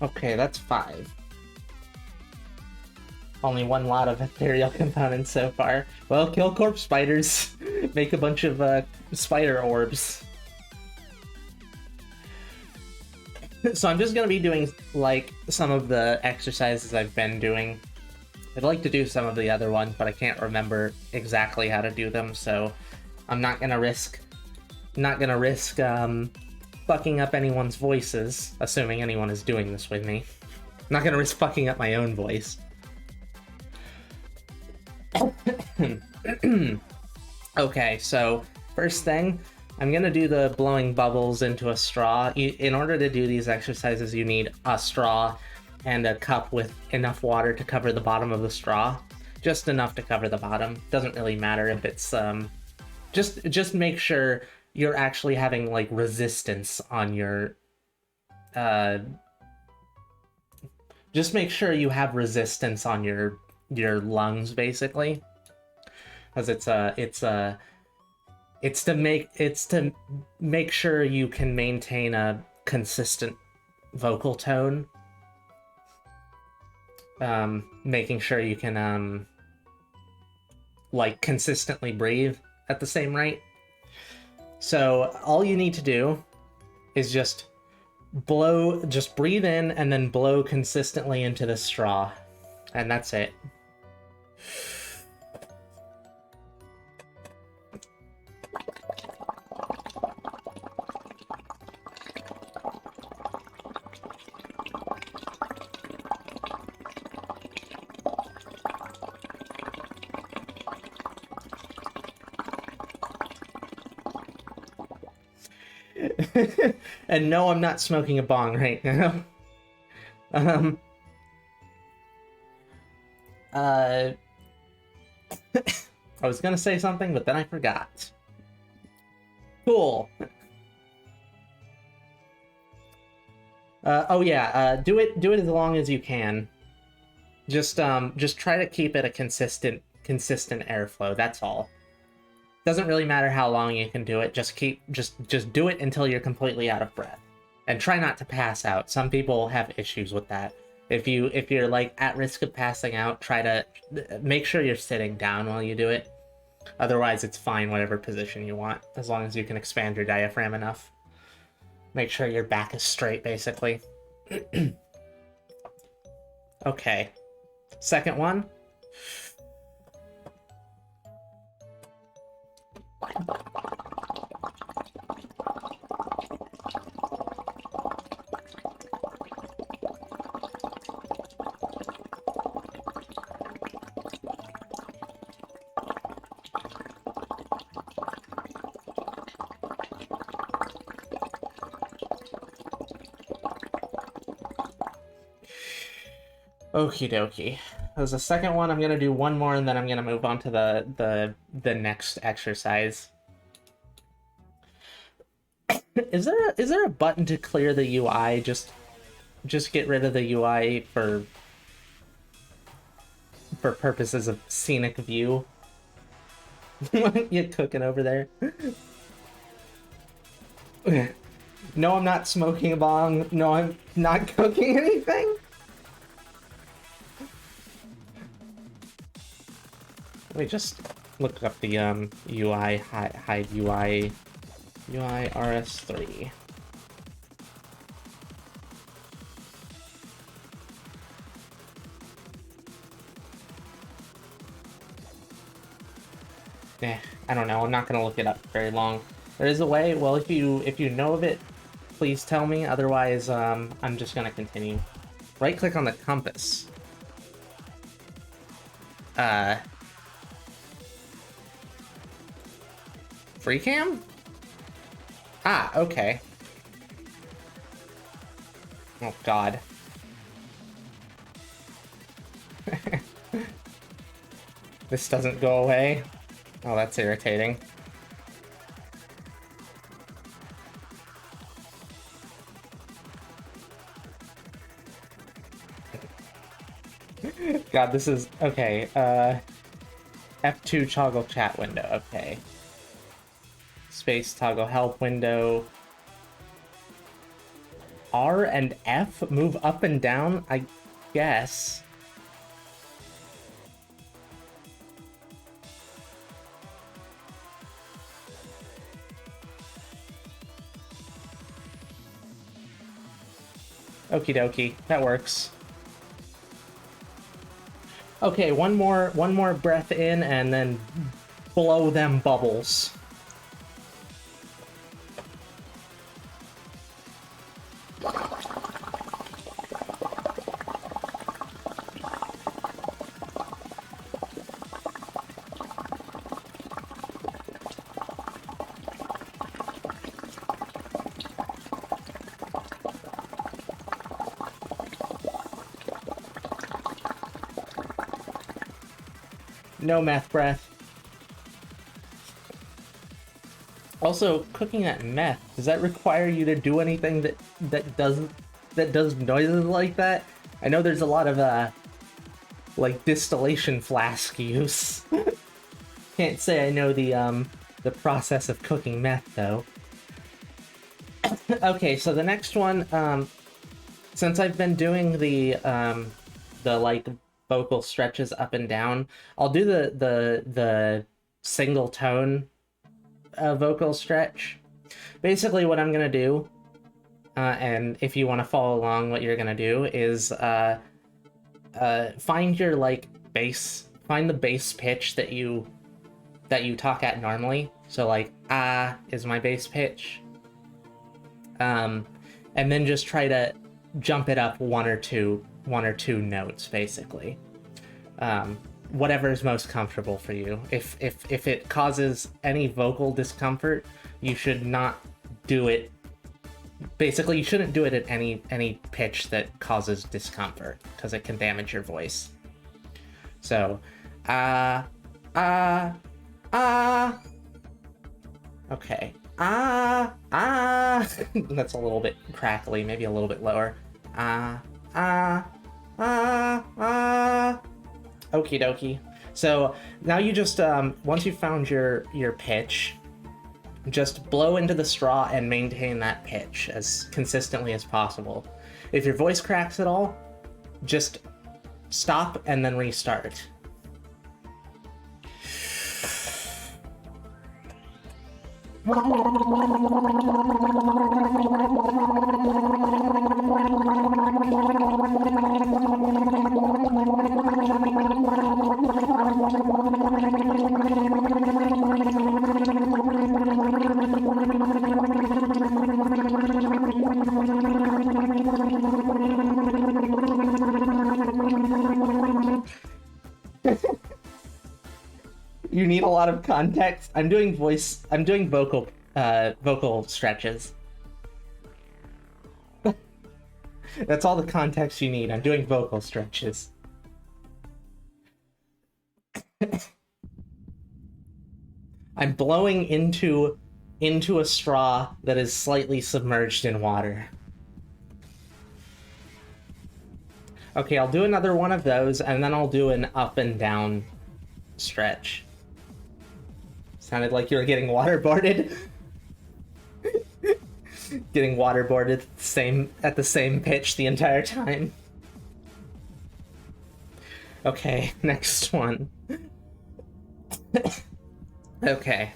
Okay, that's 5. Only one lot of ethereal components so far. Well, kill corpse spiders. Make a bunch of spider orbs. So I'm just gonna be doing like some of the exercises I've been doing. I'd like to do some of the other ones, but I can't remember exactly how to do them, so I'm not gonna risk fucking up anyone's voices, assuming anyone is doing this with me. I'm not gonna risk fucking up my own voice. Okay, so first thing, I'm gonna do the blowing bubbles into a straw. In order to do these exercises, you need a straw and a cup with enough water to cover the bottom of the straw. Just enough to cover the bottom. Doesn't really matter if it's just make sure you're actually having like resistance on your just make sure you have resistance on your lungs, basically, because it's to make sure you can maintain a consistent vocal tone, making sure you can like consistently breathe at the same rate. So all you need to do is just breathe in and then blow consistently into the straw, and that's it. And no, I'm not smoking a bong right now. I was gonna say something, but then I forgot. Cool. Oh yeah, do it as long as you can. Just try to keep it a consistent airflow, that's all. Doesn't really matter how long you can do it, just do it until you're completely out of breath. And try not to pass out. Some people have issues with that. If you're like at risk of passing out, try to make sure you're sitting down while you do it. Otherwise, it's fine whatever position you want, as long as you can expand your diaphragm enough. Make sure your back is straight, basically. Okay. Second one. Okie dokie. There's a second one. I'm gonna do one more, and then I'm gonna move on to the next exercise. Is there a button to clear the UI? Just get rid of the UI for purposes of scenic view. You cooking over there? No, I'm not smoking a bong. No, I'm not cooking anything. Let me just look up the UI hide UI RS3. I don't know. I'm not gonna look it up very long. There is a way. Well, if you know of it, please tell me. Otherwise, I'm just gonna continue. Right click on the compass. Free cam? Ah, okay. Oh, God. This doesn't go away. Oh, that's irritating. God, this is... Okay, F2 toggle chat window, okay. Space toggle help window. R and F move up and down, I guess. Okie dokie, that works. Okay, one more breath in and then blow them bubbles. No meth breath. Also, cooking that meth, does that require you to do anything that does noises like that? I know there's a lot of like distillation flask use. Can't say I know the process of cooking meth though. Okay, so the next one, since I've been doing the like vocal stretches up and down, I'll do the single tone vocal stretch. Basically what I'm gonna do, and if you want to follow along, what you're gonna do is find your like bass, find the bass pitch that you talk at normally. So like ah is my bass pitch, and then just try to jump it up one or two notes, basically. Whatever is most comfortable for you. If it causes any vocal discomfort, you should not do it. Basically, you shouldn't do it at any pitch that causes discomfort, because it can damage your voice. So, okay, that's a little bit crackly, maybe a little bit lower. Okie dokie. So now you just once you've found your pitch, just blow into the straw and maintain that pitch as consistently as possible. If your voice cracks at all, just stop and then restart. You need a lot of context. I'm doing vocal stretches. That's all the context you need. I'm doing vocal stretches. I'm blowing into a straw that is slightly submerged in water. Okay, I'll do another one of those, and then I'll do an up and down stretch. Sounded like you were getting waterboarded. Getting waterboarded at the same pitch the entire time. Okay, next one. Okay.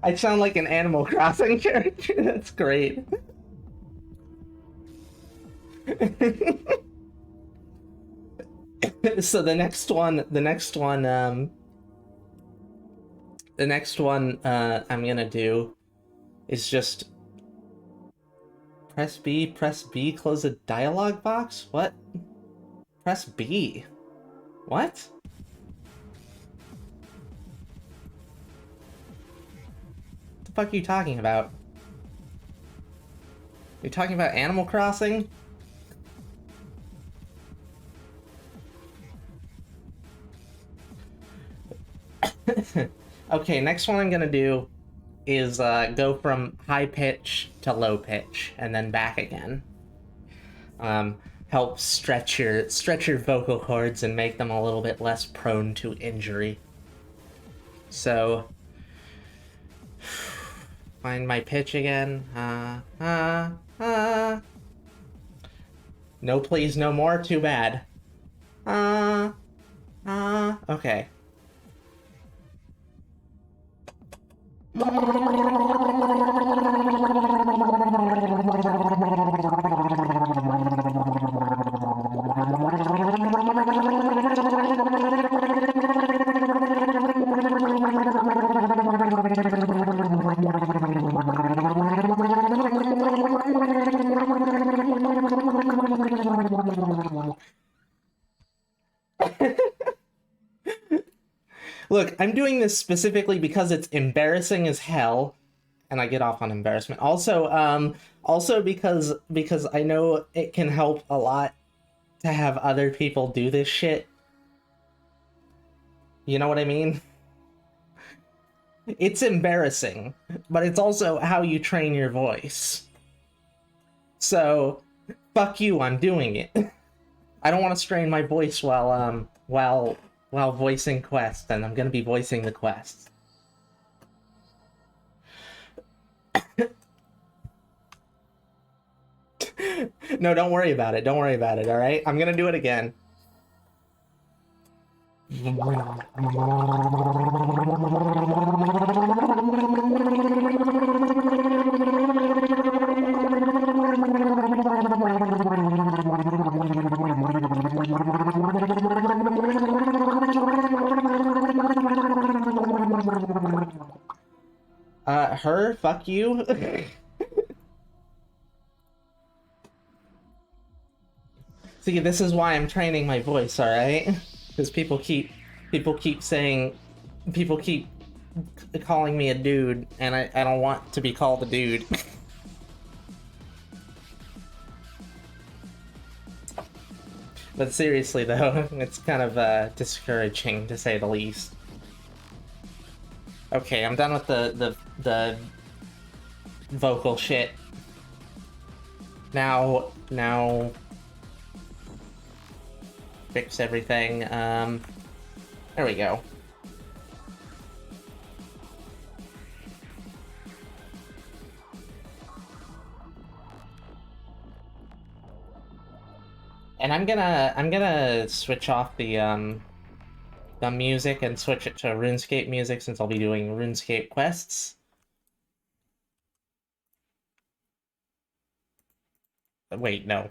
I sound like an Animal Crossing character. That's great. So the next one I'm gonna do is just press B, close a dialog box? What? Press B. What? What the fuck are you talking about? You're talking about Animal Crossing? Okay, next one I'm gonna do is go from high pitch to low pitch and then back again. Help stretch your vocal cords and make them a little bit less prone to injury. So find my pitch again. No please, no more, too bad. Okay. Look, I'm doing this specifically because it's embarrassing as hell, and I get off on embarrassment. Also because I know it can help a lot to have other people do this shit. You know what I mean? It's embarrassing, but it's also how you train your voice. So, fuck you, I'm doing it. I don't want to strain my voice while voicing quests, and I'm gonna be voicing the quests. No, don't worry about it. Don't worry about it, alright? I'm gonna do it again. Her? Fuck you? See, this is why I'm training my voice, alright? Because people keep calling me a dude, and I don't want to be called a dude. But seriously though, it's kind of discouraging to say the least. Okay, I'm done with the vocal shit. Now fix everything. There we go. And I'm gonna switch off the music and switch it to RuneScape music since I'll be doing RuneScape quests. Wait, no.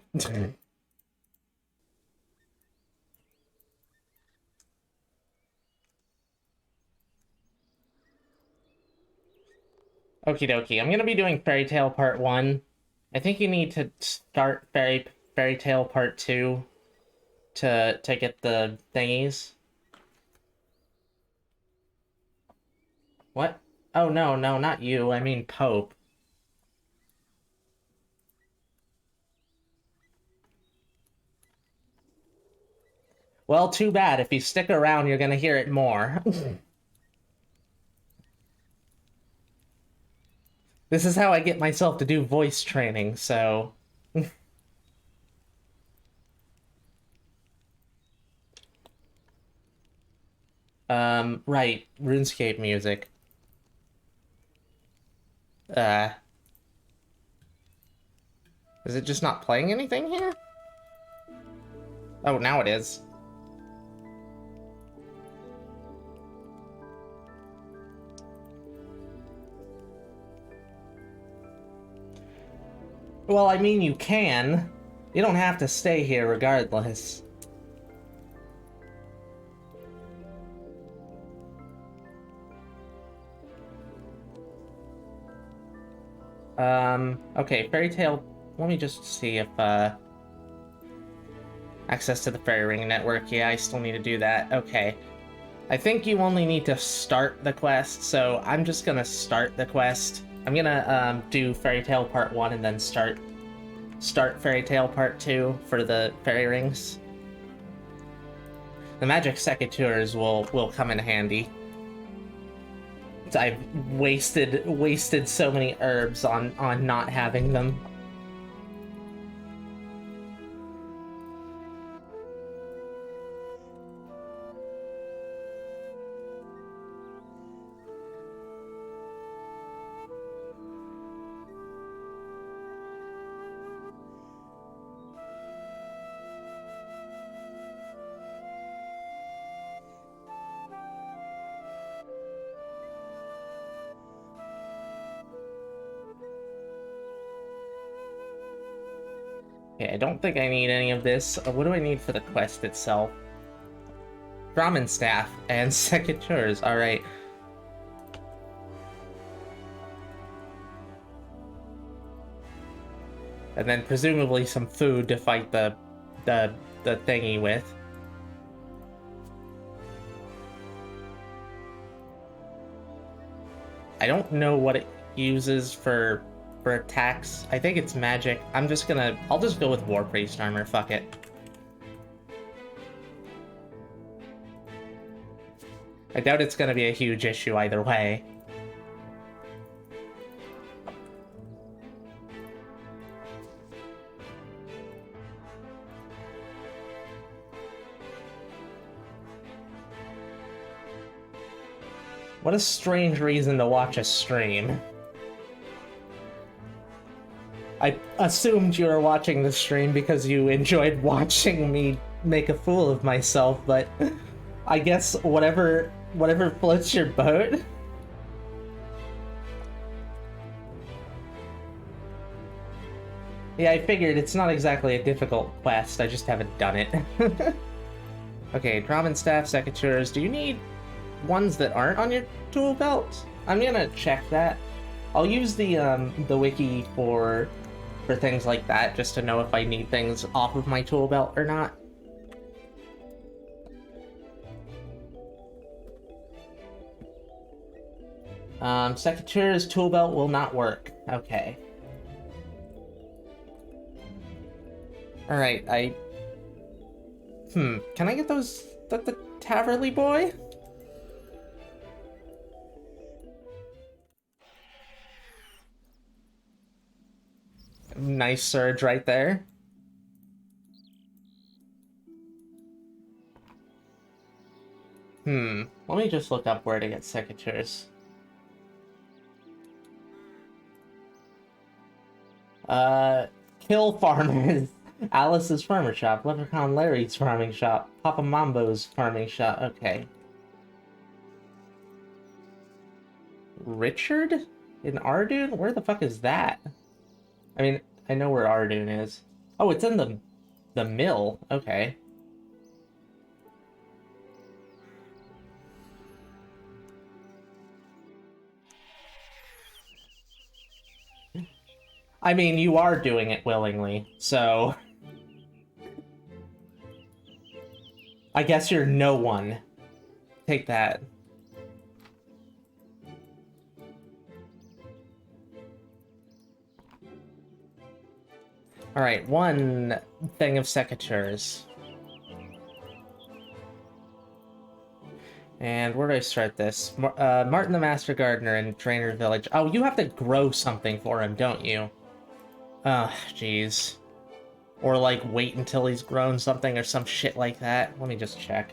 Okie dokie. I'm gonna be doing Fairy Tale Part 1. I think you need to start Fairy Tale Part 2 to get the thingies. What? Oh, no, not you. I mean Pope. Well, too bad. If you stick around, you're gonna hear it more. This is how I get myself to do voice training, so... Right. RuneScape music. Is it just not playing anything here? Oh, now it is. Well, I mean, you can. You don't have to stay here regardless. Okay, fairy tale. Let me just see if, access to the fairy ring network. Yeah, I still need to do that. Okay. I think you only need to start the quest, so I'm just gonna start the quest. I'm gonna, do Fairy Tale Part 1 and then start Fairy Tale Part 2 for the fairy rings. The magic secateurs will come in handy. I've wasted so many herbs on not having them. Okay, I don't think I need any of this. What do I need for the quest itself? Brahmin staff and secateurs. All right. And then presumably some food to fight the thingy with. I don't know what it uses for attacks. I think it's magic. I'll just go with War Priest armor, fuck it. I doubt it's gonna be a huge issue either way. What a strange reason to watch a stream. I assumed you were watching the stream because you enjoyed watching me make a fool of myself, but I guess whatever floats your boat. Yeah, I figured it's not exactly a difficult quest, I just haven't done it. Okay, Brahmin staff, secateurs. Do you need ones that aren't on your tool belt? I'm gonna check that. I'll use the wiki for things like that, just to know if I need things off of my tool belt or not. Secateur's tool belt will not work. Okay. Alright, can I get those the Taverly boy? Nice surge right there. Let me just look up where to get secateurs. Kill Farmers. Alice's Farmer Shop. Leprechaun Larry's Farming Shop. Papa Mambo's Farming Shop. Okay. Richard? In Ardoon? Where the fuck is that? I mean, I know where Ardoon is. Oh, it's in the mill. Okay. I mean, you are doing it willingly, so... I guess you're no one. Take that. Alright, one thing of secateurs. And where do I start this? Martin the Master Gardener in Trainer Village. Oh, you have to grow something for him, don't you? Ugh, jeez. Or, like, wait until he's grown something or some shit like that. Let me just check.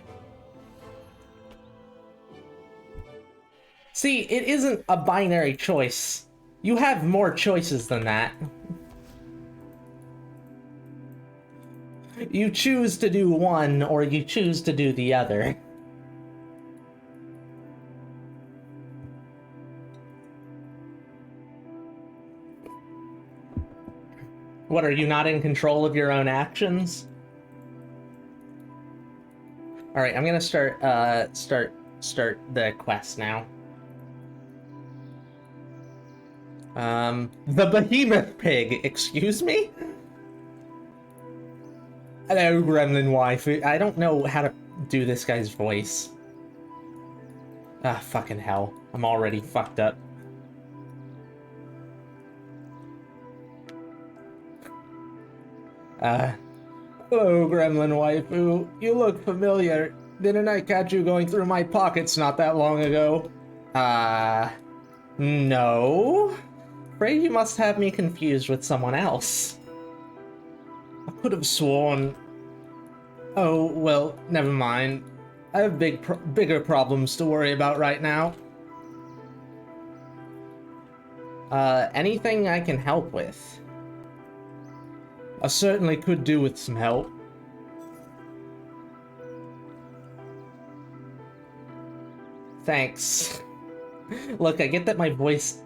See, it isn't a binary choice. You have more choices than that. You choose to do one, or you choose to do the other. What, are you not in control of your own actions? Alright, I'm gonna start the quest now. The behemoth pig, excuse me? Hello, gremlin wife. I don't know how to do this guy's voice. Ah, fucking hell. I'm already fucked up. Hello, gremlin waifu. You look familiar. Didn't I catch you going through my pockets not that long ago? No? Afraid you must have me confused with someone else. I could have sworn... Oh, well, never mind. I have bigger problems to worry about right now. Anything I can help with? I certainly could do with some help. Thanks. Look, I get that my voice...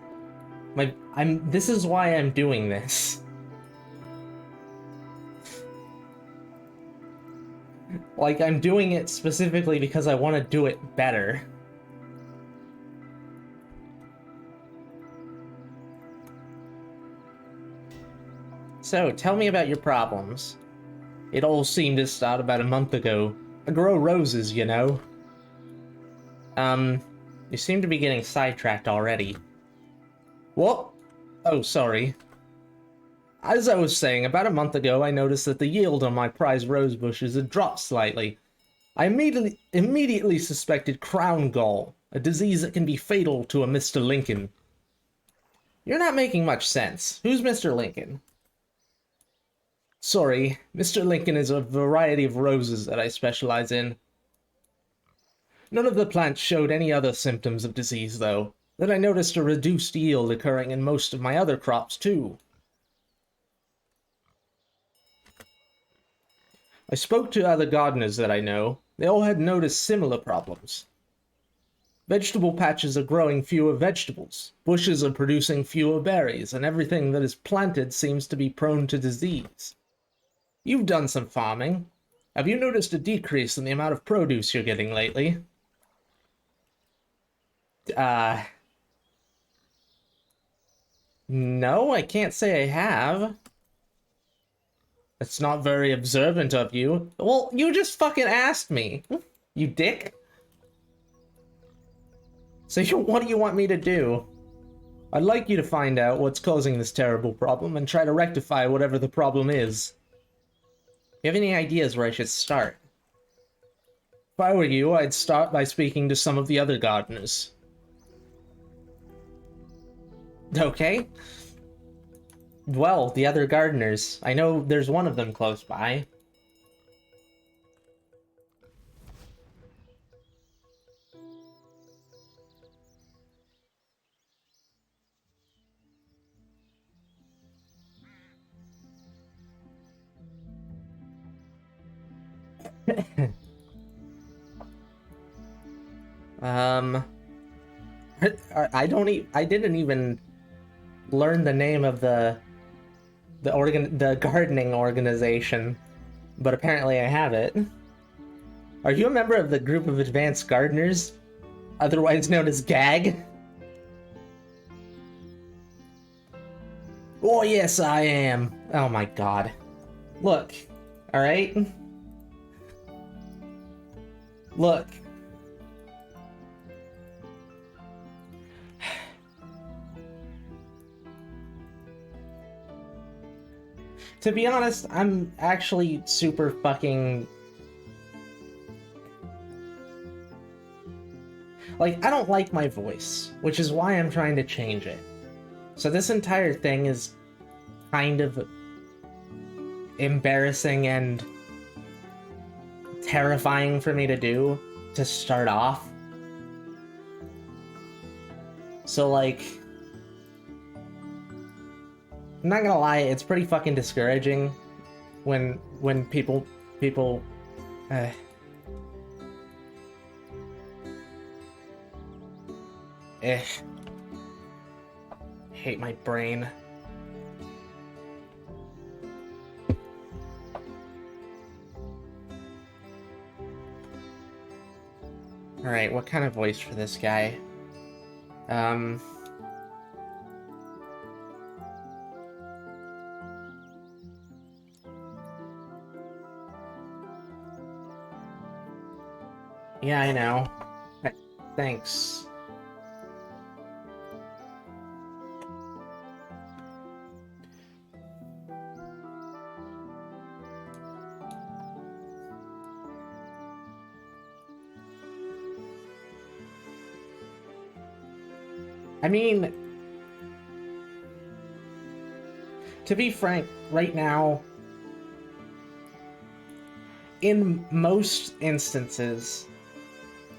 This is why I'm doing this. Like, I'm doing it specifically because I want to do it better. So, tell me about your problems. It all seemed to start about a month ago. I grow roses, you know. You seem to be getting sidetracked already. What? Oh, sorry. As I was saying, about a month ago, I noticed that the yield on my prize rose bushes had dropped slightly. I immediately suspected crown gall, a disease that can be fatal to a Mr. Lincoln. You're not making much sense. Who's Mr. Lincoln? Sorry, Mr. Lincoln is a variety of roses that I specialize in. None of the plants showed any other symptoms of disease, though. Then I noticed a reduced yield occurring in most of my other crops, too. I spoke to other gardeners that I know. They all had noticed similar problems. Vegetable patches are growing fewer vegetables, bushes are producing fewer berries, and everything that is planted seems to be prone to disease. You've done some farming. Have you noticed a decrease in the amount of produce you're getting lately? No, I can't say I have. That's not very observant of you. Well, you just fucking asked me. You dick. So what do you want me to do? I'd like you to find out what's causing this terrible problem and try to rectify whatever the problem is. Do you have any ideas where I should start? If I were you, I'd start by speaking to some of the other gardeners. Okay. Well, the other gardeners. I know there's one of them close by. I didn't even learn the name of the gardening organization, but apparently I have it. Are you a member of the group of advanced gardeners, otherwise known as GAG? Oh yes, I am. Oh my god. Look, all right? Look. To be honest, I'm actually super fucking... Like, I don't like my voice, which is why I'm trying to change it. So this entire thing is kind of embarrassing and terrifying for me to do to start off. So, like... I'm not gonna lie, it's pretty fucking discouraging when people hate my brain. Alright, what kind of voice for this guy? Yeah, I know. Thanks. I mean, to be frank, right now, in most instances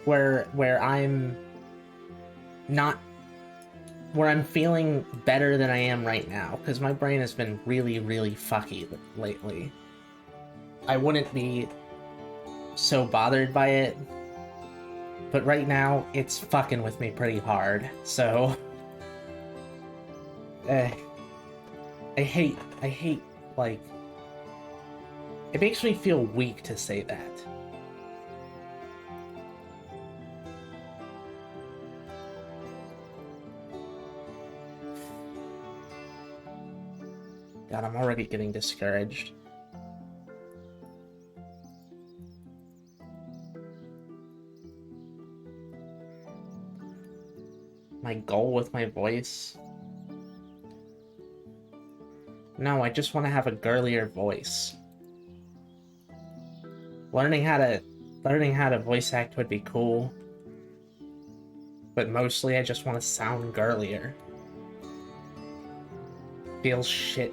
where I'm not, where I'm feeling better than I am right now, because my brain has been really, really fucky lately, I wouldn't be so bothered by it. But right now, it's fucking with me pretty hard, so... I hate, like... It makes me feel weak to say that. God, I'm already getting discouraged. My goal with my voice? No, I just want to have a girlier voice. Learning how to voice act would be cool. But mostly I just want to sound girlier. Feels shit.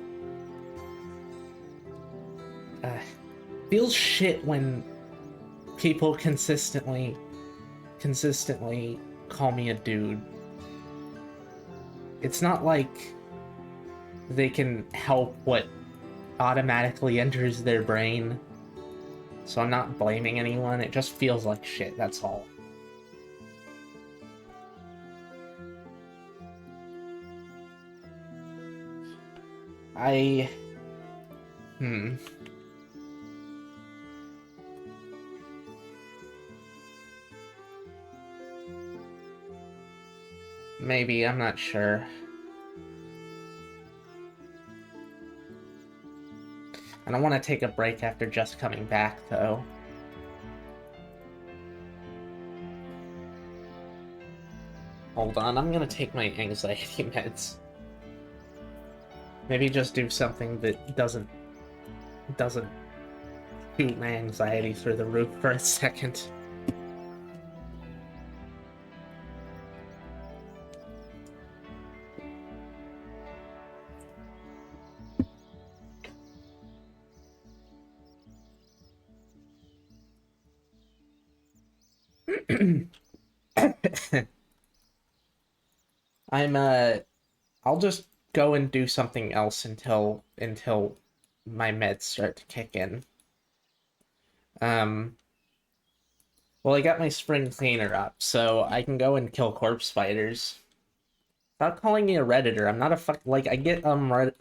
Feels shit when people consistently call me a dude. It's not like they can help what automatically enters their brain, so I'm not blaming anyone. It just feels like shit, that's all. Maybe, I'm not sure. I don't want to take a break after just coming back, though. Hold on, I'm gonna take my anxiety meds. Maybe just do something that doesn't shoot my anxiety through the roof for a second. I'll just go and do something else until my meds start to kick in. Well, I got my spring cleaner up, so I can go and kill corpse spiders. Stop calling me a Redditor. I'm not a like, I get I'm on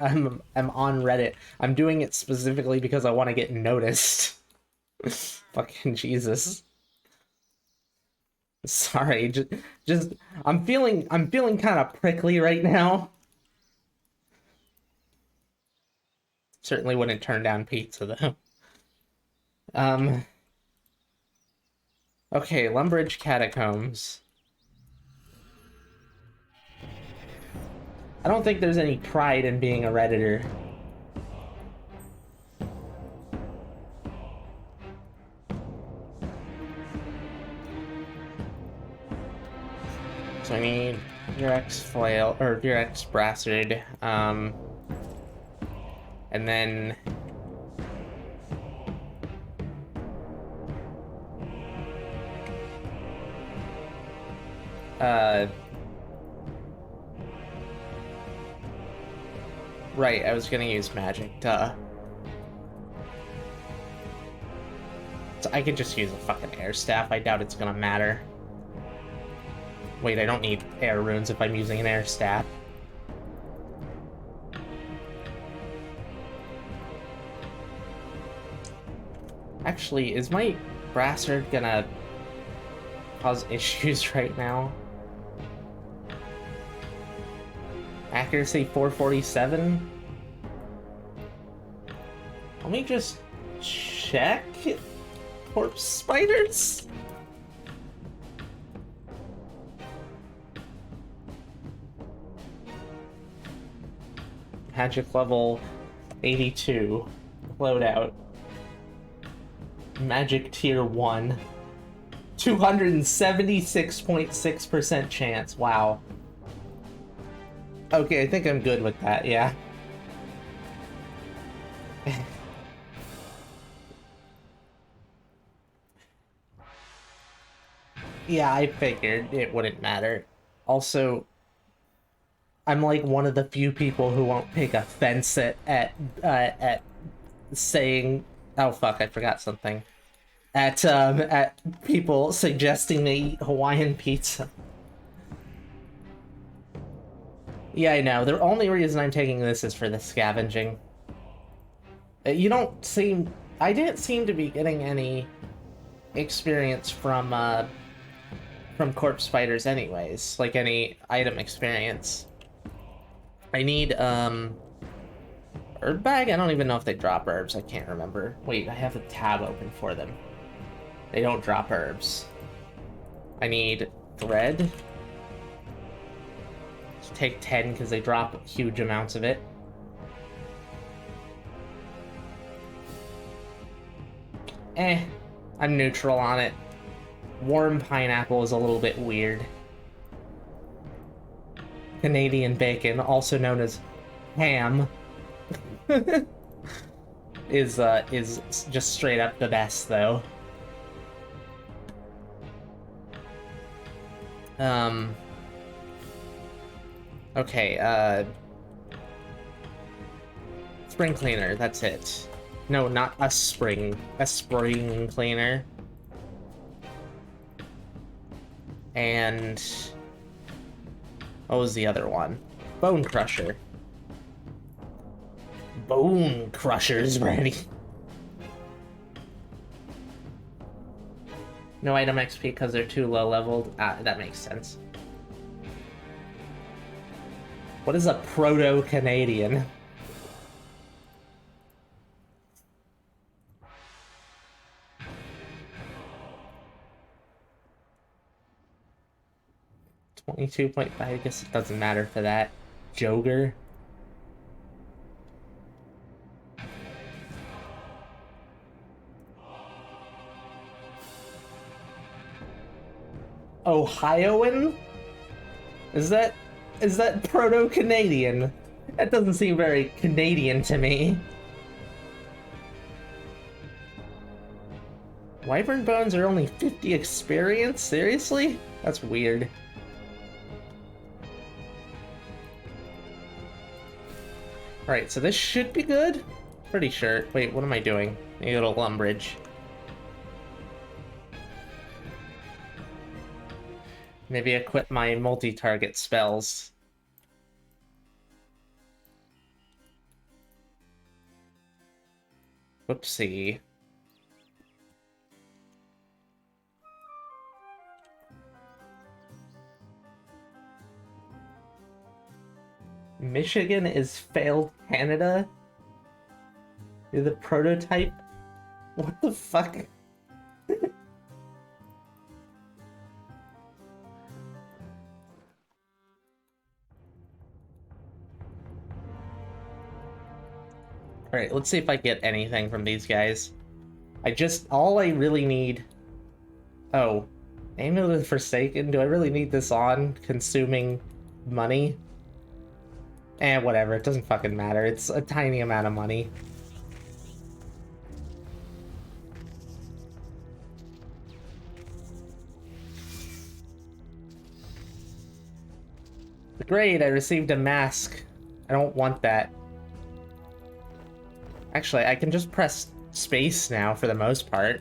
Reddit. I'm doing it specifically because I want to get noticed. Fucking Jesus. Sorry, just I'm feeling kind of prickly right now. Certainly wouldn't turn down pizza though. Okay, Lumbridge Catacombs. I don't think there's any pride in being a Redditor. So I need your X-Flail, or your X-Brassard, and then... Right, I was gonna use magic, duh. So I could just use a fucking air staff, I doubt it's gonna matter. Wait, I don't need air runes if I'm using an air staff. Actually, is my Brassard gonna cause issues right now. Accuracy 447. Let me just check. Corpse spiders? Magic level 82. Loadout. Magic tier 1. 276.6% chance. Wow. Okay, I think I'm good with that, yeah. Yeah, I figured it wouldn't matter. Also, I'm like one of the few people who won't take offense at saying, oh fuck, I forgot something. At people suggesting they eat Hawaiian pizza. Yeah, I know. The only reason I'm taking this is for the scavenging. You don't seem... I didn't seem to be getting any experience from corpse spiders anyways. Like, any item experience. I need, herb bag? I don't even know if they drop herbs. I can't remember. Wait, I have a tab open for them. They don't drop herbs. I need thread. Just take 10 because they drop huge amounts of it. I'm neutral on it. Warm pineapple is a little bit weird. Canadian bacon, also known as ham, is just straight up the best though. Okay, spring cleaner, that's it. No, not a spring cleaner. And what was the other one? Bone crusher. Bone crusher's ready. No item XP because they're too low leveled. Ah, that makes sense. What is a proto-Canadian? $22.5, I guess it doesn't matter for that. Joger. Ohioan? Is that proto-Canadian? That doesn't seem very Canadian to me. Wyvern bones are only 50 experience? Seriously? That's weird. Alright, so this should be good? Pretty sure. Wait, what am I doing? I need a little umbrage. Maybe equip my multi-target spells. Whoopsie. Michigan is failed Canada? You're the prototype? What the fuck? Alright, let's see if I get anything from these guys. All I really need... Oh. Aim of the Forsaken? Do I really need this on? Consuming money? Whatever, it doesn't fucking matter. It's a tiny amount of money. Great, I received a mask. I don't want that. Actually, I can just press space now for the most part.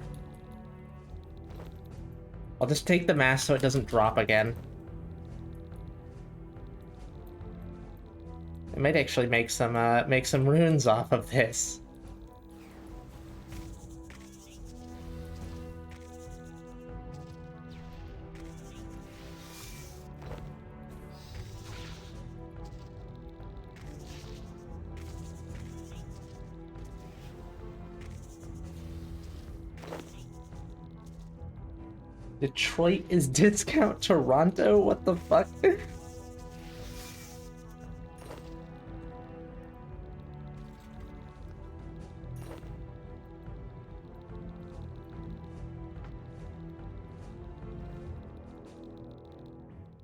I'll just take the mask so it doesn't drop again. I might actually make some runes off of this. Detroit is discount Toronto? What the fuck?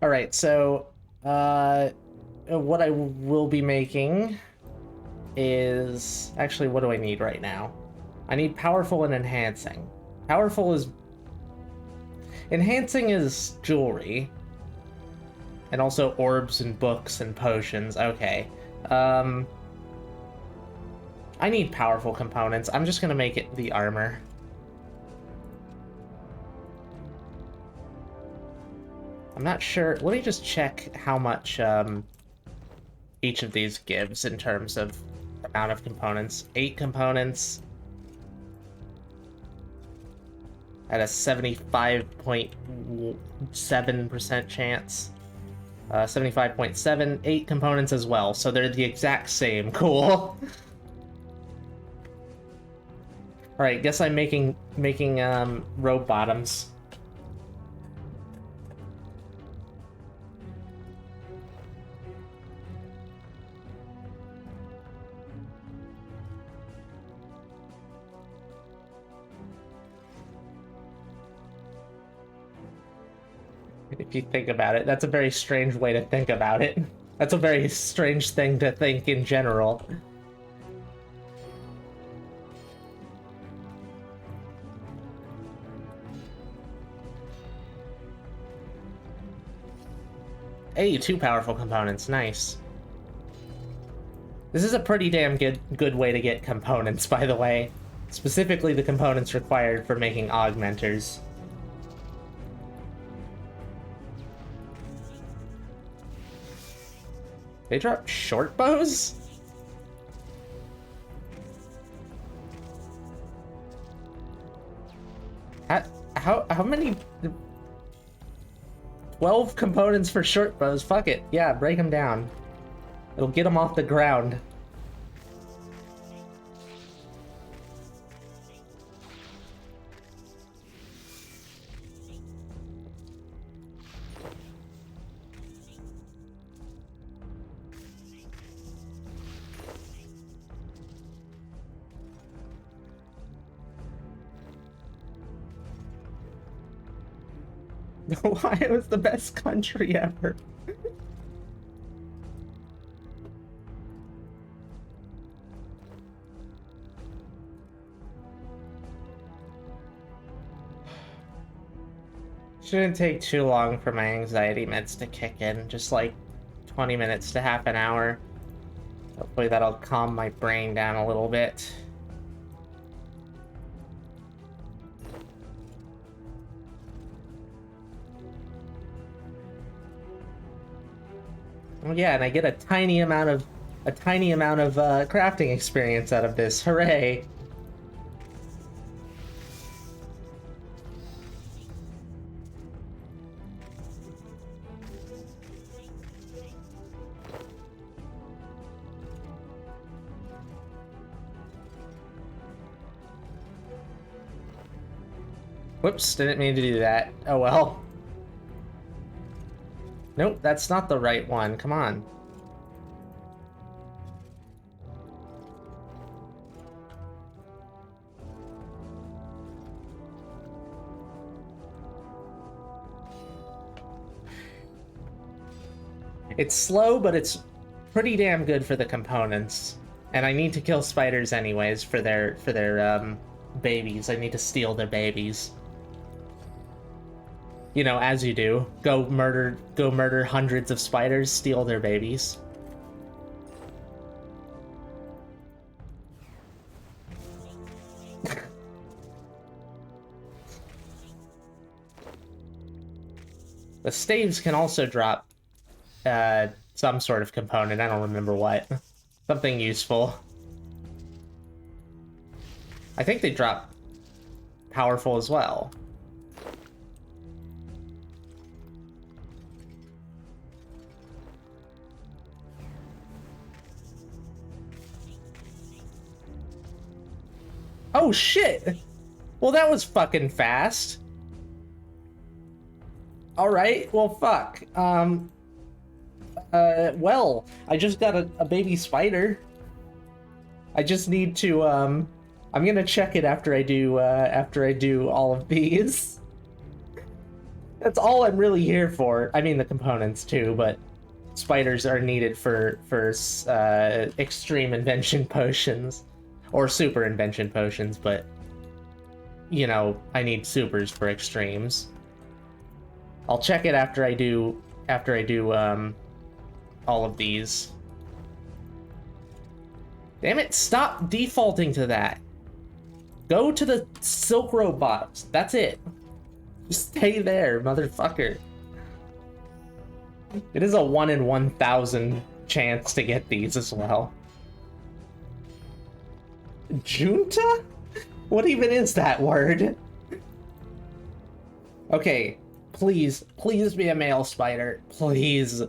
Alright, so, what I will be making is... Actually, what do I need right now? I need powerful and enhancing. Powerful is... Enhancing is jewelry. And also orbs and books and potions. Okay. I need powerful components. I'm just gonna make it the armor. I'm not sure. Let me just check how much each of these gives in terms of amount of components. 8 components at a 75.7% chance. 75.7, 8 components as well, so they're the exact same. Cool. Alright, guess I'm making robe bottoms. If you think about it, that's a very strange way to think about it. That's a very strange thing to think in general. Hey, 2 powerful components, nice. This is a pretty damn good way to get components, by the way. Specifically the components required for making augmenters. They drop short bows? How many? 12 components for short bows. Fuck it. Yeah, break them down. It'll get them off the ground. Ohio is the best country ever. Shouldn't take too long for my anxiety meds to kick in. Just like 20 minutes to half an hour. Hopefully that'll calm my brain down a little bit. Oh yeah, and I get a tiny amount of crafting experience out of this. Hooray! Whoops, didn't mean to do that. Oh well. Nope, that's not the right one. Come on. It's slow, but it's pretty damn good for the components. And I need to kill spiders anyways for their babies. I need to steal their babies. You know, as you do. Go murder hundreds of spiders, steal their babies. The staves can also drop some sort of component. I don't remember what. Something useful. I think they drop powerful as well. Oh shit! Well, that was fucking fast. Alright, well, fuck. Well, I just got a baby spider. I just need to, I'm gonna check it after I do all of these. That's all I'm really here for. I mean, the components too, but spiders are needed for extreme invention potions. Or super invention potions, but, you know, I need supers for extremes. I'll check it after I do, all of these. Damn it, stop defaulting to that. Go to the Silk Road box. That's it. Just stay there, motherfucker. It is a 1 in 1,000 chance to get these as well. Junta? What even is that word? Okay, please be a male spider. Please.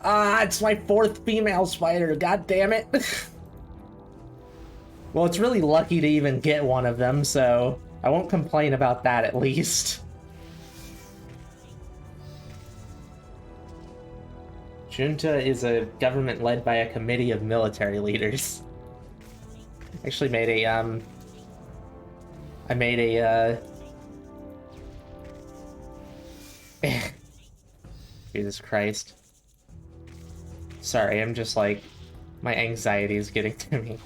Ah, it's my 4th female spider, god damn it. Well, it's really lucky to even get one of them, so I won't complain about that at least. Junta is a government led by a committee of military leaders. Actually made a, I made a, Jesus Christ. Sorry, I'm just like, my anxiety is getting to me.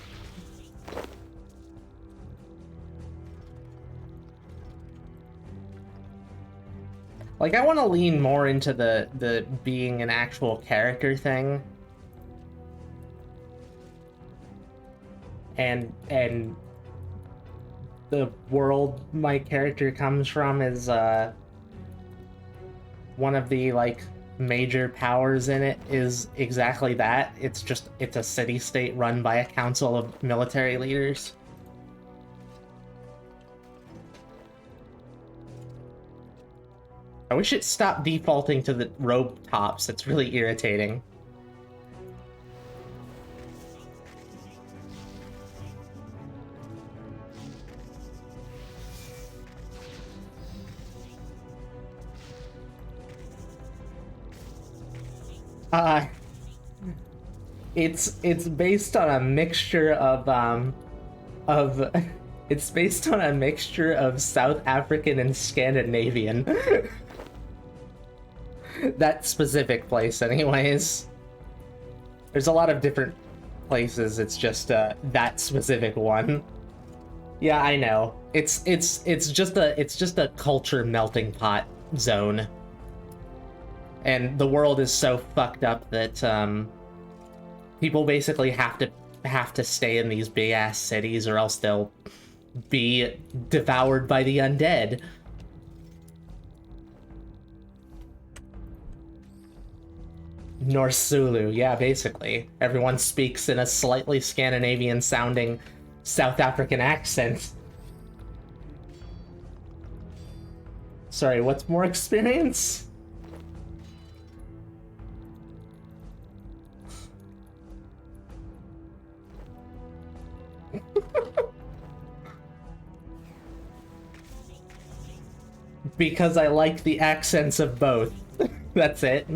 Like, I want to lean more into the being an actual character thing. And the world my character comes from is, one of the, like, major powers in it is exactly that. It's a city-state run by a council of military leaders. I wish it stopped defaulting to the robe tops. It's really irritating. It's based on a mixture of it's based on a mixture of South African and Scandinavian. That specific place, anyways. There's a lot of different places. It's just that specific one. Yeah, I know. It's just a culture melting pot zone. And the world is so fucked up that people basically have to stay in these big ass cities or else they'll be devoured by the undead. North Zulu, yeah, basically. Everyone speaks in a slightly Scandinavian sounding South African accent. Sorry, what's more experience? Because I like the accents of both. That's it.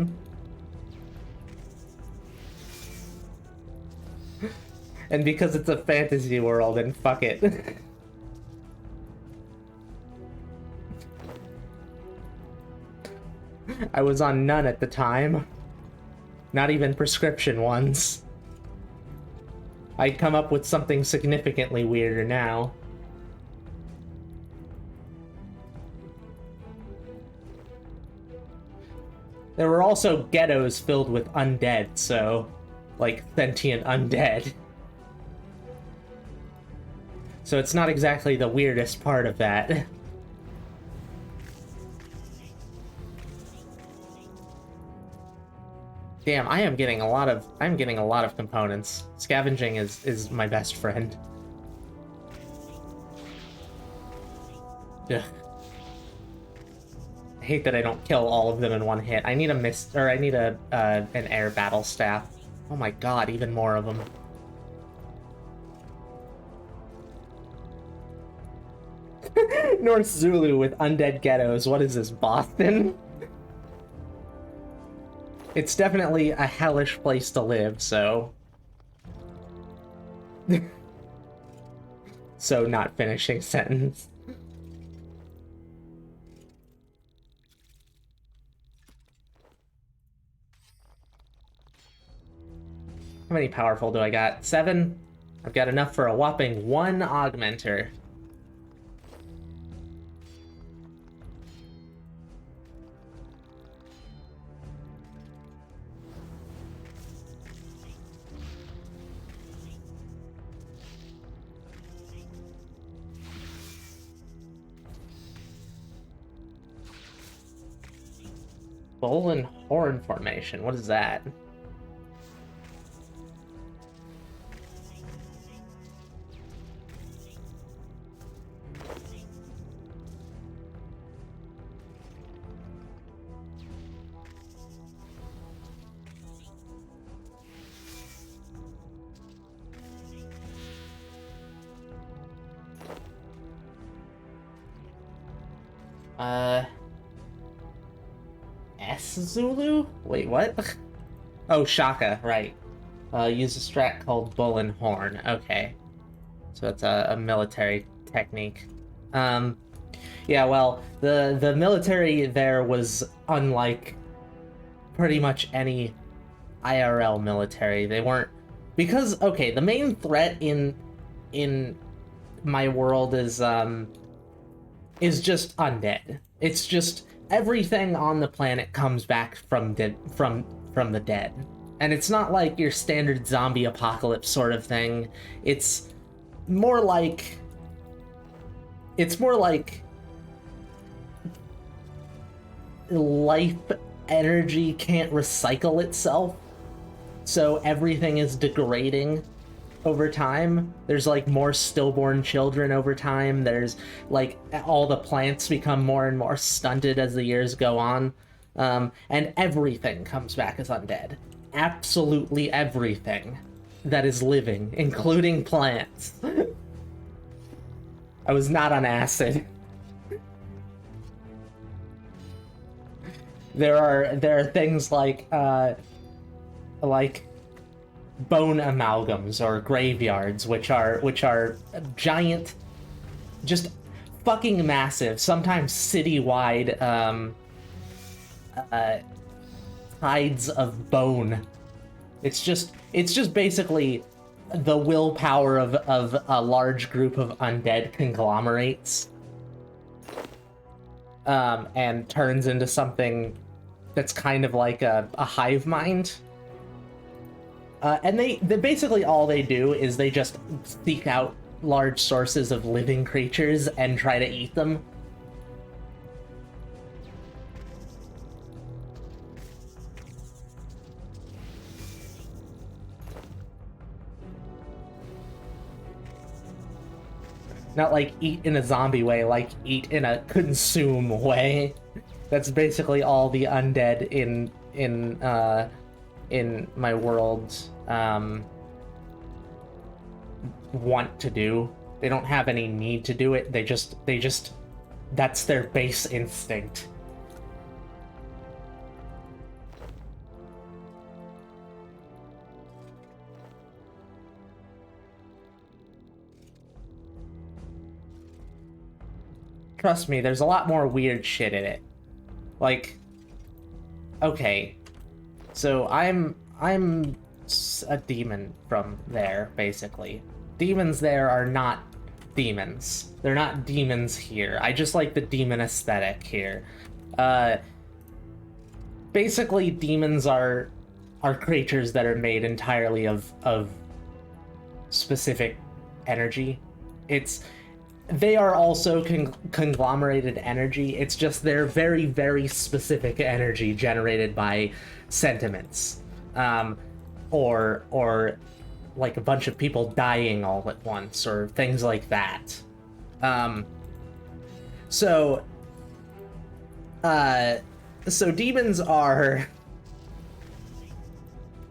And because it's a fantasy world, and fuck it. I was on none at the time. Not even prescription ones. I'd come up with something significantly weirder now. There were also ghettos filled with undead, so, like, sentient undead. So it's not exactly the weirdest part of that. Damn, I'm getting a lot of components. Scavenging is my best friend. Ugh. I hate that I don't kill all of them in one hit. I need an air battle staff. Oh my god, even more of them. North Zulu with undead ghettos. What is this, Boston? It's definitely a hellish place to live, so... So not finishing sentence. How many powerful do I got? 7? I've got enough for a whopping 1 augmenter. Bull and horn formation. What is that? Zulu? Wait, what? Oh, Shaka, right. Use a strat called Bull and Horn. Okay. So that's a military technique. Yeah, well, the military there was unlike pretty much any IRL military. They weren't... Because, okay, the main threat in my world is just undead. It's just... Everything on the planet comes back from the dead. And it's not like your standard zombie apocalypse sort of thing. It's more like life energy can't recycle itself. So everything is degrading over time. There's like more stillborn children over time. There's like all the plants become more and more stunted as the years go on. And everything comes back as undead. Absolutely everything that is living, including plants. I was not on acid. There are things like bone amalgams or graveyards, which are giant, just fucking massive, sometimes citywide tides of bone. It's just basically the willpower of a large group of undead conglomerates, and turns into something that's kind of like a hive mind. And they basically all they do is they just seek out large sources of living creatures and try to eat them. Not like eat in a zombie way, like eat in a consume way. That's basically all the undead in my world want to do. They don't have any need to do it. They just that's their base instinct. Trust me, there's a lot more weird shit in it. Like, okay, so I'm a demon from there, basically. Demons there are not demons. They're not demons here. I just like the demon aesthetic here. Basically, demons are creatures that are made entirely of specific energy. They are also conglomerated energy. It's just they're very, very specific energy generated by sentiments. Or like a bunch of people dying all at once, or things like that. So demons are...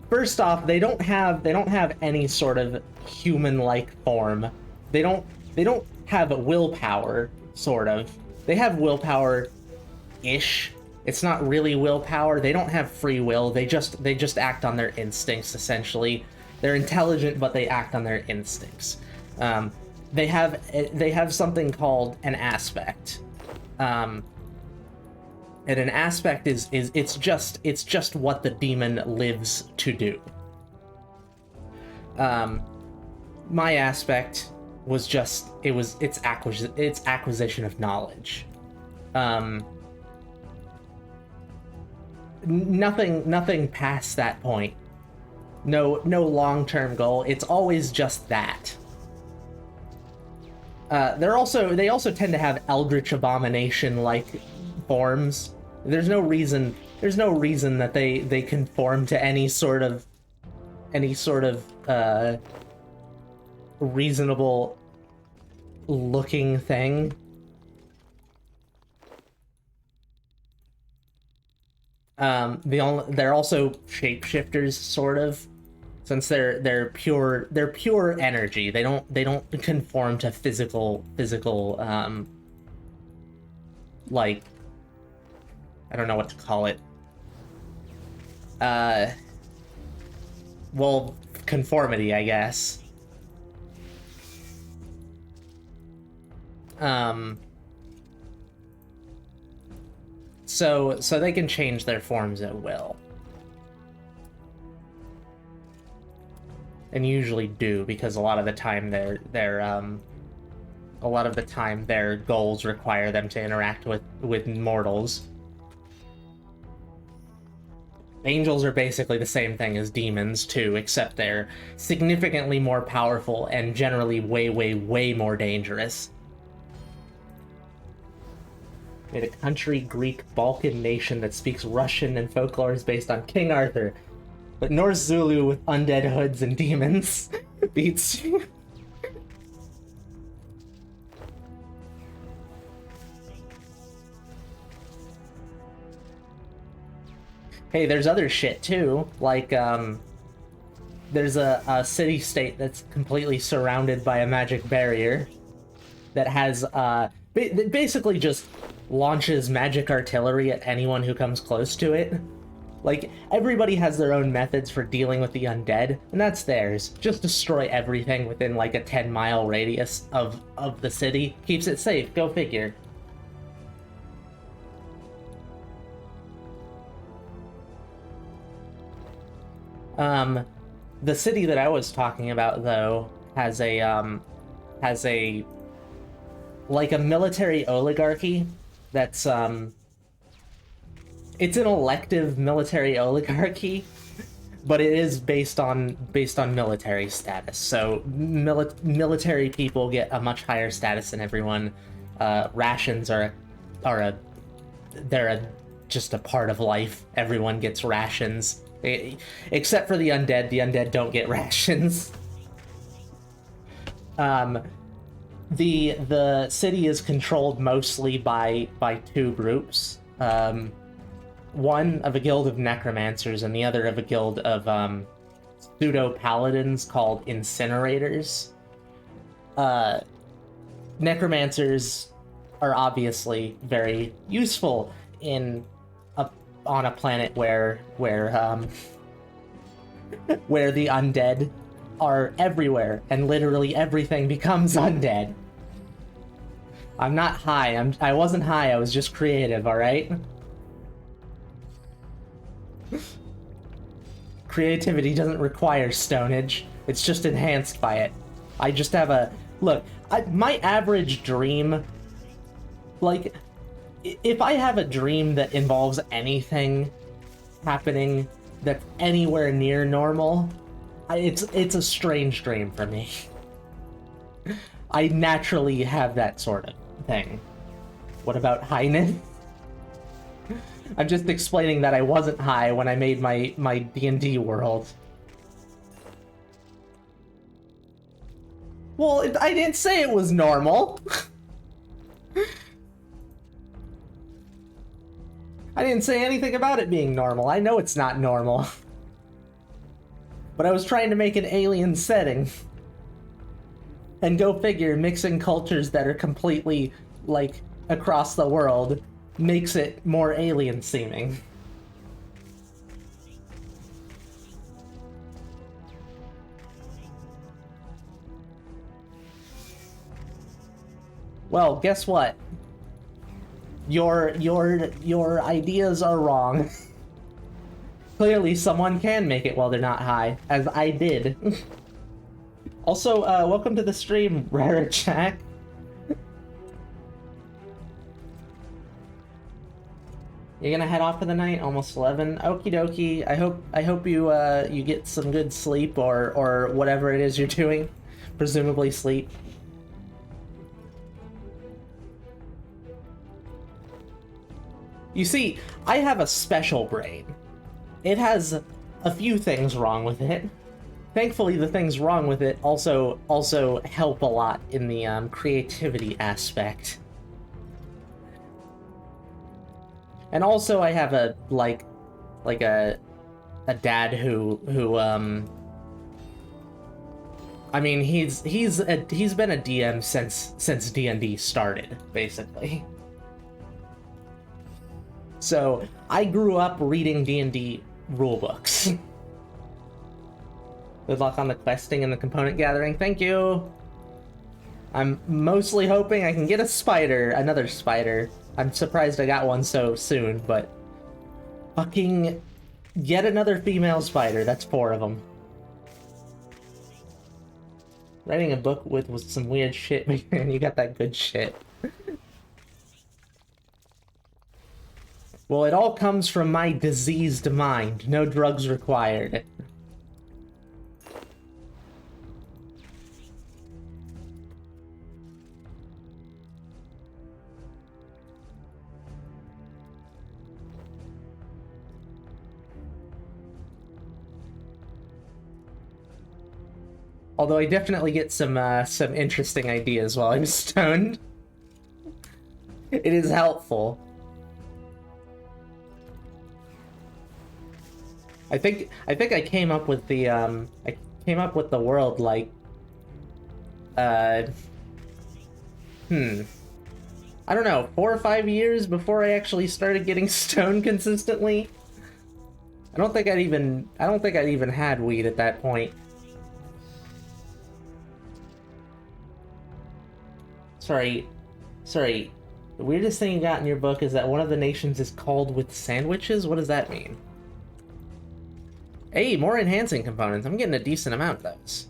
First off, they don't have any sort of human-like form. They don't have willpower. sort of. They have willpower-ish. It's not really willpower. They don't have free will. They just act on their instincts, essentially. They're intelligent, but they act on their instincts. They have something called an aspect. And an aspect is it's just what the demon lives to do. My aspect was just its acquisition of knowledge. Nothing past that point. No long-term goal. It's always just that. They also tend to have eldritch abomination-like forms. There's no reason that they conform to any sort of reasonable looking thing. They're also shapeshifters, sort of, since they're pure energy. They don't conform to physical like, I don't know what to call it. Well, conformity, I guess. So they can change their forms at will. And usually do, because a lot of the time their goals require them to interact with mortals. Angels are basically the same thing as demons too, except they're significantly more powerful and generally way more dangerous. Made a country Greek Balkan nation that speaks Russian and folklore is based on King Arthur. But Norse Zulu with undead hoods and demons beats you. Hey, there's other shit too, like, there's a city-state that's completely surrounded by a magic barrier that has, basically just launches magic artillery at anyone who comes close to it. Like, everybody has their own methods for dealing with the undead, and that's theirs. Just destroy everything within, like, a 10-mile radius of the city. Keeps it safe, go figure. The city that I was talking about, though, has a like a military oligarchy that's, it's an elective military oligarchy, but it is based on military status. So military people get a much higher status than everyone. Rations are just a part of life. Everyone gets rations. Except for the undead. The undead don't get rations. The city is controlled mostly by two groups. One of a guild of necromancers and the other of a guild of pseudo-paladins called incinerators. Necromancers are obviously very useful on a planet where the undead are everywhere and literally everything becomes undead. I'm not high. I wasn't high. I was just creative, all right? Creativity doesn't require stonage. It's just enhanced by it. I just have a... Look, my average dream... Like, if I have a dream that involves anything happening that's anywhere near normal, it's a strange dream for me. I naturally have that sort of thing. What about highness? I'm just explaining that I wasn't high when I made my D&D world. Well, I didn't say it was normal. I didn't say anything about it being normal. I know it's not normal. But I was trying to make an alien setting. And go figure, mixing cultures that are completely like, across the world makes it more alien seeming. Well, guess what? Your ideas are wrong. Clearly, someone can make it while they're not high, as I did. Also, welcome to the stream, Rara Jack. You're gonna head off for the night, almost 11. Okie dokie. I hope you you get some good sleep or whatever it is you're doing, presumably sleep. You see, I have a special brain. It has a few things wrong with it. Thankfully, the things wrong with it also help a lot in the creativity aspect. And also, I have a like a dad who I mean, he's been a DM since D&D started, basically. So I grew up reading D&D rulebooks. Good luck on the questing and the component gathering. Thank you. I'm mostly hoping I can get a spider, another spider. I'm surprised I got one so soon, but fucking yet another female spider. That's 4 of them. Writing a book with some weird shit, man. You got that good shit. Well, it all comes from my diseased mind. No drugs required. Although I definitely get some interesting ideas while I'm stoned. It is helpful. I think I came up with the world like I don't know, 4 or 5 years before I actually started getting stoned consistently. I don't think I'd even had weed at that point. Sorry. The weirdest thing you got in your book is that one of the nations is called with sandwiches? What does that mean? Hey, more enhancing components. I'm getting a decent amount of those.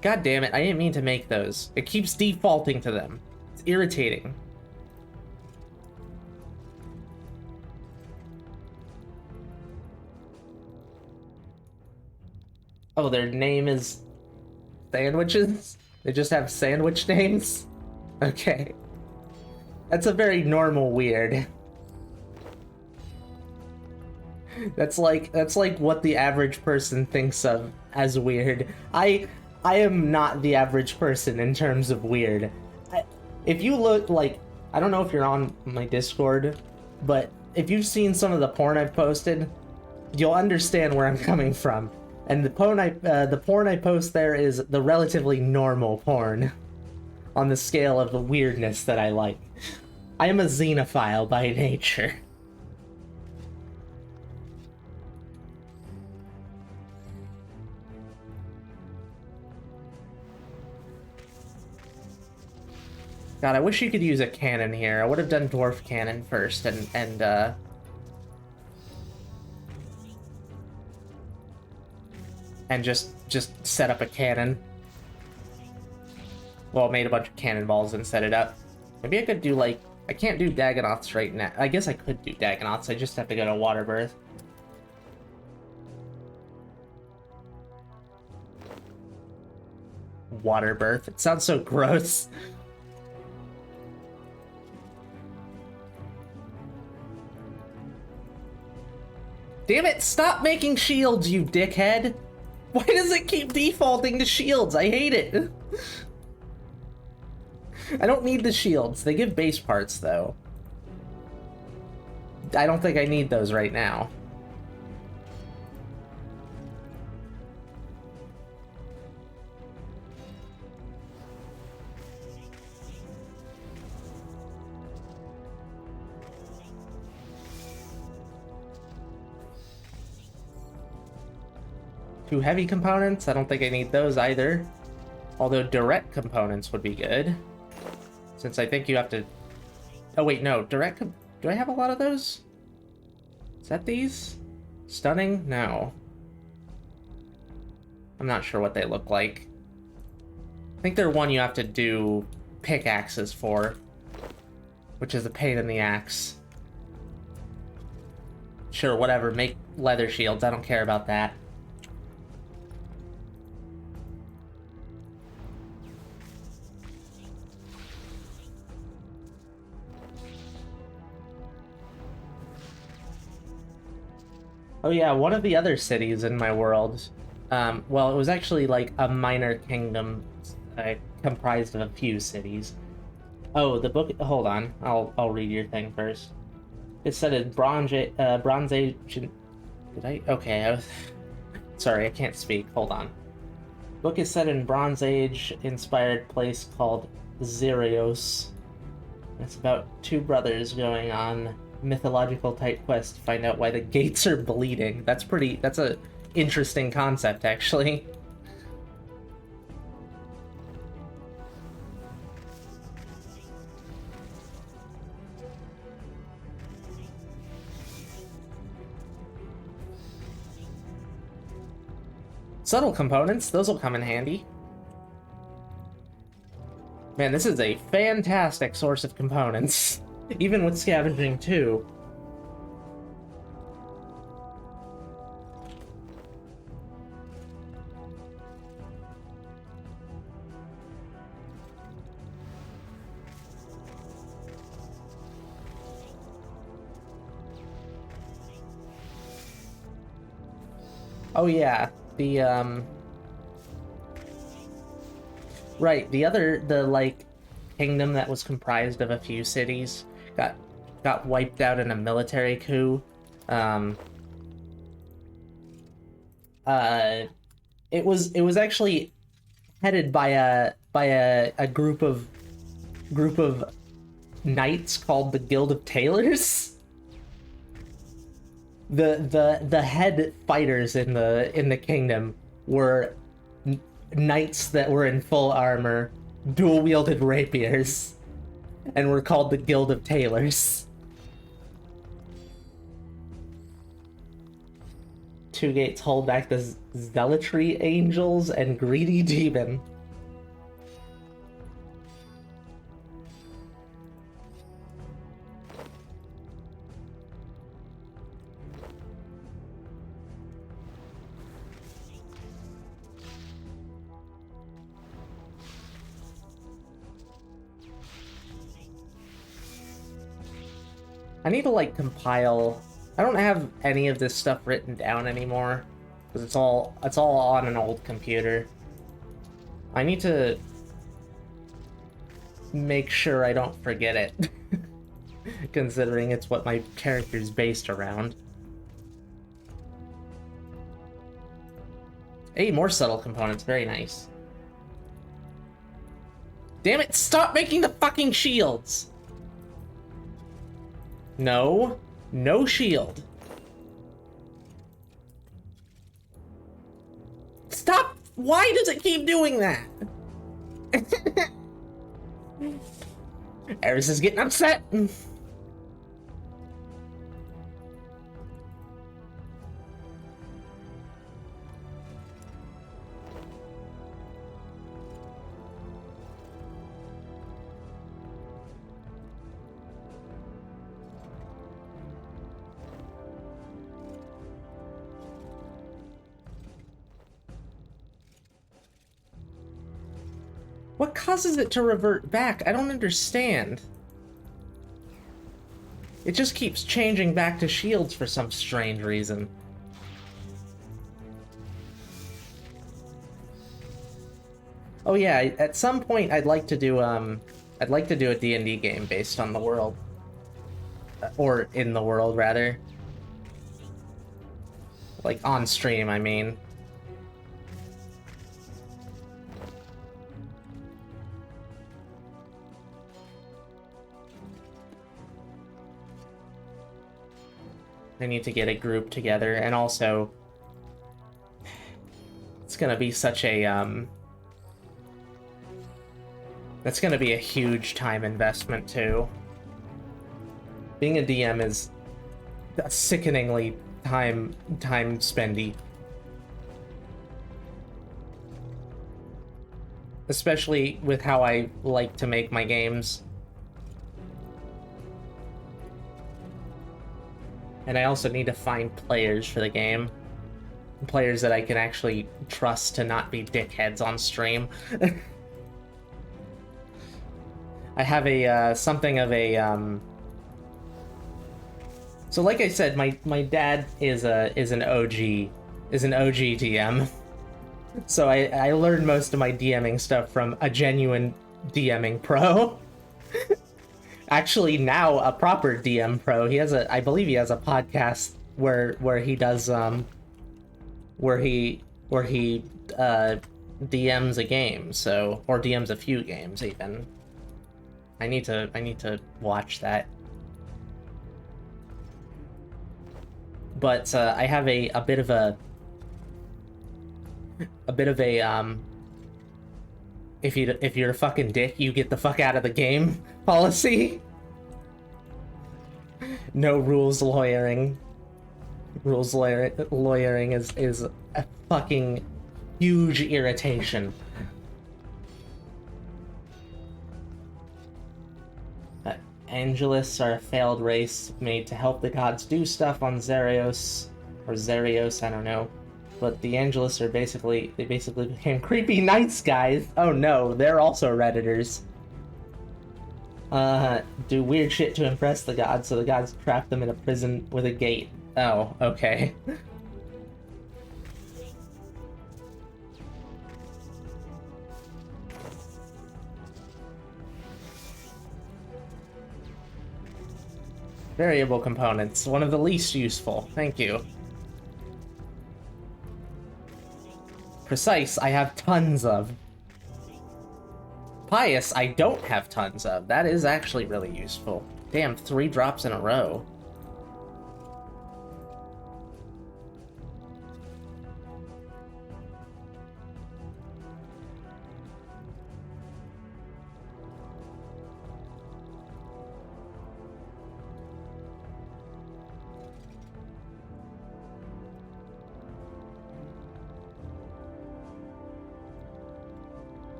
God damn it, I didn't mean to make those. It keeps defaulting to them. It's irritating. Oh, their name is sandwiches? They just have sandwich names? Okay. That's a very normal weird. That's like what the average person thinks of as weird. I am not the average person in terms of weird. If you look like, I don't know if you're on my Discord, but if you've seen some of the porn I've posted, you'll understand where I'm coming from. And the porn I post there is the relatively normal porn on the scale of the weirdness that I like. I am a xenophile by nature. God, I wish you could use a cannon here. I would have done dwarf cannon first and just set up a cannon. Well, made a bunch of cannonballs and set it up. Maybe I could do like, I can't do Dagonoths right now. I guess I could do Dagonoths, I just have to go to Water Birth. Water Birth, it sounds so gross. Damn it, stop making shields, you dickhead! Why does it keep defaulting to shields? I hate it! I don't need the shields. They give base parts, though. I don't think I need those right now. Two heavy components, I don't think I need those either. Although direct components would be good. Since I think you have to... Oh wait, no, do I have a lot of those? Is that these? Stunning? No. I'm not sure what they look like. I think they're one you have to do pickaxes for, which is a pain in the axe. Sure, whatever, make leather shields, I don't care about that. Oh yeah, one of the other cities in my world, well, it was actually like a minor kingdom comprised of a few cities. Oh, the book, hold on, I'll read your thing first. It said in Bronze Age, did I? Okay, sorry, I can't speak, hold on. Book is set in Bronze Age inspired place called Xerios. It's about two brothers going on mythological type quest to find out why the gates are bleeding. That's a interesting concept, actually. Subtle components, those will come in handy. Man, this is a fantastic source of components. Even with scavenging, too. Oh yeah, right, the like kingdom that was comprised of a few cities got wiped out in a military coup. It was actually headed by a group of knights called the Guild of Tailors. The head fighters in the kingdom were knights that were in full armor, dual-wielded rapiers, and were called the Guild of Tailors. Two gates hold back the zealotry angels and greedy demon. I need to like compile. I don't have any of this stuff written down anymore because it's all on an old computer. I need to make sure I don't forget it, considering it's what my character's based around. Hey, more subtle components, very nice. Damn it, stop making the fucking shields! No. No shield. Stop! Why does it keep doing that? Eris is getting upset. What causes it to revert back? I don't understand. It just keeps changing back to shields for some strange reason. Oh yeah, at some point I'd like to do a D&D game based on the world. Or in the world, rather. Like, on stream, I mean. I need to get a group together, and also It's gonna be such a that's gonna be a huge time investment too. Being a DM is sickeningly time spendy. Especially with how I like to make my games. And I also need to find players for the game. Players that I can actually trust to not be dickheads on stream. I have a, something of a, So like I said, my dad is an OG DM. So I learned most of my DMing stuff from a genuine DMing pro. Actually, now a proper DM pro. He has I believe he has a podcast where he does where he DMs a game, so, or DMs a few games even. I need to watch that. But I have a bit of a if you're a fucking dick, you get the fuck out of the game policy. No rules lawyering. Lawyering is a fucking huge irritation. Angelus are a failed race made to help the gods do stuff on Zerios, or Zerios, I don't know. But the Angelus are basically became creepy nice guys. Oh no, they're also Redditors. Do weird shit to impress the gods, so the gods trap them in a prison with a gate. Oh, okay. Variable components, one of the least useful. Thank you. Precise, I have tons of. Pious, I don't have tons of. That is actually really useful. Damn, 3 drops in a row.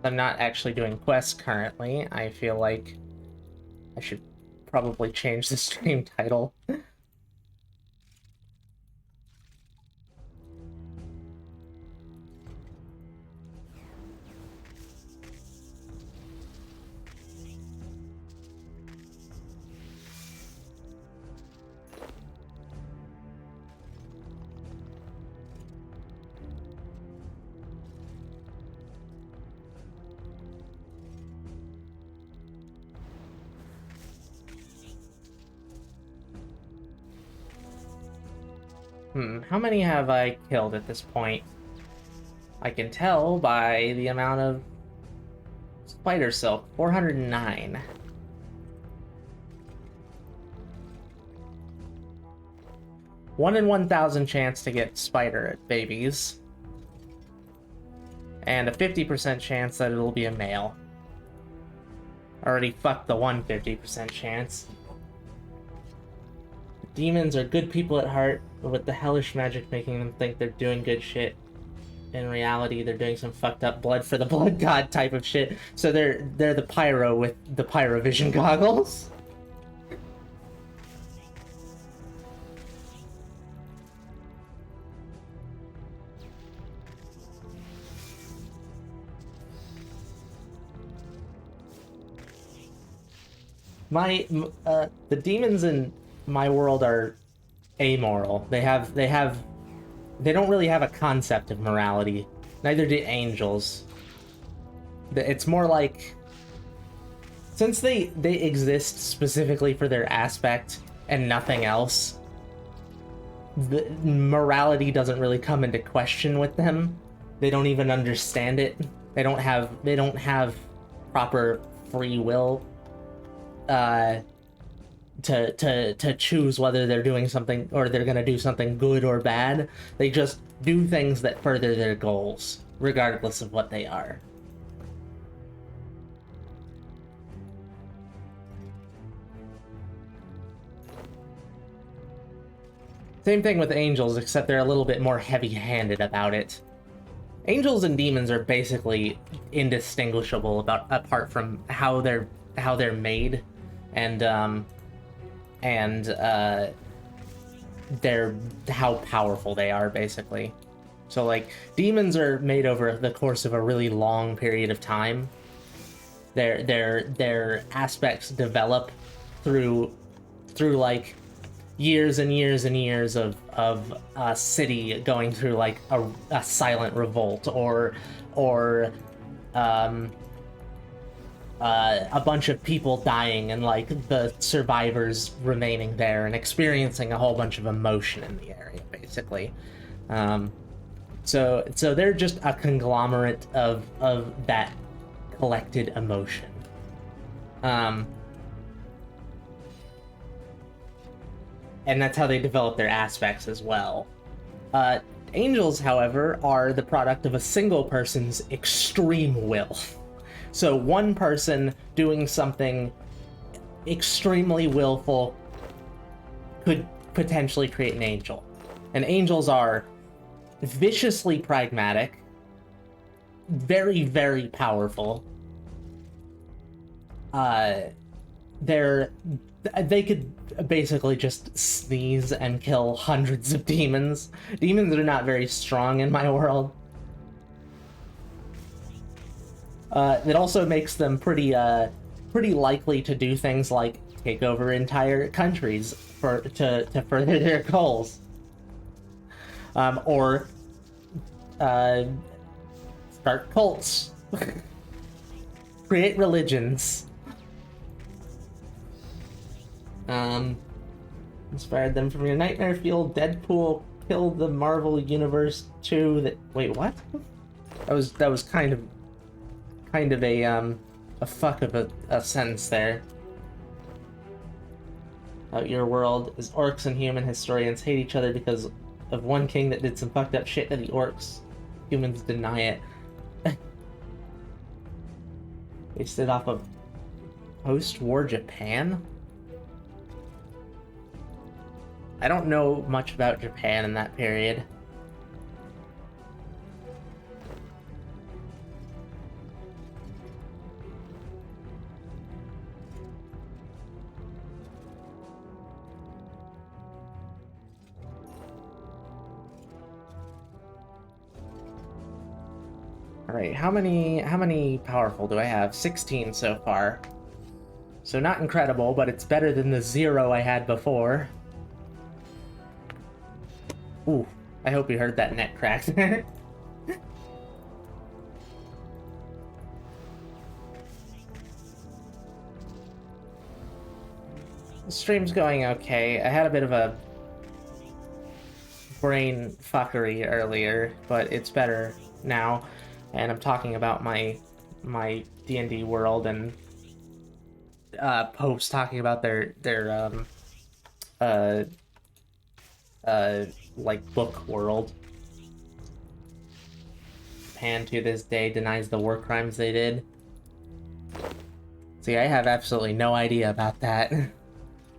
I'm not actually doing quests currently. I feel like I should probably change the stream title. How many have I killed at this point? I can tell by the amount of spider silk, 409. One in 1,000 chance to get spider babies. And a 50% chance that it'll be a male. Already fucked the 150% chance. Demons are good people at heart, but with the hellish magic making them think they're doing good shit. In reality, they're doing some fucked up blood for the blood god type of shit. So they're the pyro with the pyrovision goggles. The demons in my world are amoral. They don't really have a concept of morality. Neither do angels. It's more like, since they exist specifically for their aspect and nothing else, the morality doesn't really come into question with them. They don't even understand it. They don't have proper free will. to choose whether they're doing something or they're gonna do something good or bad. They just do things that further their goals, regardless of what they are. Same thing with angels, except they're a little bit more heavy-handed about it. Angels and demons are basically indistinguishable apart from how they're made, and they're how powerful they are, basically. So like demons are made over the course of a really long period of time. Their aspects develop through like years and years and years of a city going through like a silent revolt, or a bunch of people dying and like the survivors remaining there and experiencing a whole bunch of emotion in the area, basically. So they're just a conglomerate of that collected emotion. And that's how they develop their aspects as well. Angels, however, are the product of a single person's extreme will. So one person doing something extremely willful could potentially create an angel. And angels are viciously pragmatic, very, very powerful. They could basically just sneeze and kill hundreds of demons. Demons are not very strong in my world. It also makes them pretty likely to do things like take over entire countries to further their goals, or start cults, create religions. Inspired them from your nightmare fuel. Deadpool killed the Marvel Universe 2. Wait, what? That was kind of a fuck of a sentence there. Your world is orcs and human historians hate each other because of one king that did some fucked up shit to the orcs. Humans deny it. Based it off of post-war Japan? I don't know much about Japan in that period. Alright, how many powerful do I have? 16 so far. So not incredible, but it's better than the 0 I had before. Ooh, I hope you heard that net crack there. The stream's going okay. I had a bit of a brain fuckery earlier, but it's better now. And I'm talking about my D&D world, and Pope's talking about their like book world. Japan to this day denies the war crimes they did. See, I have absolutely no idea about that.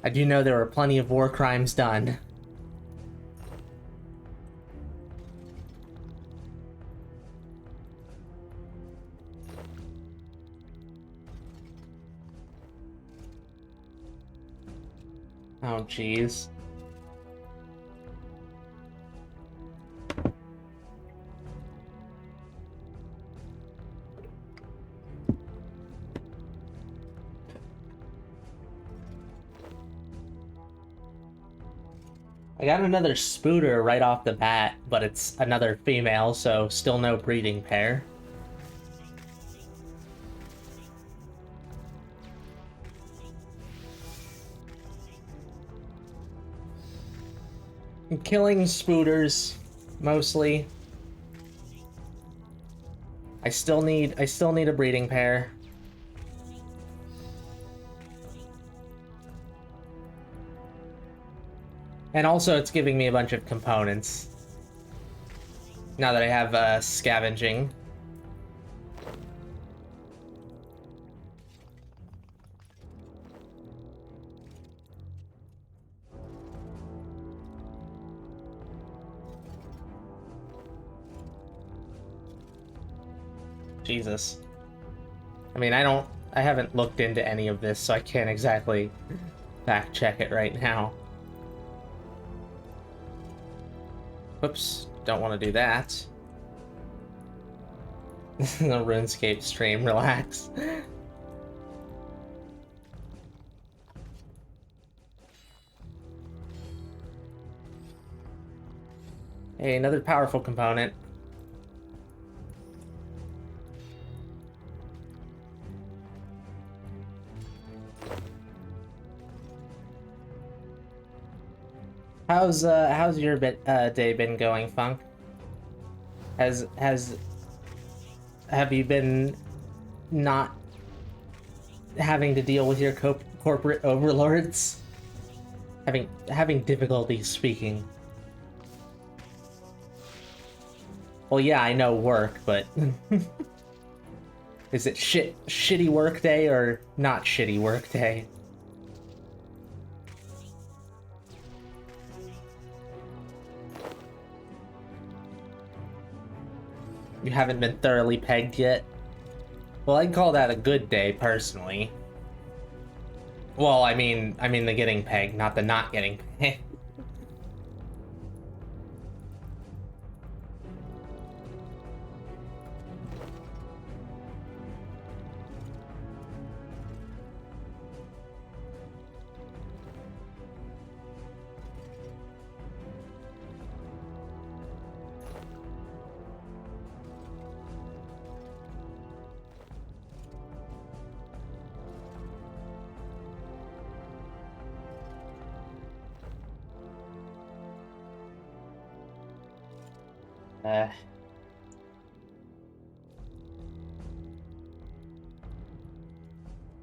I do know there were plenty of war crimes done. Oh, jeez. I got another spooter right off the bat, but it's another female, so still no breeding pair. I'm killing spooters, mostly. I still need a breeding pair. And also it's giving me a bunch of components. Now that I have scavenging. Jesus. I mean, I haven't looked into any of this, so I can't exactly fact check it right now. Whoops, don't want to do that. The Runescape stream, relax. Hey, another powerful component. How's your day been going, Funk? Have you been not having to deal with your corporate overlords? Having difficulty speaking. Well, yeah, I know work, but is it shitty work day or not shitty work day? You haven't been thoroughly pegged yet? Well, I'd call that a good day, personally. Well, I mean the getting pegged, not the not getting pegged.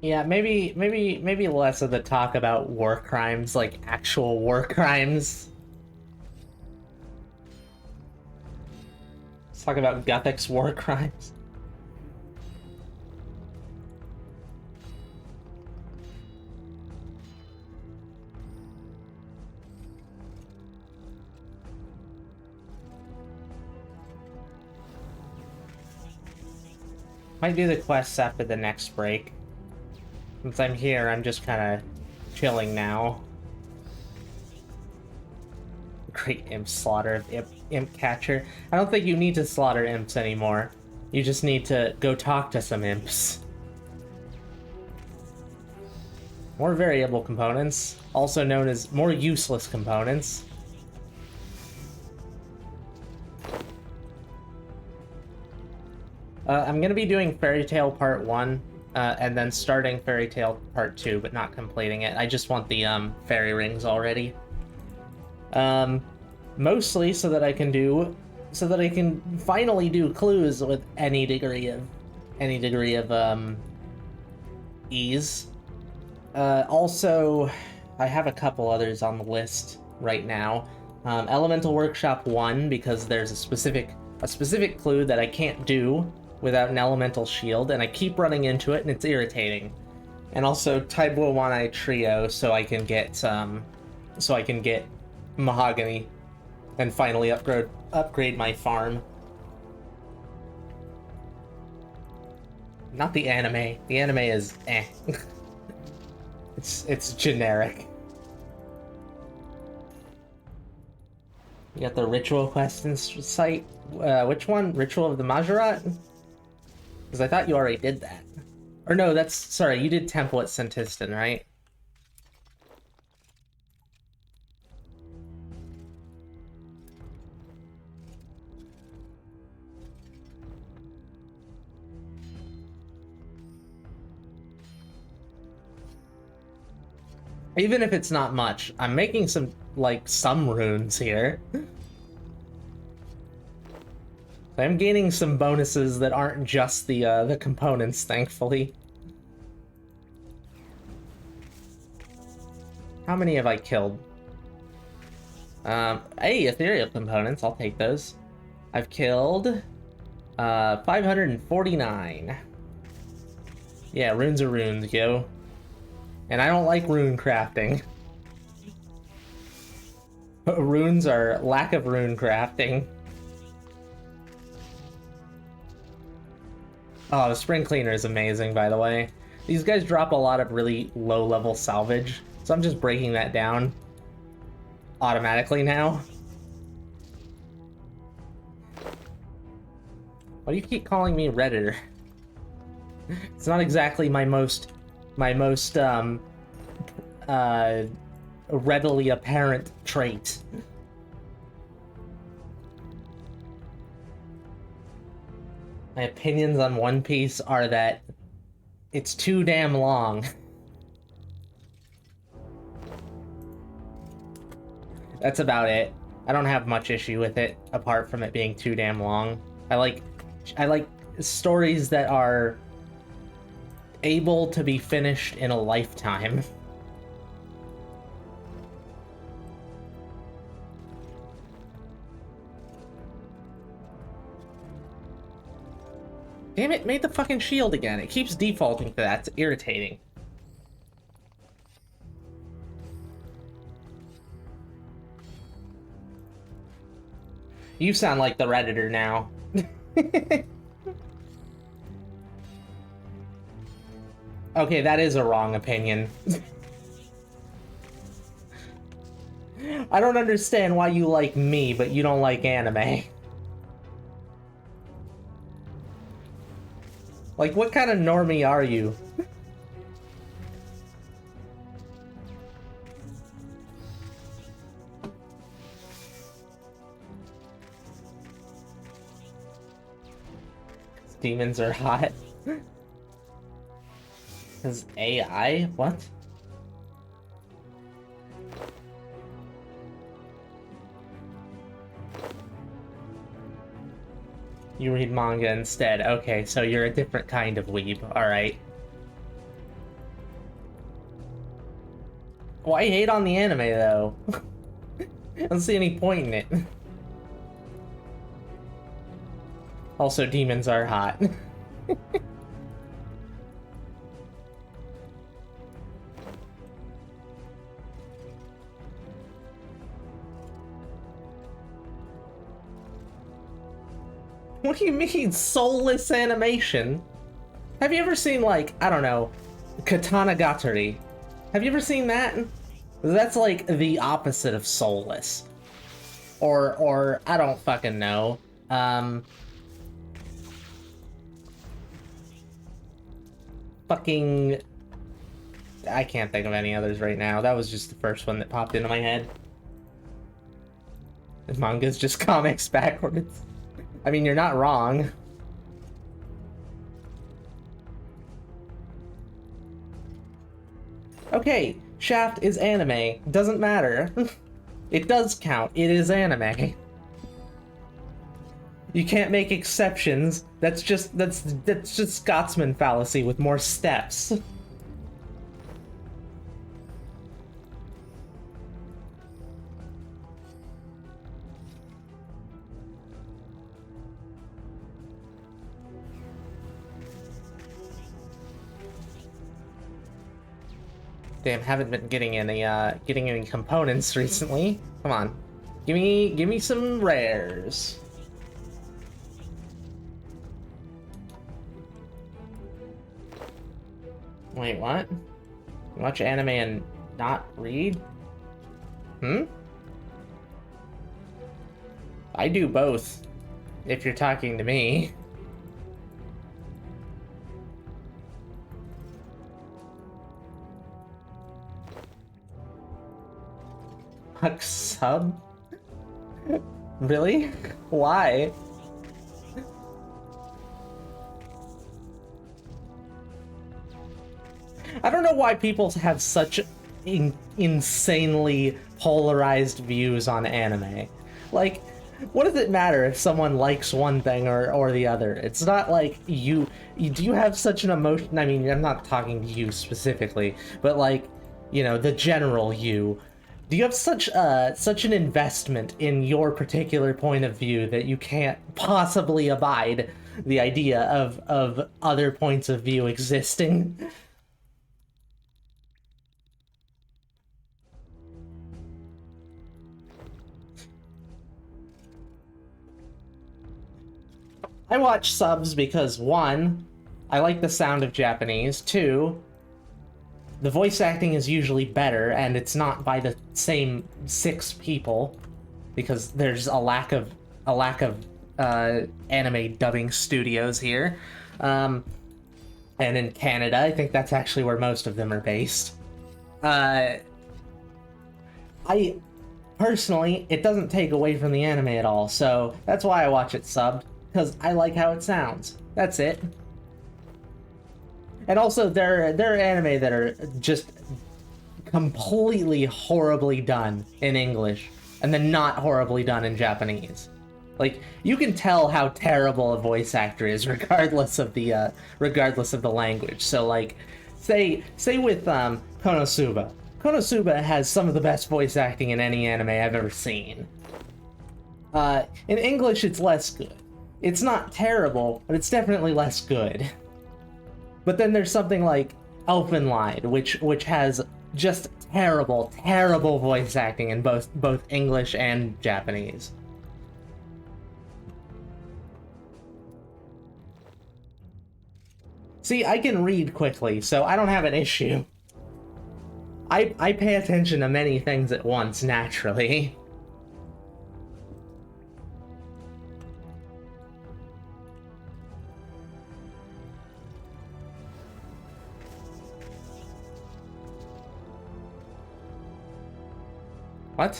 Yeah, maybe less of the talk about war crimes, like actual war crimes. Let's talk about Guthix war crimes. Might do the quests after the next break. Since I'm here, I'm just kind of chilling now. Great imp slaughter of imp catcher. I don't think you need to slaughter imps anymore. You just need to go talk to some imps. More variable components, also known as more useless components. I'm gonna be doing Fairy Tale Part 1, and then starting Fairy Tale Part 2, but not completing it. I just want the fairy rings already. Mostly so that I can finally do clues with any degree of ease. Also, I have a couple others on the list right now. Elemental Workshop 1, because there's a specific clue that I can't do without an elemental shield, and I keep running into it, and it's irritating. And also Taibo One-Eye Trio, so I can get Mahogany, and finally upgrade my farm. Not the anime. The anime is eh. It's generic. You got the ritual quest in site. Which one? Ritual of the Majorat? Because I thought you already did that. Or no, sorry, you did Temple at Sentistan, right? Even if it's not much, I'm making some runes here. I'm gaining some bonuses that aren't just the components, thankfully. How many have I killed? Hey, ethereal components, I'll take those. I've killed 549. Yeah, runes are runes, yo. And I don't like rune crafting. Runes are lack of rune crafting. Oh, the spring cleaner is amazing, by the way. These guys drop a lot of really low-level salvage, so I'm just breaking that down automatically now. Why do you keep calling me Redditor? It's not exactly my most readily apparent trait. My opinions on One Piece are that it's too damn long. That's about it. I don't have much issue with it, apart from it being too damn long. I like stories that are able to be finished in a lifetime. Damn it, made the fucking shield again. It keeps defaulting to that. It's irritating. You sound like the Redditor now. Okay, that is a wrong opinion. I don't understand why you like me, but you don't like anime. Like, what kind of normie are you? Demons are hot. Because AI? What? You read manga instead. Okay, so you're a different kind of weeb. Alright. Why hate on the anime, though? I don't see any point in it. Also, demons are hot. What do you mean, soulless animation? Have you ever seen, like, I don't know, Katana Gatari? Have you ever seen that? That's like the opposite of soulless. Or I don't fucking know. Fucking... I can't think of any others right now. That was just the first one that popped into my head. The manga's just comics backwards. I mean, you're not wrong. Okay, Shaft is anime. Doesn't matter. It does count. It is anime. You can't make exceptions. That's just Scotsman fallacy with more steps. Damn, haven't been getting any components recently. Come on, give me some rares. Wait, what? You watch anime and not read? Hmm? I do both, if you're talking to me. Sub? Really? Why? I don't know why people have such insanely polarized views on anime. Like, what does it matter if someone likes one thing or the other? It's not like do you have such an emotion? I mean, I'm not talking to you specifically, but like, you know, the general you. Do you have such an investment in your particular point of view that you can't possibly abide the idea of other points of view existing? I watch subs because, one, I like the sound of Japanese. Two, the voice acting is usually better, and it's not by the same 6 people, because there's a lack of anime dubbing studios here. And in Canada, I think that's actually where most of them are based. I personally, it doesn't take away from the anime at all, so that's why I watch it subbed, because I like how it sounds. That's it. And also, there are anime that are just completely horribly done in English, and then not horribly done in Japanese. Like, you can tell how terrible a voice actor is, regardless of the language. So, like, say with Konosuba. Konosuba has some of the best voice acting in any anime I've ever seen. In English, it's less good. It's not terrible, but it's definitely less good. But then there's something like Elfenlied, which has just terrible voice acting in both English and Japanese. See, I can read quickly, so I don't have an issue. I pay attention to many things at once, naturally. What?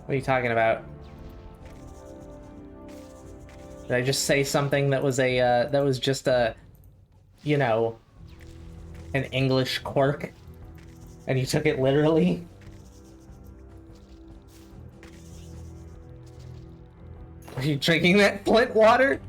What are you talking about? Did I just say something that was just a, you know, an English quirk, and you took it literally? Are you drinking that Flint water?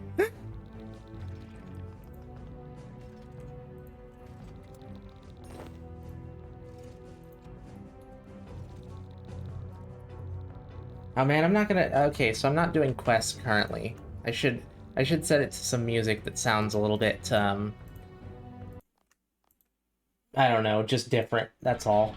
Oh man, I'm not gonna... Okay, so I'm not doing quests currently. I should set it to some music that sounds a little bit, I don't know, just different, that's all.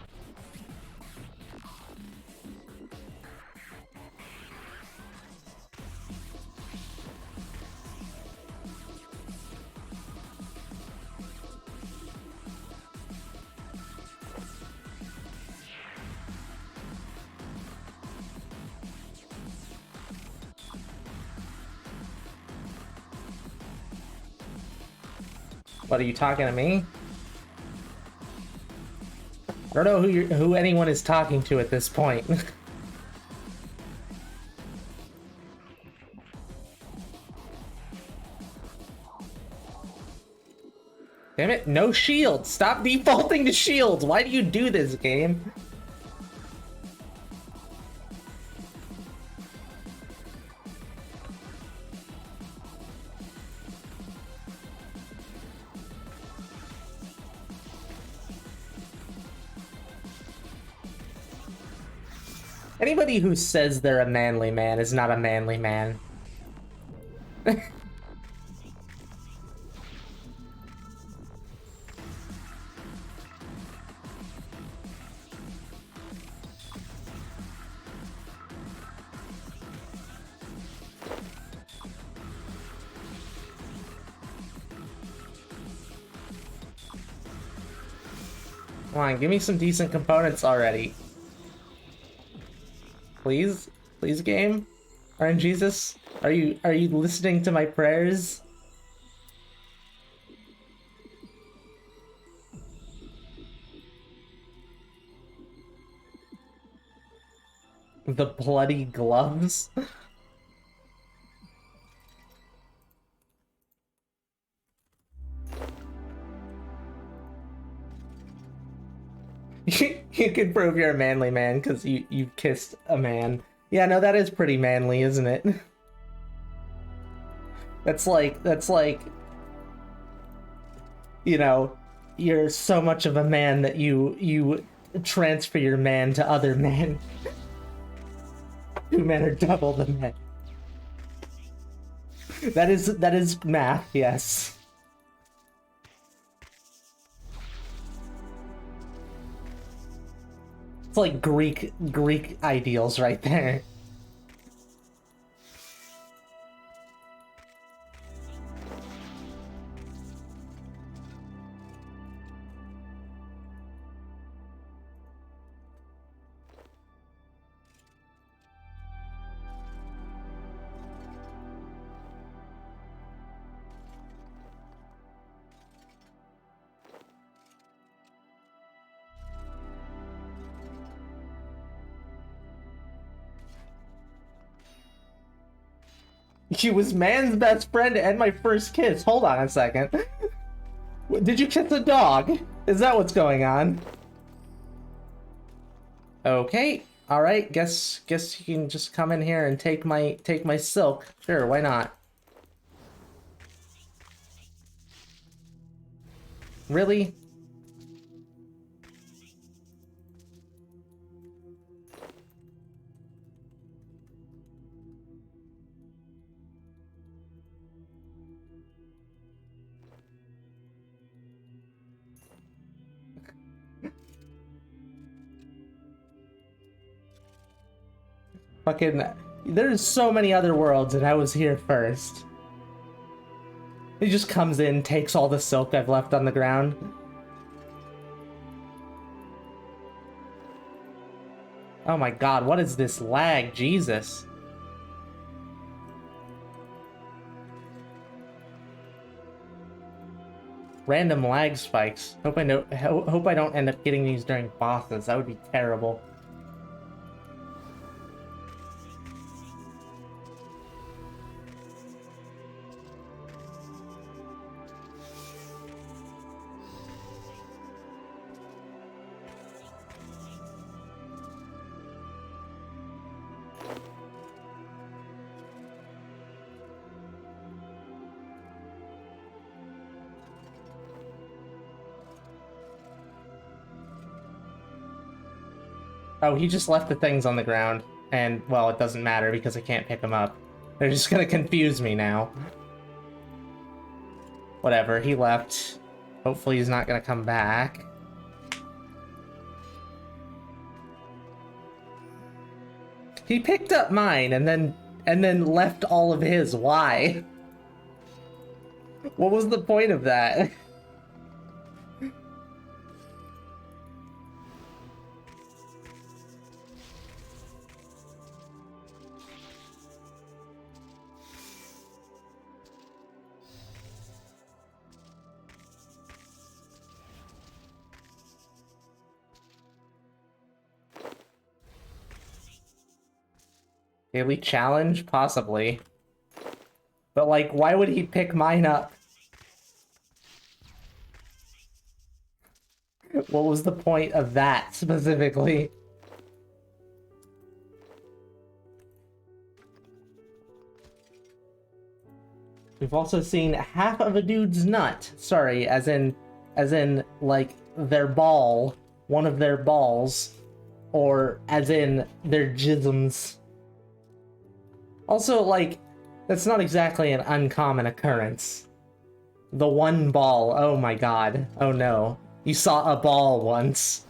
What, are you talking to me? I don't know who anyone is talking to at this point. Damn it, no shields! Stop defaulting to shields! Why do you do this, game? Anybody who says they're a manly man is not a manly man. Come on, give me some decent components already. Please? Please, game? RNGesus? Are you listening to my prayers? The bloody gloves? You can prove you're a manly man because you kissed a man. Yeah, no, that is pretty manly, isn't it? That's like, you know, you're so much of a man that you transfer your man to other men. 2 men are double the men. That is math, yes. It's like Greek ideals right there. She was man's best friend and my first kiss. Hold on a second. Did you kiss a dog? Is that what's going on? Okay. All right. Guess you can just come in here and take my silk. Sure, why not? Really? Fucking, there's so many other worlds and I was here first. He just comes in, takes all the silk I've left on the ground. Oh my god, what is this lag? Jesus. Random lag spikes. Hope I don't end up getting these during bosses. That would be terrible. Oh, he just left the things on the ground, and, well, it doesn't matter because I can't pick them up. They're just gonna confuse me now. Whatever, he left. Hopefully he's not gonna come back. He picked up mine and then left all of his. Why? What was the point of that? Daily challenge? Possibly. But, like, why would he pick mine up? What was the point of that, specifically? We've also seen half of a dude's nut. Sorry, as in, like, their ball. One of their balls. Or, as in, their jisms. Also, like, that's not exactly an uncommon occurrence. The one ball, oh my god. Oh no. You saw a ball once.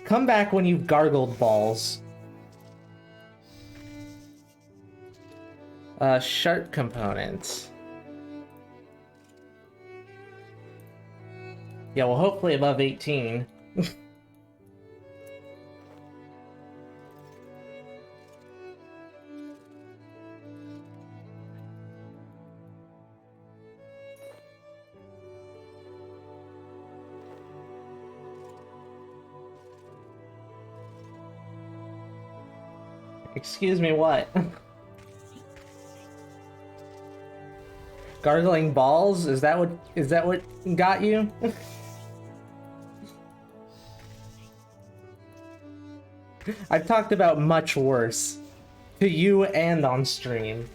Come back when you've gargled balls. Sharp components. Yeah, well, hopefully above 18. Excuse me, what? Gargling balls? Is that what got you? I've talked about much worse. To you and on stream.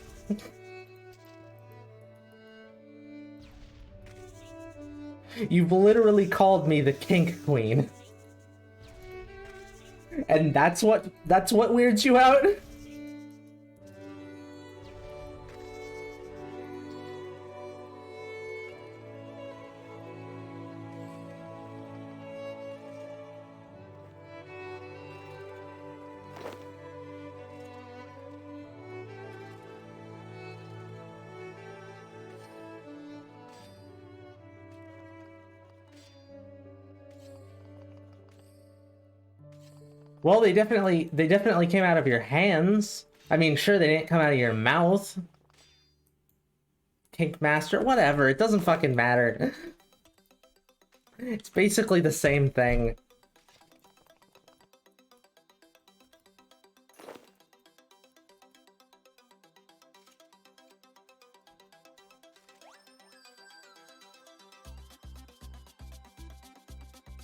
You've literally called me the kink queen. And that's what weirds you out? Well, they definitely came out of your hands. I mean, sure, they didn't come out of your mouth. Kink master, whatever, it doesn't fucking matter. It's basically the same thing.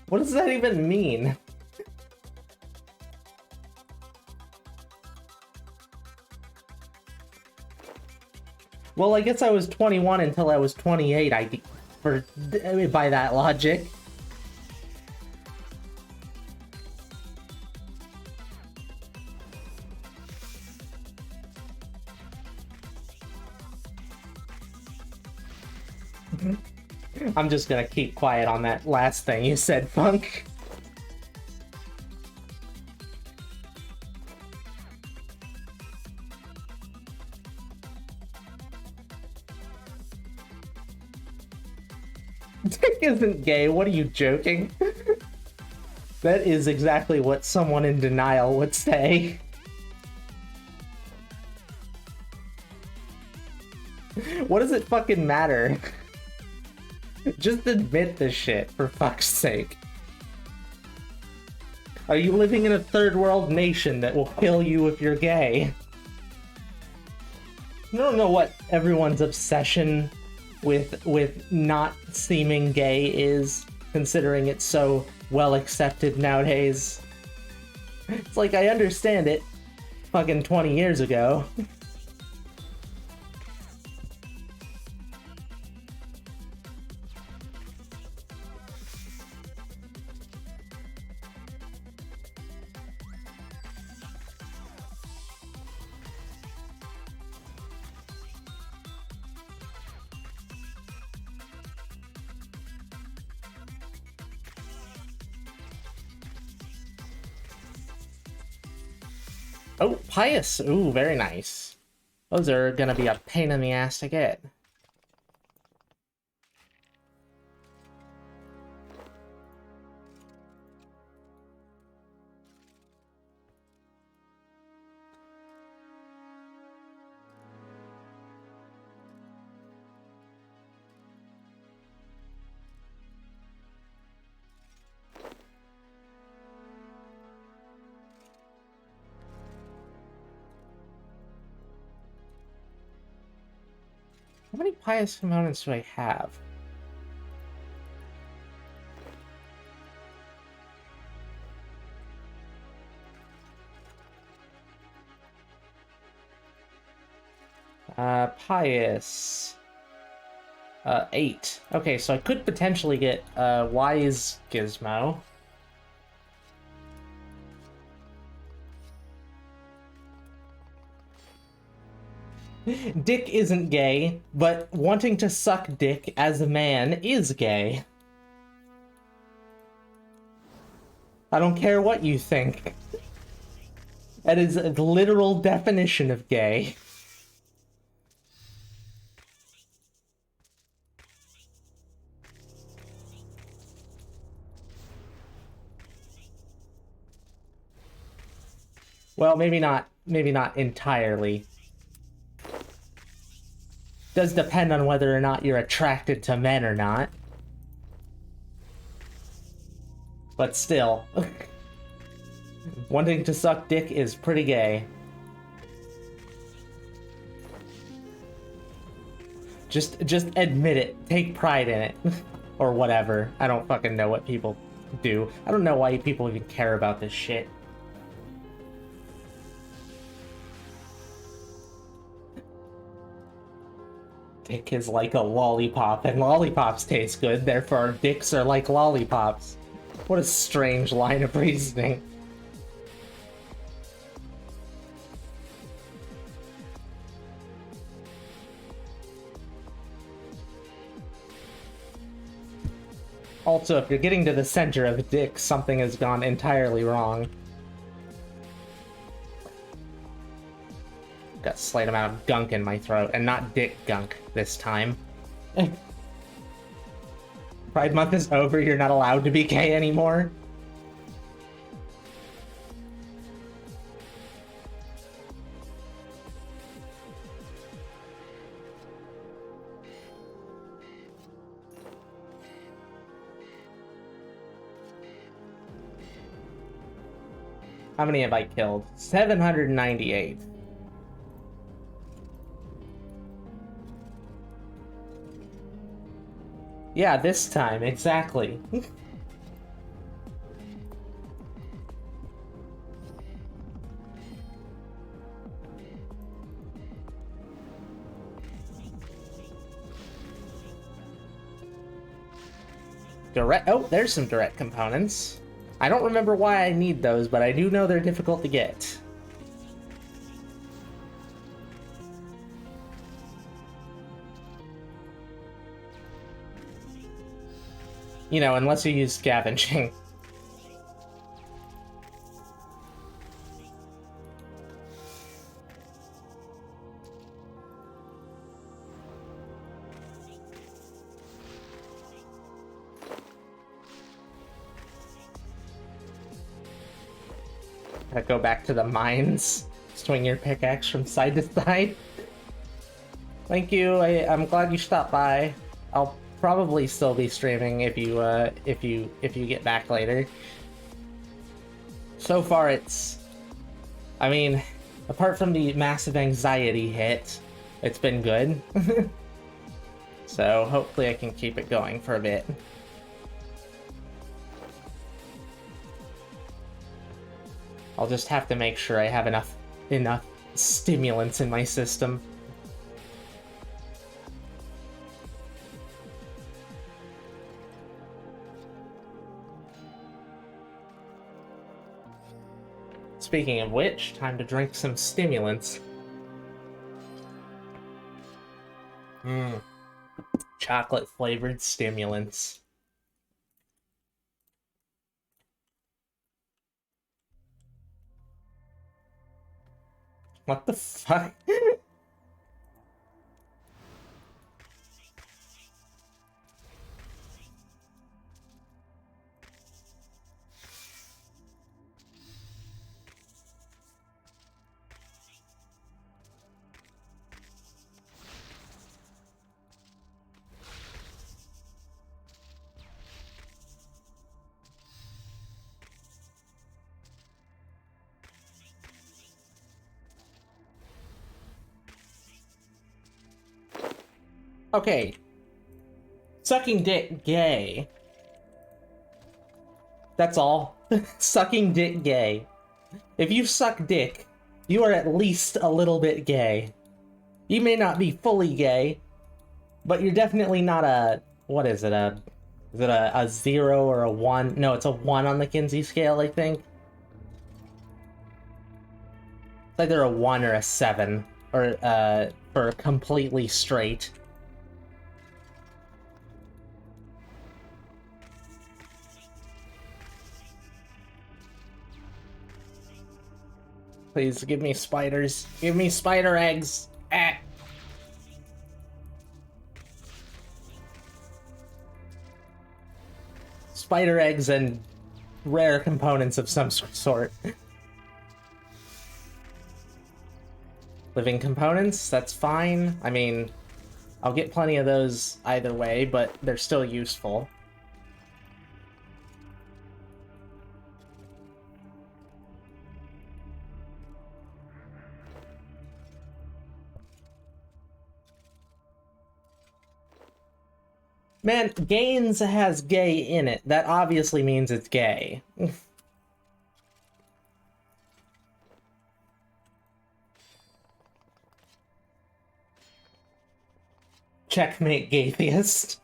What does that even mean? Well, I guess I was 21 until I was 28, by that logic. I'm just gonna keep quiet on that last thing you said, Funk. Dick isn't gay, what are you joking? That is exactly what someone in denial would say. What does it fucking matter? Just admit this shit, for fuck's sake. Are you living in a third world nation that will kill you if you're gay? I don't know what everyone's obsession with not seeming gay is, considering it's so well accepted nowadays. It's like, I understand it fucking 20 years ago. Oh, pious. Ooh, very nice. Those are gonna be a pain in the ass to get. How many pious components do I have? Pious. 8. Okay, so I could potentially get a wise gizmo. Dick isn't gay, but wanting to suck dick as a man is gay. I don't care what you think. That is a literal definition of gay. Well, maybe not entirely. Does depend on whether or not you're attracted to men or not. But still. Wanting to suck dick is pretty gay. Just admit it. Take pride in it. Or whatever. I don't fucking know what people do. I don't know why people even care about this shit. Dick is like a lollipop, and lollipops taste good, therefore dicks are like lollipops. What a strange line of reasoning. Also, if you're getting to the center of a dick, something has gone entirely wrong. Got a slight amount of gunk in my throat, and not dick gunk this time. Pride Month is over, you're not allowed to be gay anymore? How many have I killed? 798. Yeah, this time, exactly. Direct. Oh, there's some direct components. I don't remember why I need those, but I do know they're difficult to get. You know, unless you use scavenging. Gotta go back to the mines. Swing your pickaxe from side to side. Thank you. I'm glad you stopped by. I'll probably still be streaming if you get back later. So far, I mean, apart from the massive anxiety hit, it's been good. So hopefully I can keep it going for a bit. I'll just have to make sure I have enough stimulants in my system. Speaking of which, time to drink some stimulants. Chocolate flavored stimulants. What the fuck? Okay. Sucking dick gay. That's all. Sucking dick gay. If you suck dick, you are at least a little bit gay. You may not be fully gay, but you're definitely not a... What is it? Is it a 0 or a 1? No, it's a 1 on the Kinsey scale, I think. It's either a 1 or a 7. Or, for completely straight. Please, give me spiders. Give me spider eggs! Ah! Spider eggs and rare components of some sort. Living components, that's fine. I mean, I'll get plenty of those either way, but they're still useful. Man, Gaines has gay in it. That obviously means it's gay. Checkmate, Gaytheist.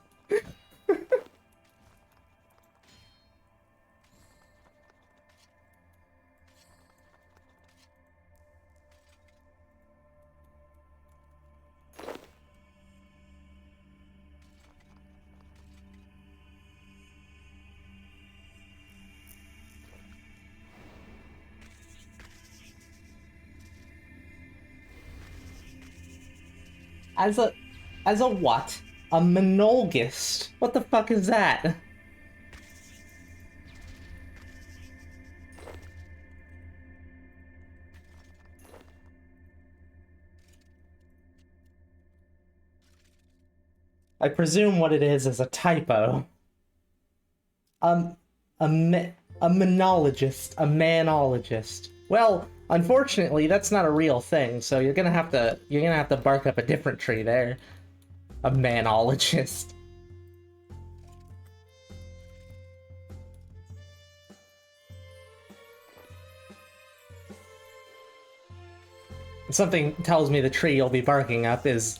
As a what? A monolgist? What the fuck is that? I presume what it is a typo. Um, a monologist, a manologist. Well, unfortunately, that's not a real thing, so you're gonna have to bark up a different tree there. A manologist. Something tells me the tree you'll be barking up is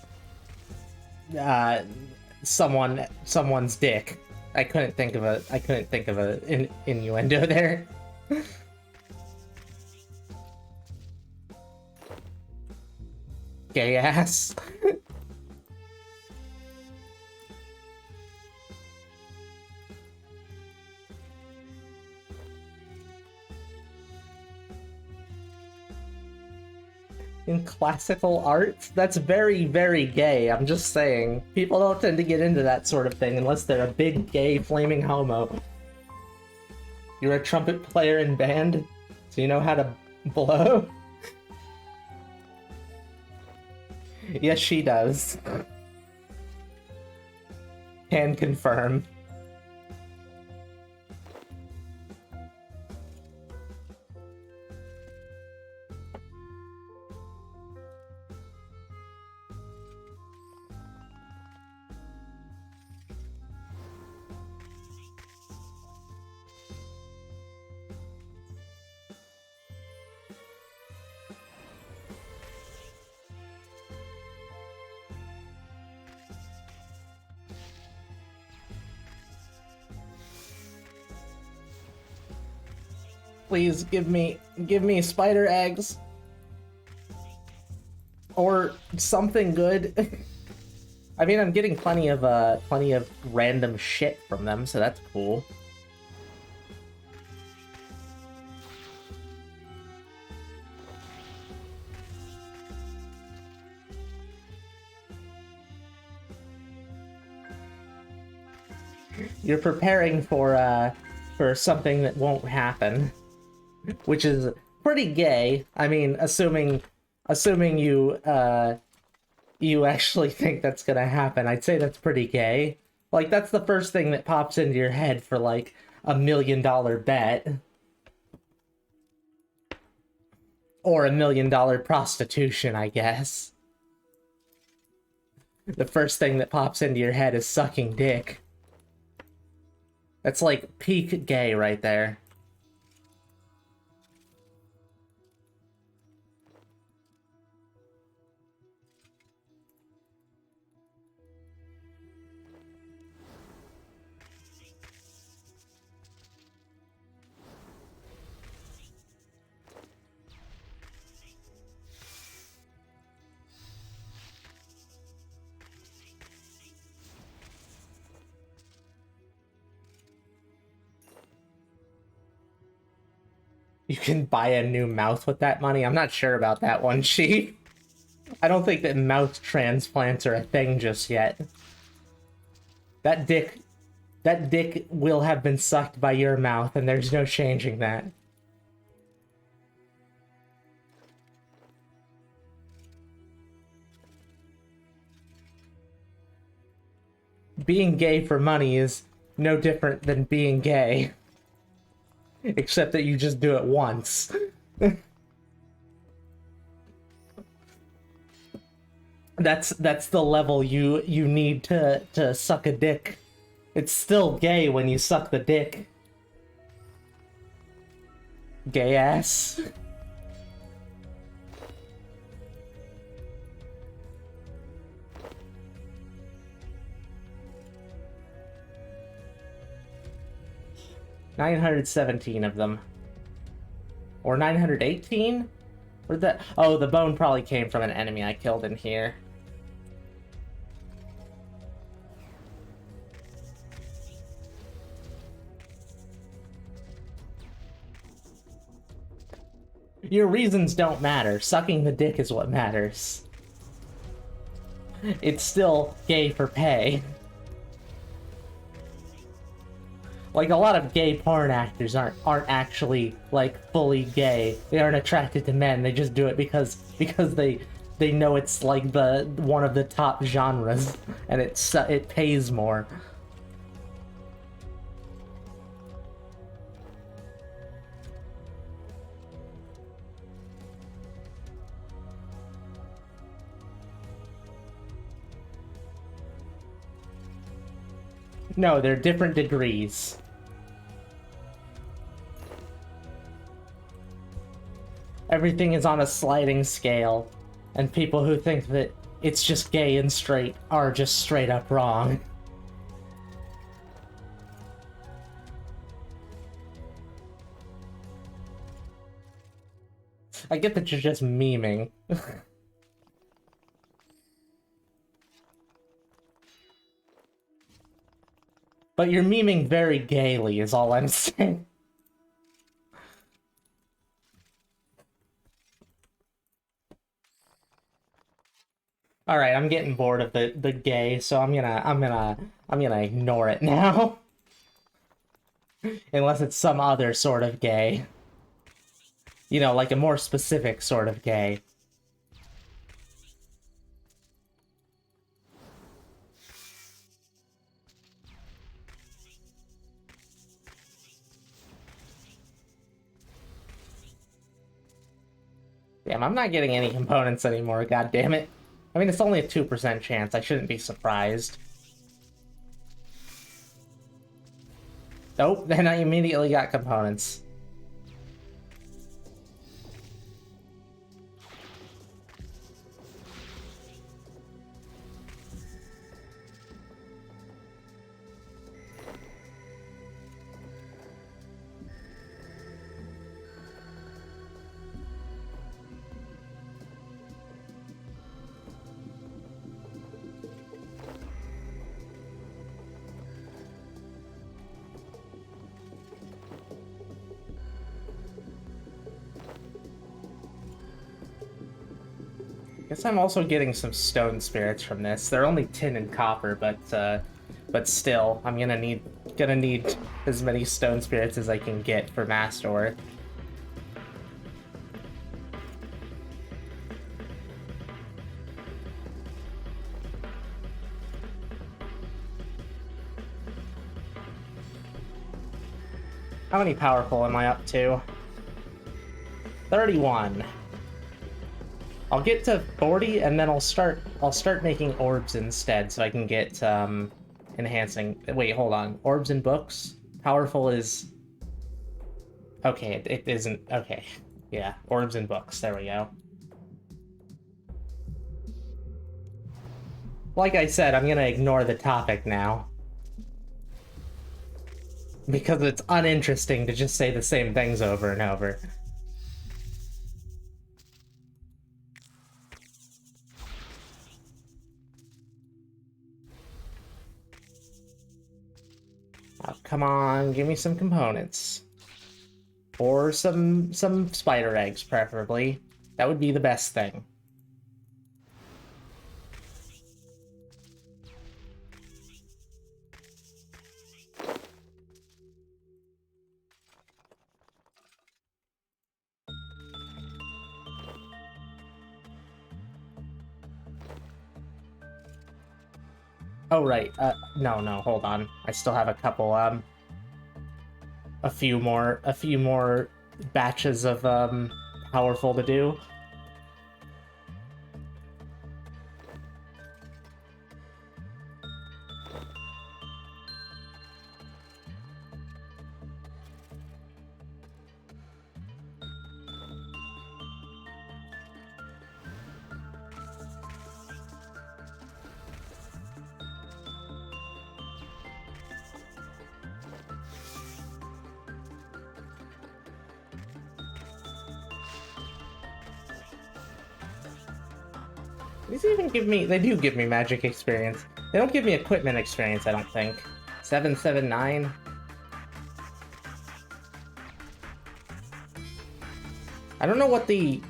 someone's dick. I couldn't think of a innuendo there. Gay ass. In classical art? That's very, very gay, I'm just saying. People don't tend to get into that sort of thing unless they're a big, gay, flaming homo. You're a trumpet player in band, so you know how to blow? Yes, she does. Can confirm. Please give me spider eggs. Or something good. I mean, I'm getting plenty of random shit from them, so that's cool. You're preparing for something that won't happen. Which is pretty gay. I mean, assuming you you actually think that's gonna happen, I'd say that's pretty gay. Like, that's the first thing that pops into your head for like $1 million bet. Or $1 million prostitution, I guess. The first thing that pops into your head is sucking dick. That's like peak gay right there. You can buy a new mouth with that money? I'm not sure about that one, Chief. I don't think that mouth transplants are a thing just yet. That dick will have been sucked by your mouth, and there's no changing that. Being gay for money is no different than being gay. Except that you just do it once. That's the level you need to suck a dick. It's still gay when you suck the dick. Gay ass. 917 of them. Or 918? Where'd that... Oh, the bone probably came from an enemy I killed in here. Your reasons don't matter. Sucking the dick is what matters. It's still gay for pay. Like, a lot of gay porn actors aren't actually, like, fully gay. They aren't attracted to men. They just do it because they know it's, like, one of the top genres, and it pays more. No, they're different degrees. Everything is on a sliding scale, and people who think that it's just gay and straight are just straight up wrong. I get that you're just memeing. But you're memeing very gaily, is all I'm saying. All right, I'm getting bored of the gay, so I'm gonna ignore it now. Unless it's some other sort of gay. You know, like a more specific sort of gay. Damn, I'm not getting any components anymore, god damn it. I mean, it's only a 2% chance, I shouldn't be surprised. Nope, then I immediately got components. Guess I'm also getting some stone spirits from this. They're only tin and copper, but still, I'm gonna need as many stone spirits as I can get for Masterwork. How many powerful am I up to? 31. I'll get to 40 and then I'll start making orbs instead so I can get enhancing. Wait, hold on. Orbs and books? Powerful is okay, it isn't okay. Yeah, orbs and books. There we go. Like I said, I'm gonna ignore the topic now. Because it's uninteresting to just say the same things over and over. Oh, come on, give me some components. Or some spider eggs, preferably. That would be the best thing. Oh, right. No, hold on. I still have a couple, a few more batches of, powerful to do. These even give me... They do give me magic experience. They don't give me equipment experience, I don't think. 779? I don't know what the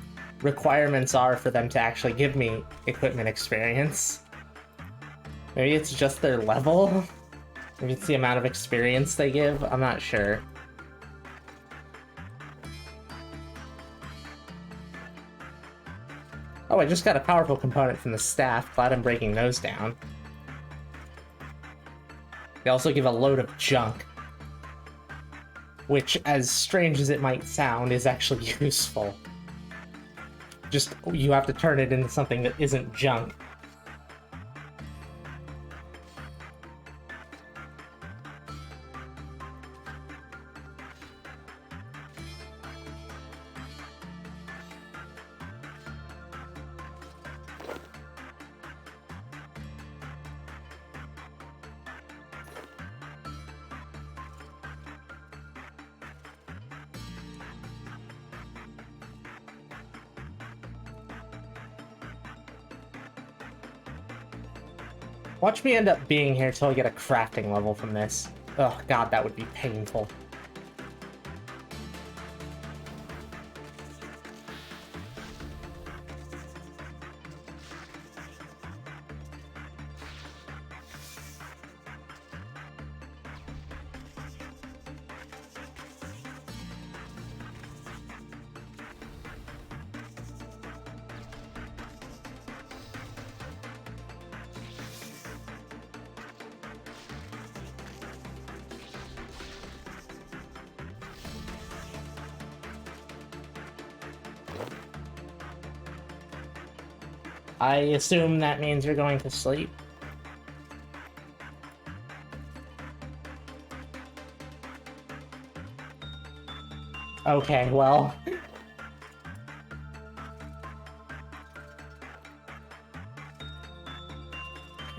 requirements are for them to actually give me equipment experience. Maybe it's just their level? Maybe it's the amount of experience they give? I'm not sure. Oh, I just got a powerful component from the staff. Glad I'm breaking those down. They also give a load of junk. Which, as strange as it might sound, is actually useful. Just, you have to turn it into something that isn't junk. Watch me end up being here till I get a crafting level from this. Oh god, that would be painful. I assume that means you're going to sleep. Okay, well...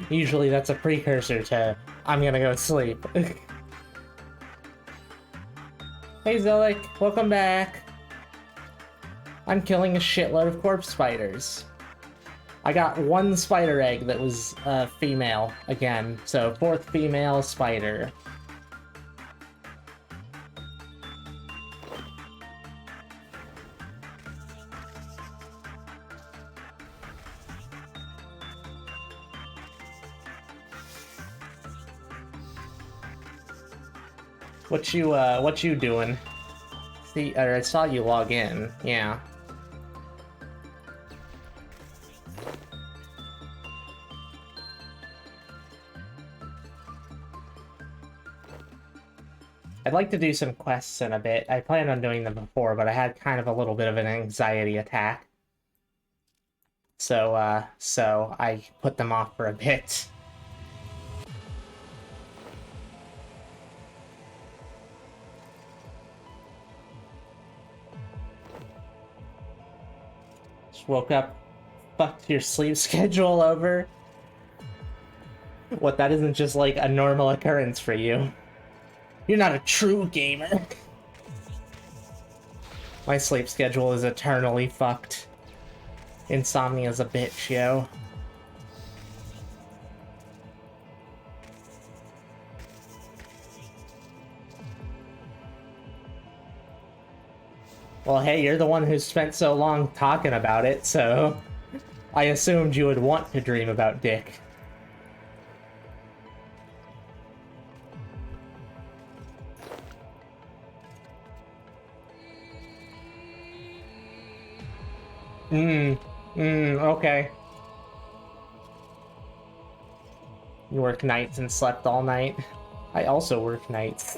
Usually that's a precursor to, I'm gonna go sleep. Hey Zoic, welcome back. I'm killing a shitload of corpse spiders. I got one spider egg that was female again, so 4th female spider. What you doing? See, or I saw you log in, yeah. I'd like to do some quests in a bit. I planned on doing them before, but I had kind of a little bit of an anxiety attack. So I put them off for a bit. Just woke up, fucked your sleep schedule over. What, that isn't just like a normal occurrence for you? You're not a true gamer. My sleep schedule is eternally fucked. Insomnia's a bitch, yo. Well, hey, you're the one who spent so long talking about it, so I assumed you would want to dream about dick. Okay. You work nights and slept all night? I also work nights.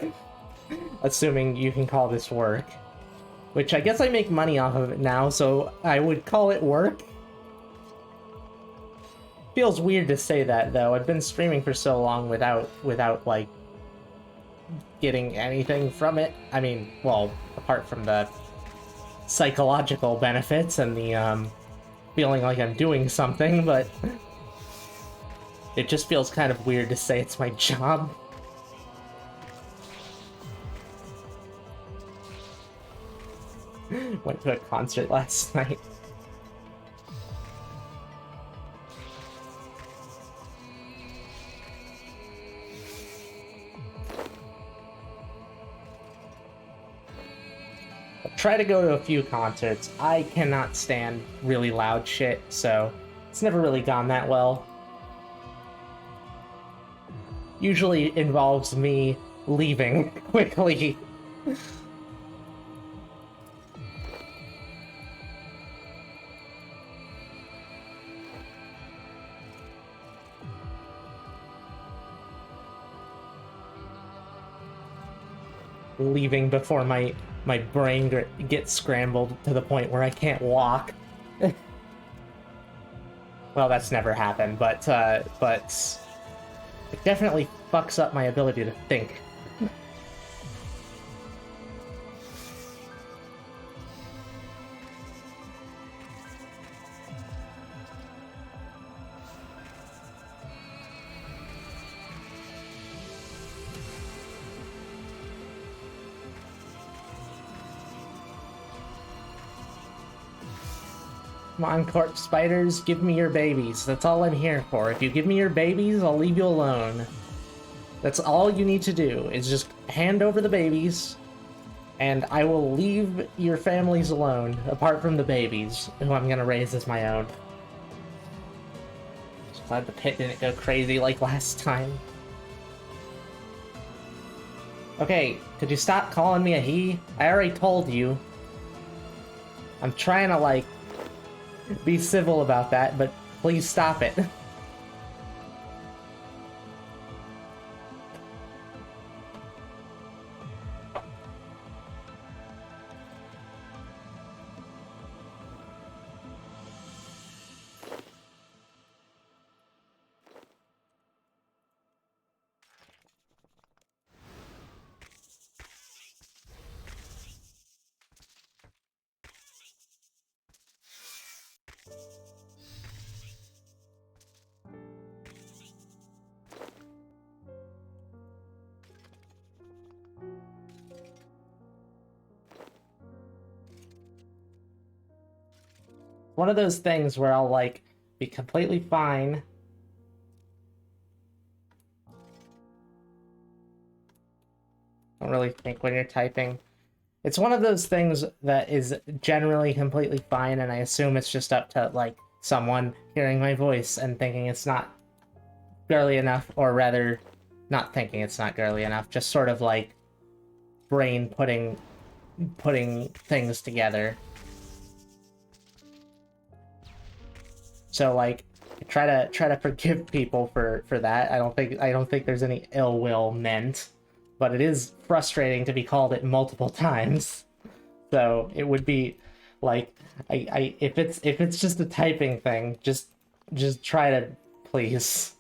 Assuming you can call this work. Which I guess I make money off of it now, so I would call it work. Feels weird to say that, though. I've been streaming for so long without like, getting anything from it. I mean, well, apart from the psychological benefits and the, feeling like I'm doing something, but it just feels kind of weird to say it's my job. Went to a concert last night. tried to go to a few concerts. I cannot stand really loud shit, so it's never really gone that well. Usually involves me leaving quickly. Leaving before my brain gets scrambled to the point where I can't walk. Well, that's never happened, but it definitely fucks up my ability to think. Come on, corpse spiders, give me your babies. That's all I'm here for. If you give me your babies, I'll leave you alone. That's all you need to do, is just hand over the babies, and I will leave your families alone, apart from the babies, who I'm gonna raise as my own. Just glad the pit didn't go crazy like last time. Okay, could you stop calling me a he? I already told you. I'm trying to, like, be civil about that, but please stop it. One of those things where I'll, like, be completely fine. Don't really think when you're typing. It's one of those things that is generally completely fine, and I assume it's just up to, like, someone hearing my voice and thinking it's not girly enough, or rather, not thinking it's not girly enough, just sort of, like, brain putting things together. So, like, try to forgive people for that. I don't think there's any ill will meant, but it is frustrating to be called it multiple times. So it would be like, if it's just a typing thing, just try to, please.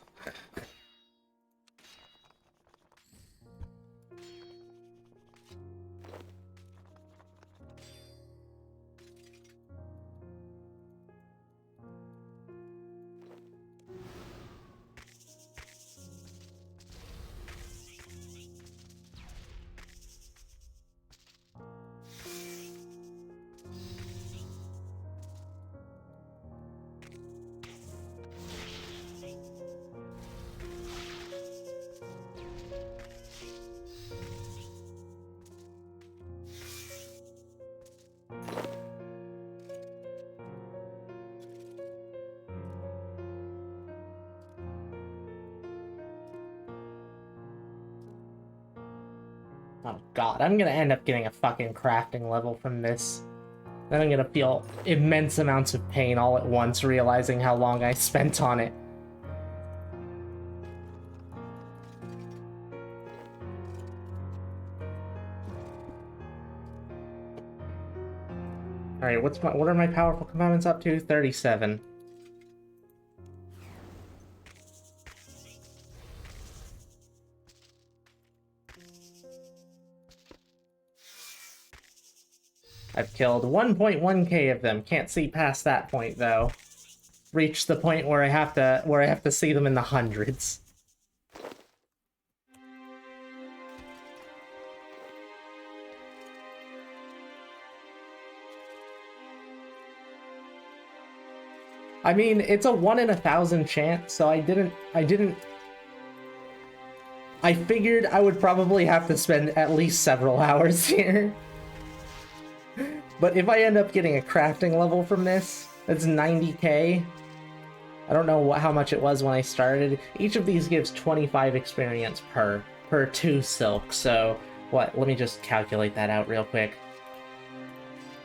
Oh god, I'm gonna end up getting a fucking crafting level from this. Then I'm gonna feel immense amounts of pain all at once, realizing how long I spent on it. Alright, what are my powerful components up to? 37. I've killed 1.1k of them. Can't see past that point though. Reached the point where I have to see them in the hundreds. I mean, it's a 1 in 1,000 chance, so I figured I would probably have to spend at least several hours here. But if I end up getting a crafting level from this, that's 90k. I don't know how much it was when I started. Each of these gives 25 experience per 2 silk, so what? Let me just calculate that out real quick.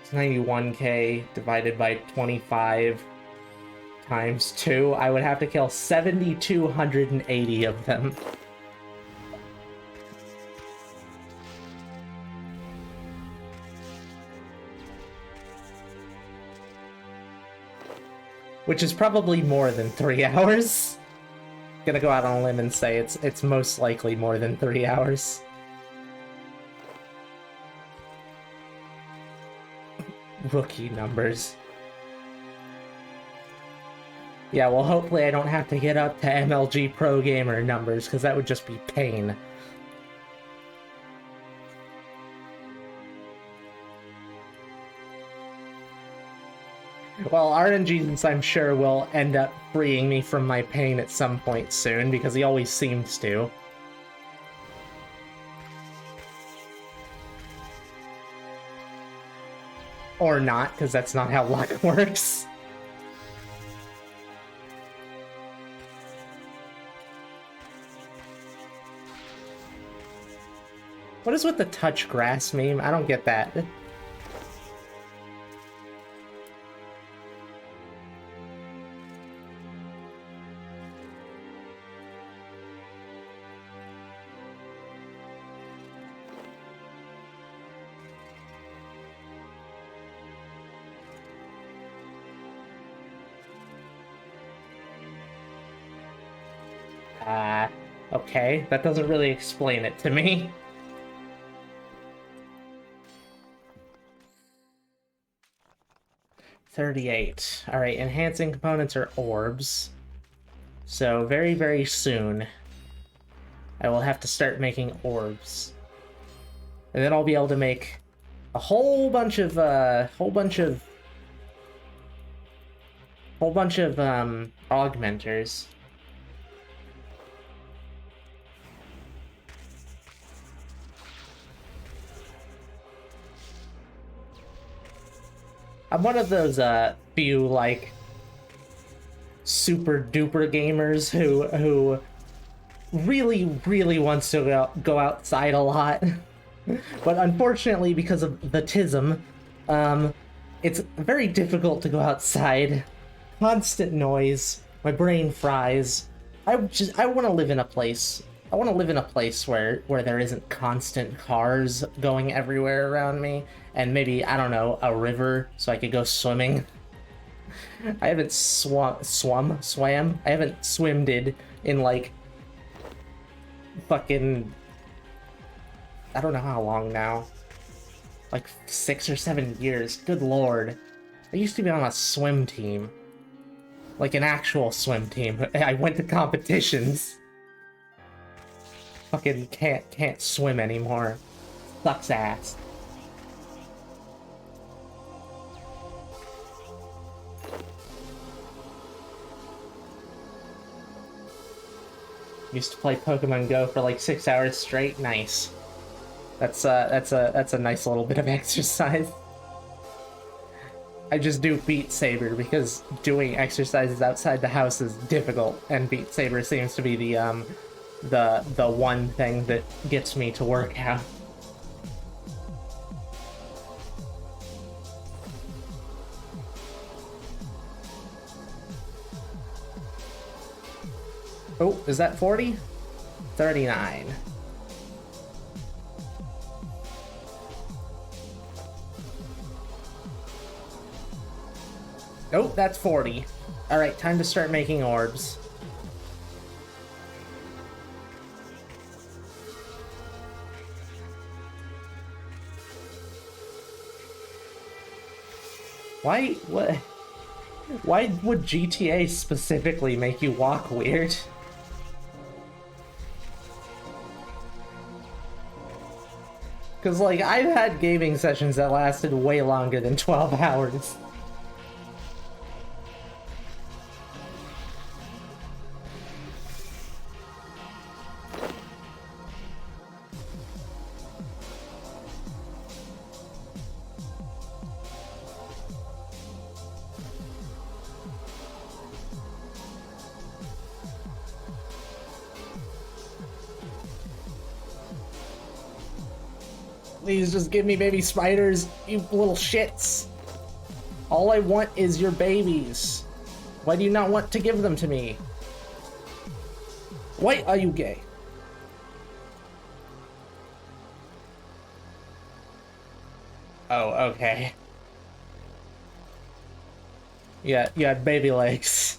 It's 91k divided by 25 times 2. I would have to kill 7,280 of them. Which is probably more than 3 hours. Gonna go out on a limb and say it's most likely more than 3 hours. Rookie numbers. Yeah, well, hopefully I don't have to get up to MLG Pro Gamer numbers, because that would just be pain. Well, RNG, I'm sure, will end up freeing me from my pain at some point soon, because he always seems to. Or not, because that's not how luck works. What is with the touch grass meme? I don't get that. Okay, that doesn't really explain it to me. $38. Alright, enhancing components are orbs. So very, very soon, I will have to start making orbs. And then I'll be able to make a whole bunch of augmenters. I'm one of those few like super duper gamers who really wants to go outside a lot. But unfortunately, because of the tism, it's very difficult to go outside. Constant noise, my brain fries. I want to live in a place. I want to live in a place where there isn't constant cars going everywhere around me, and maybe, I don't know, a river so I could go swimming. I haven't swam. I haven't swimmed in like fucking, I don't know how long now. Like 6 or 7 years. Good lord. I used to be on a swim team. Like an actual swim team. I went to competitions. Fucking can't swim anymore. Sucks ass. Used to play Pokemon Go for like 6 hours straight. Nice. That's a nice little bit of exercise. I just do Beat Saber because doing exercises outside the house is difficult, and Beat Saber seems to be the one thing that gets me to work out. Oh, is that 40? 39. Oh, that's 40. Alright, time to start making orbs. Why would GTA specifically make you walk weird? Because, like, I've had gaming sessions that lasted way longer than 12 hours. Please just give me baby spiders, you little shits. All I want is your babies. Why do you not want to give them to me? Why are you gay? Oh, okay. Yeah, you had baby legs.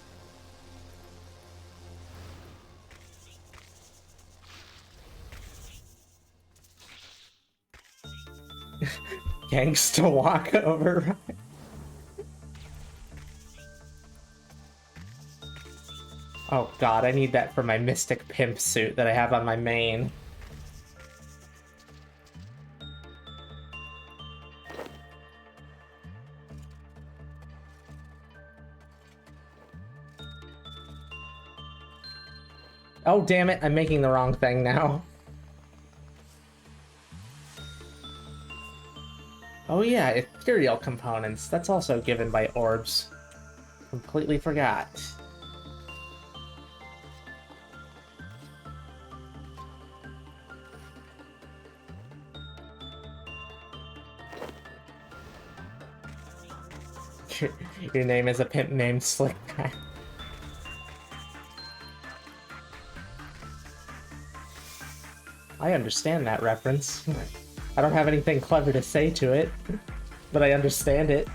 Gangsta walk over. Oh god, I need that for my Mystic Pimp suit that I have on my main. Oh damn it, I'm making the wrong thing now. Oh yeah, ethereal components. That's also given by orbs. Completely forgot. Your name is a pimp named Slickback. I understand that reference. I don't have anything clever to say to it, but I understand it.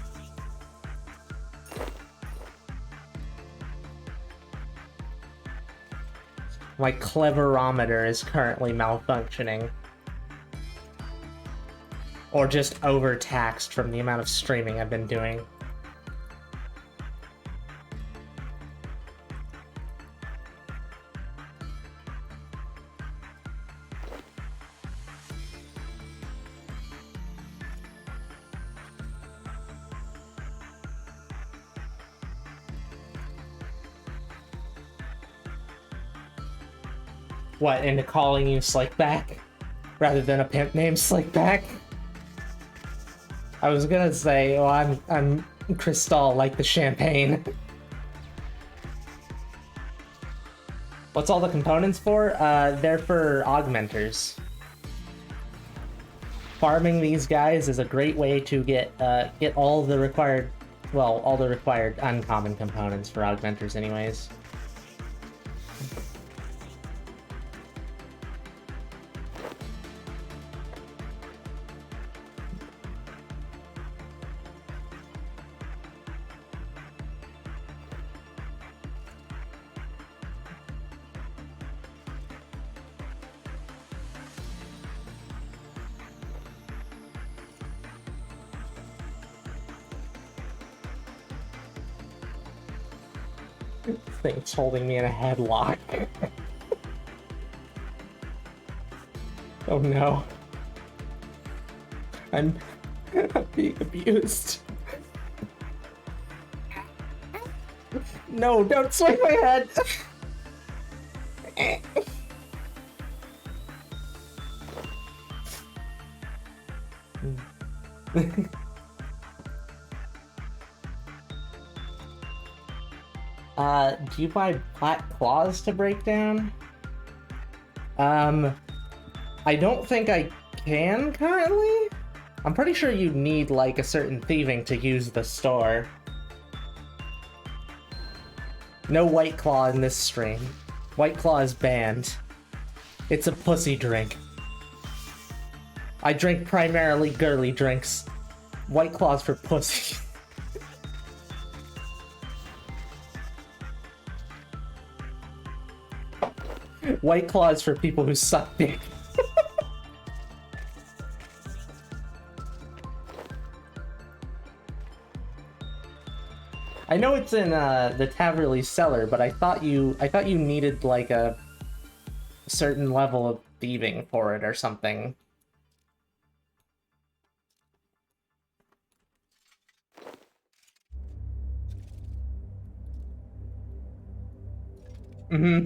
My cleverometer is currently malfunctioning. Or just overtaxed from the amount of streaming I've been doing. What, into calling you Slickback? Rather than a pimp named Slickback? I was gonna say, well, I'm Cristal, like the champagne. What's all the components for? They're for augmenters. Farming these guys is a great way to get all the required, well, all the required uncommon components for augmenters anyways. Thing's holding me in a headlock. Oh no. I'm being abused. No, don't swing my head! Do you buy black claws to break down? I don't think I can currently. I'm pretty sure you need like a certain thieving to use the store. No White Claw in this stream. White Claw is banned. It's a pussy drink. I drink primarily girly drinks. White Claw's for pussy. White Claw is for people who suck dick. I know it's in the Taverley cellar, but I thought you needed like a certain level of thieving for it or something.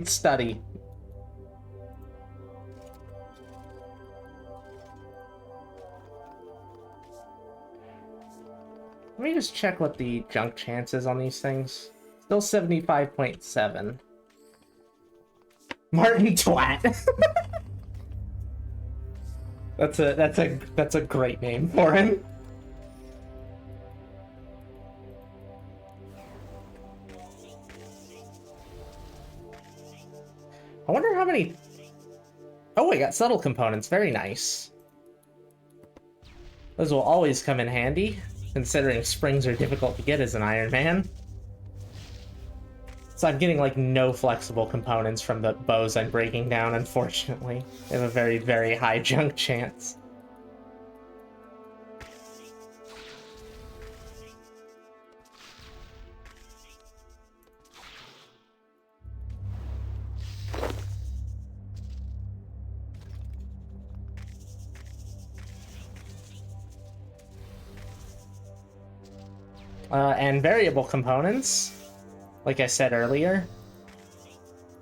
Study. Let me just check what the junk chance is on these things. Still 75.7. Martin Twat. That's a great name for him. I wonder how many... Oh, we got subtle components. Very nice. Those will always come in handy, considering springs are difficult to get as an Iron Man. So I'm getting, like, no flexible components from the bows I'm breaking down, unfortunately. They have a very, very high junk chance. And variable components, like I said earlier,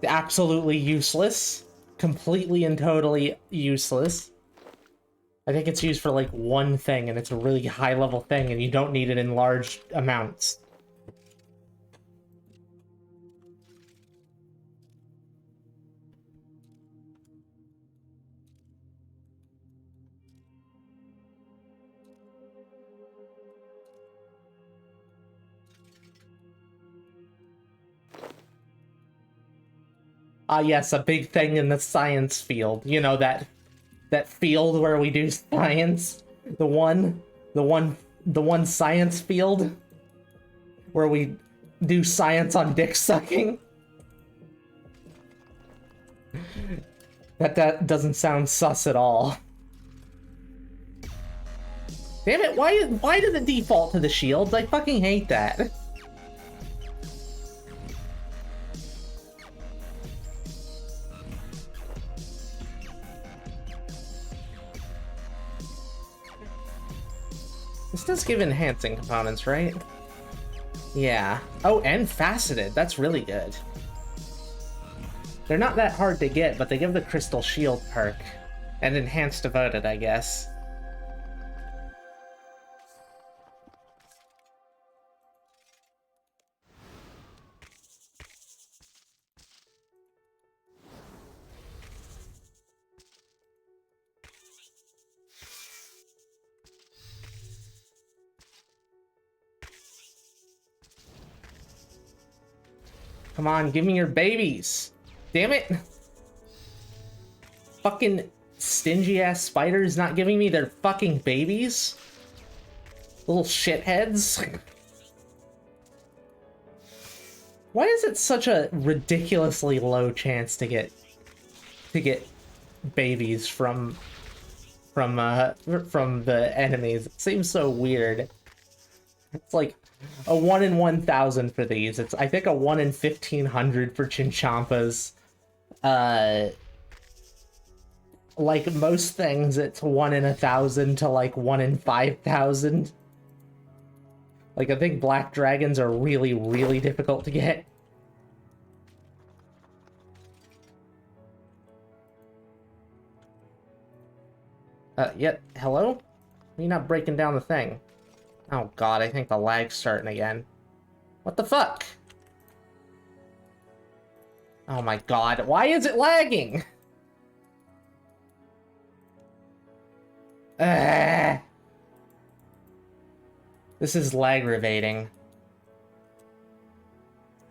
absolutely useless. Completely and totally useless. I think it's used for like one thing, and it's a really high-level thing, and you don't need it in large amounts. Yes, a big thing in the science field. You know, that field where we do science? The one science field? Where we do science on dick sucking? That doesn't sound sus at all. Damn it, why did it default to the shields? I fucking hate that. This does give enhancing components, right? Yeah. Oh, and faceted. That's really good. They're not that hard to get, but they give the crystal shield perk. And enhanced devoted, I guess. Come on, give me your babies. Damn it. Fucking stingy-ass spiders not giving me their fucking babies? Little shitheads. Why is it such a ridiculously low chance to get babies from the enemies? It seems so weird. It's like a 1 in 1,000 for these. It's, I think, a 1 in 1,500 for Chinchampas. Like most things, it's 1 in 1,000 to like 1 in 5,000. Like, I think black dragons are really, really difficult to get. Yep, hello? Why are you not breaking down the thing? Oh god, I think the lag's starting again. What the fuck? Oh my god, why is it lagging? This is lag-ravating.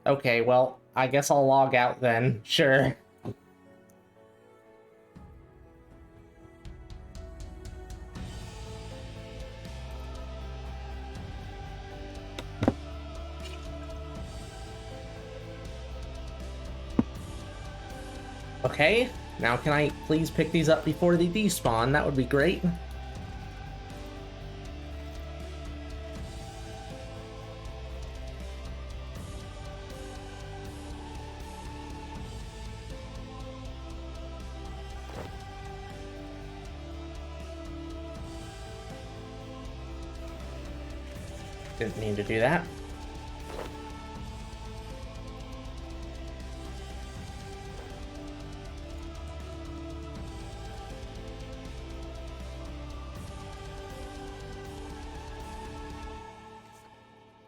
Okay, well, I guess I'll log out then. Sure. Okay, now can I please pick these up before they despawn? That would be great. Didn't mean to do that.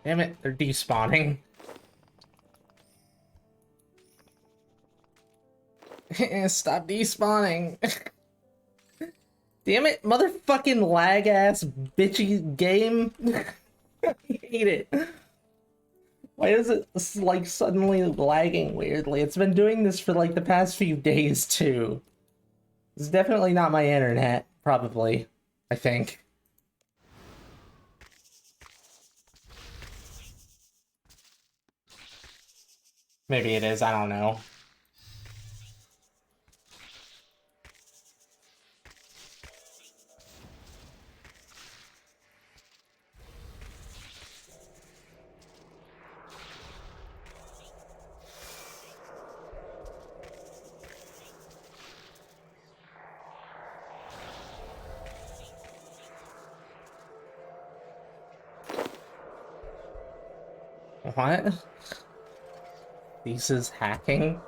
Damn it, they're despawning. Stop despawning. Damn it, motherfucking lag ass bitchy game. I hate it. Why is it like suddenly lagging weirdly? It's been doing this for like the past few days too. It's definitely not my internet, probably. I think. Maybe it is, I don't know. What? This is hacking?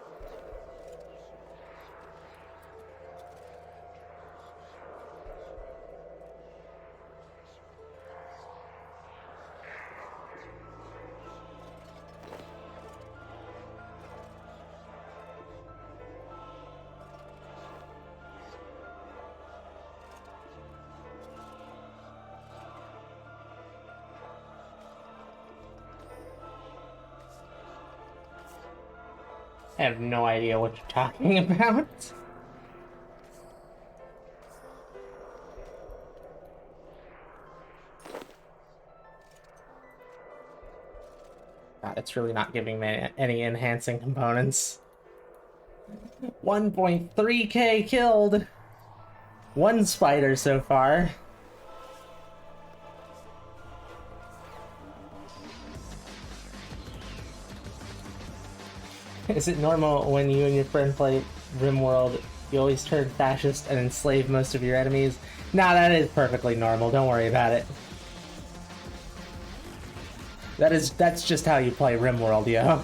I have no idea what you're talking about. God, it's really not giving me any enhancing components. 1.3k killed! One spider so far. Is it normal when you and your friend play RimWorld, you always turn fascist and enslave most of your enemies? Nah, that is perfectly normal, don't worry about it. That's just how you play RimWorld, yo.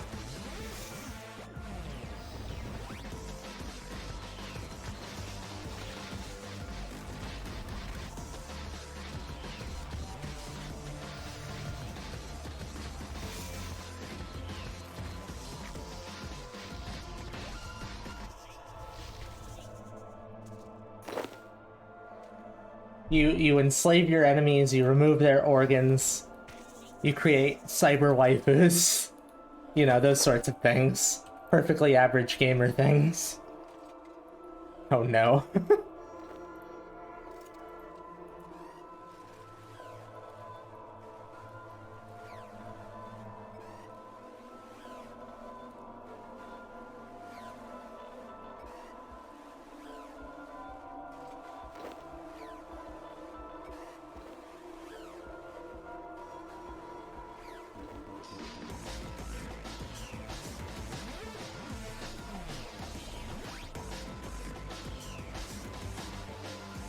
You enslave your enemies, you remove their organs, you create cyber waifus. You know, those sorts of things. Perfectly average gamer things. Oh no.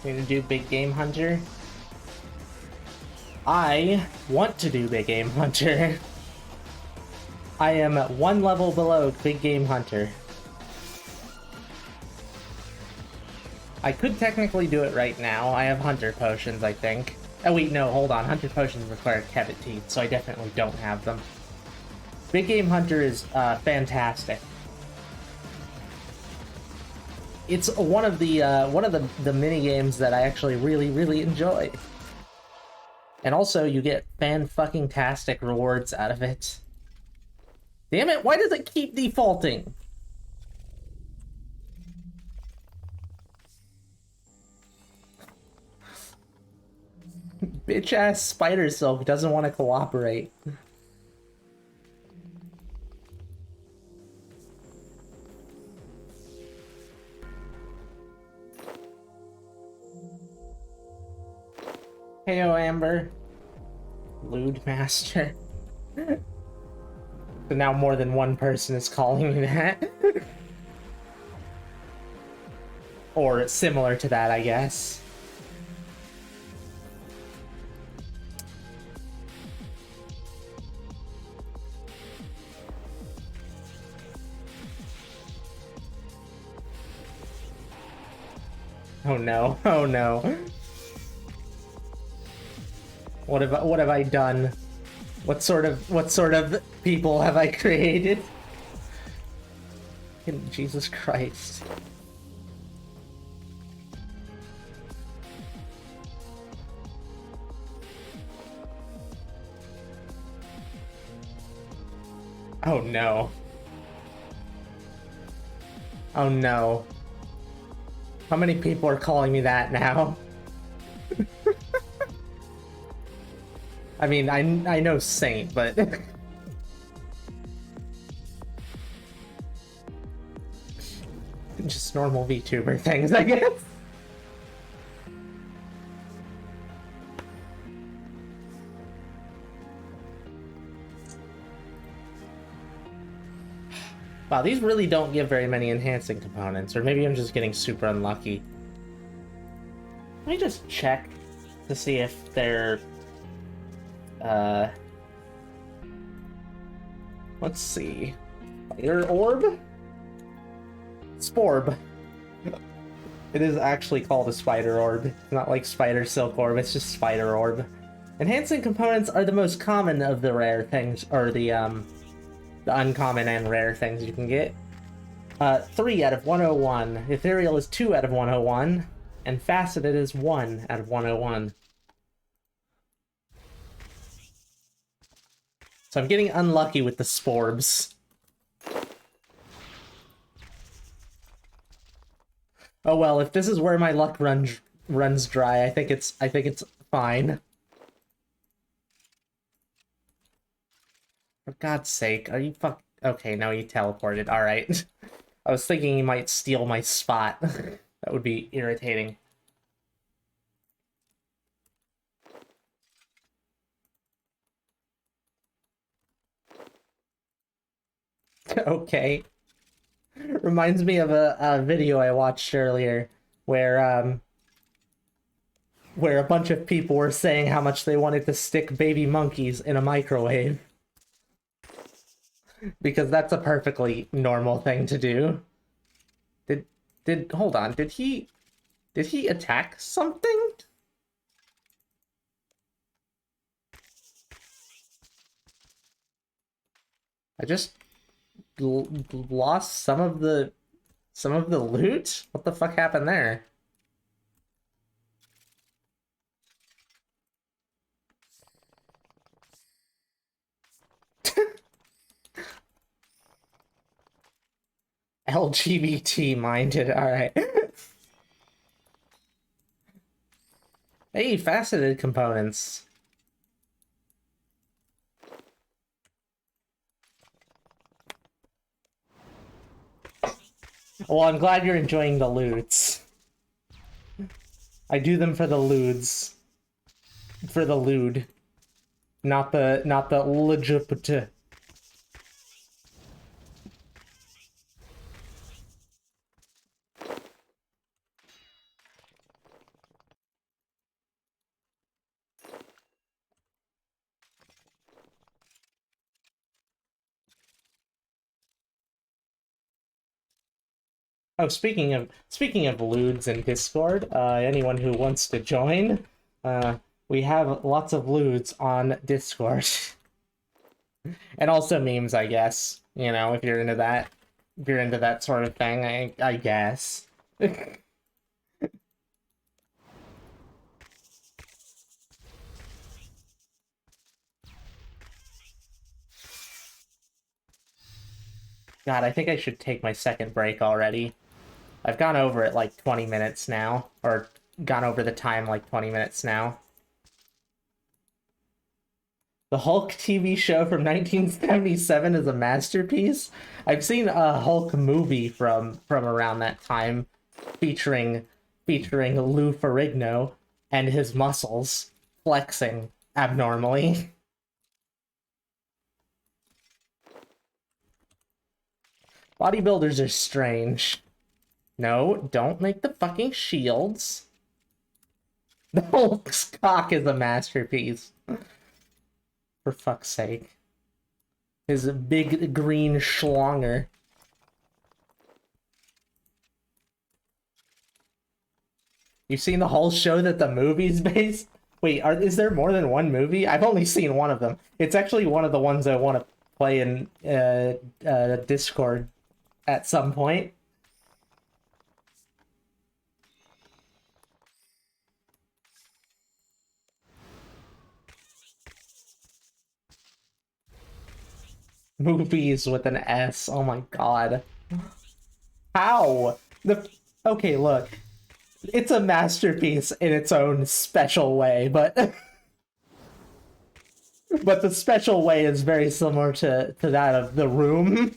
You gonna do Big Game Hunter? I want to do Big Game Hunter. I am at one level below Big Game Hunter. I could technically do it right now. I have Hunter Potions, I think. Oh wait, no, hold on. Hunter Potions require Kebbit Teeth, so I definitely don't have them. Big Game Hunter is fantastic. It's one of the mini games that I actually really enjoy. And also, you get fan-fucking-tastic rewards out of it. Damn it, why does it keep defaulting? Bitch-ass Spider Silk doesn't want to cooperate. Heyo, Amber. Lewd Master. So now more than one person is calling me that. Or similar to that, I guess. Oh no, oh no. What have I done? What sort of people have I created? Jesus Christ. Oh no. Oh no. How many people are calling me that now? I mean, I know Saint, but just normal VTuber things, I guess. Wow, these really don't give very many enhancing components, or maybe I'm just getting super unlucky. Let me just check to see if they're, let's see. Spider Orb? Sporb. It is actually called a Spider Orb. It's not like Spider Silk Orb, it's just Spider Orb. Enhancing components are the most common of the rare things, or the uncommon and rare things you can get. 3 out of 101. Ethereal is 2 out of 101. And Faceted is 1 out of 101. So I'm getting unlucky with the Sporbs. Oh well, if this is where my luck runs dry, I think it's fine. For God's sake, are you fuck? Okay, no, you teleported. All right. I was thinking you might steal my spot. That would be irritating. Okay. Reminds me of a video I watched earlier where a bunch of people were saying how much they wanted to stick baby monkeys in a microwave. Because that's a perfectly normal thing to do. Hold on, did he attack something? I just lost some of the loot? What the fuck happened there? LGBT minded, alright. Hey, faceted components. Well, I'm glad you're enjoying the loots. I do them for the lewds. For the lewd. Not the legit. Oh, speaking of lewds in Discord, anyone who wants to join, we have lots of lewds on Discord. And also memes, I guess. You know, if you're into that. If you're into that sort of thing, I guess. God, I think I should take my second break already. I've gone over it like 20 minutes now, or gone over the time like 20 minutes now. The Hulk TV show from 1977 is a masterpiece. I've seen a Hulk movie from around that time featuring Lou Ferrigno and his muscles flexing abnormally. Bodybuilders are strange. No, don't make the fucking shields. The Hulk's cock is a masterpiece. For fuck's sake. His big green schlonger. You've seen the whole show that the movie's based? Wait, is there more than one movie? I've only seen one of them. It's actually one of the ones I want to play in Discord at some point. Movies with an S. Oh my god. How? Okay, look. It's a masterpiece in its own special way, but but the special way is very similar to that of The Room.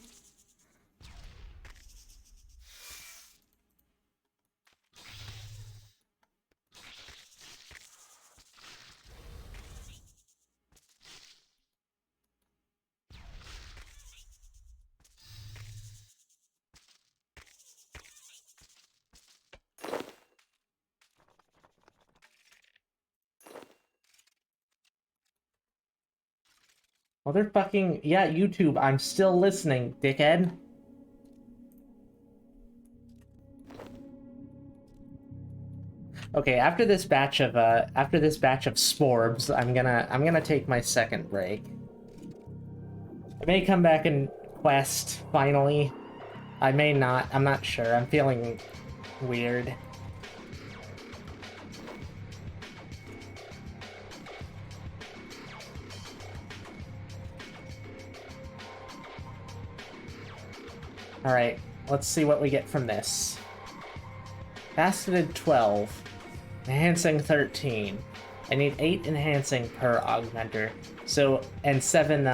Motherfucking yeah, YouTube, I'm still listening, dickhead. Okay, after this batch of sporbs, I'm gonna take my second break. I may come back and quest finally. I may not. I'm not sure. I'm feeling weird. Alright, let's see what we get from this. Faceted 12. Enhancing 13. I need 8 enhancing per augmenter. So, and 7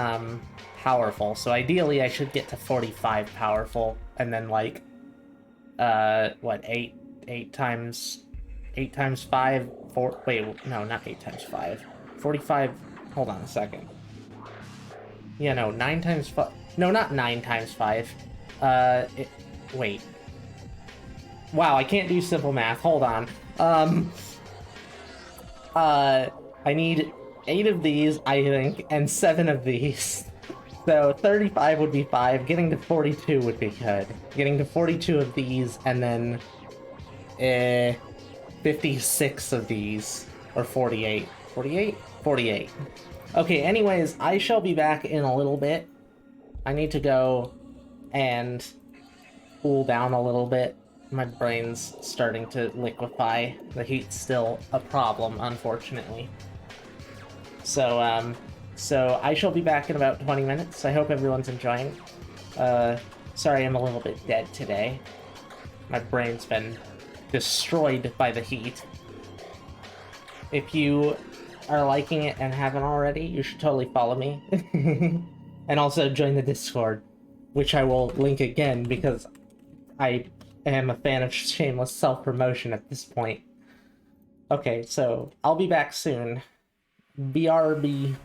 powerful. So ideally I should get to 45 powerful. And then like, what, 8 times 5? Wait, no, not 8 times 5. 45, hold on a second. Yeah, no, 9 times 5. No, not 9 times 5. Wait. Wow, I can't do simple math. Hold on. I need 8 of these, I think, and 7 of these. So 35 would be 5. Getting to 42 would be good. Getting to 42 of these, and then 56 of these. Or 48. 48? 48. Okay, anyways, I shall be back in a little bit. I need to go and cool down a little bit. My brain's starting to liquefy. The heat's still a problem, unfortunately. So I shall be back in about 20 minutes. I hope everyone's enjoying. Sorry I'm a little bit dead today. My brain's been destroyed by the heat. If you are liking it and haven't already, you should totally follow me. And also join the Discord, which I will link again because I am a fan of shameless self-promotion at this point. Okay, so I'll be back soon. BRB.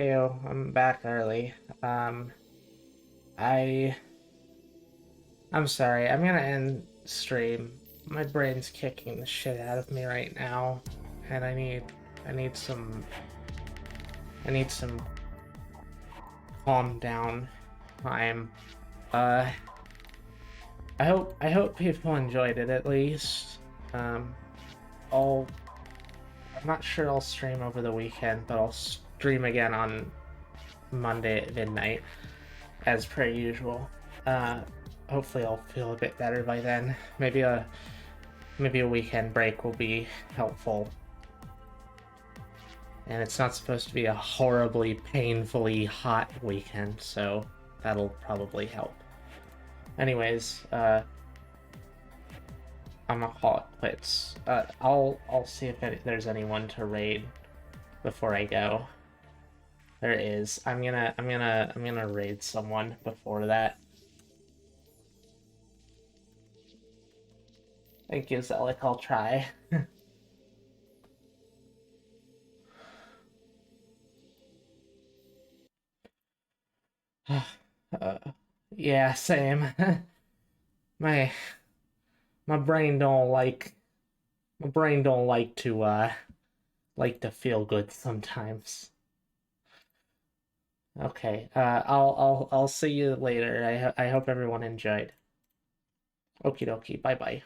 Heyo, I'm back early. Um, I I'm sorry. I'm gonna end stream. My brain's kicking the shit out of me right now, and I need some I need some calm down time. Uh, I hope people enjoyed it at least. Um, I'll I'm not sure I'll stream over the weekend, but I'll stream again on Monday at midnight, as per usual. Uh, Hopefully I'll feel a bit better by then. Maybe a weekend break will be helpful. And it's not supposed to be a horribly, painfully hot weekend, so that'll probably help. Anyways, I'm gonna call it quits. I'll see if there's anyone to raid before I go. There is. I'm gonna raid someone before that. Thank you, Zelik. I'll try. uh, yeah, same. my my brain don't like my brain don't like to feel good sometimes. Okay. I'll see you later. I hope everyone enjoyed. Okie dokie. Bye bye.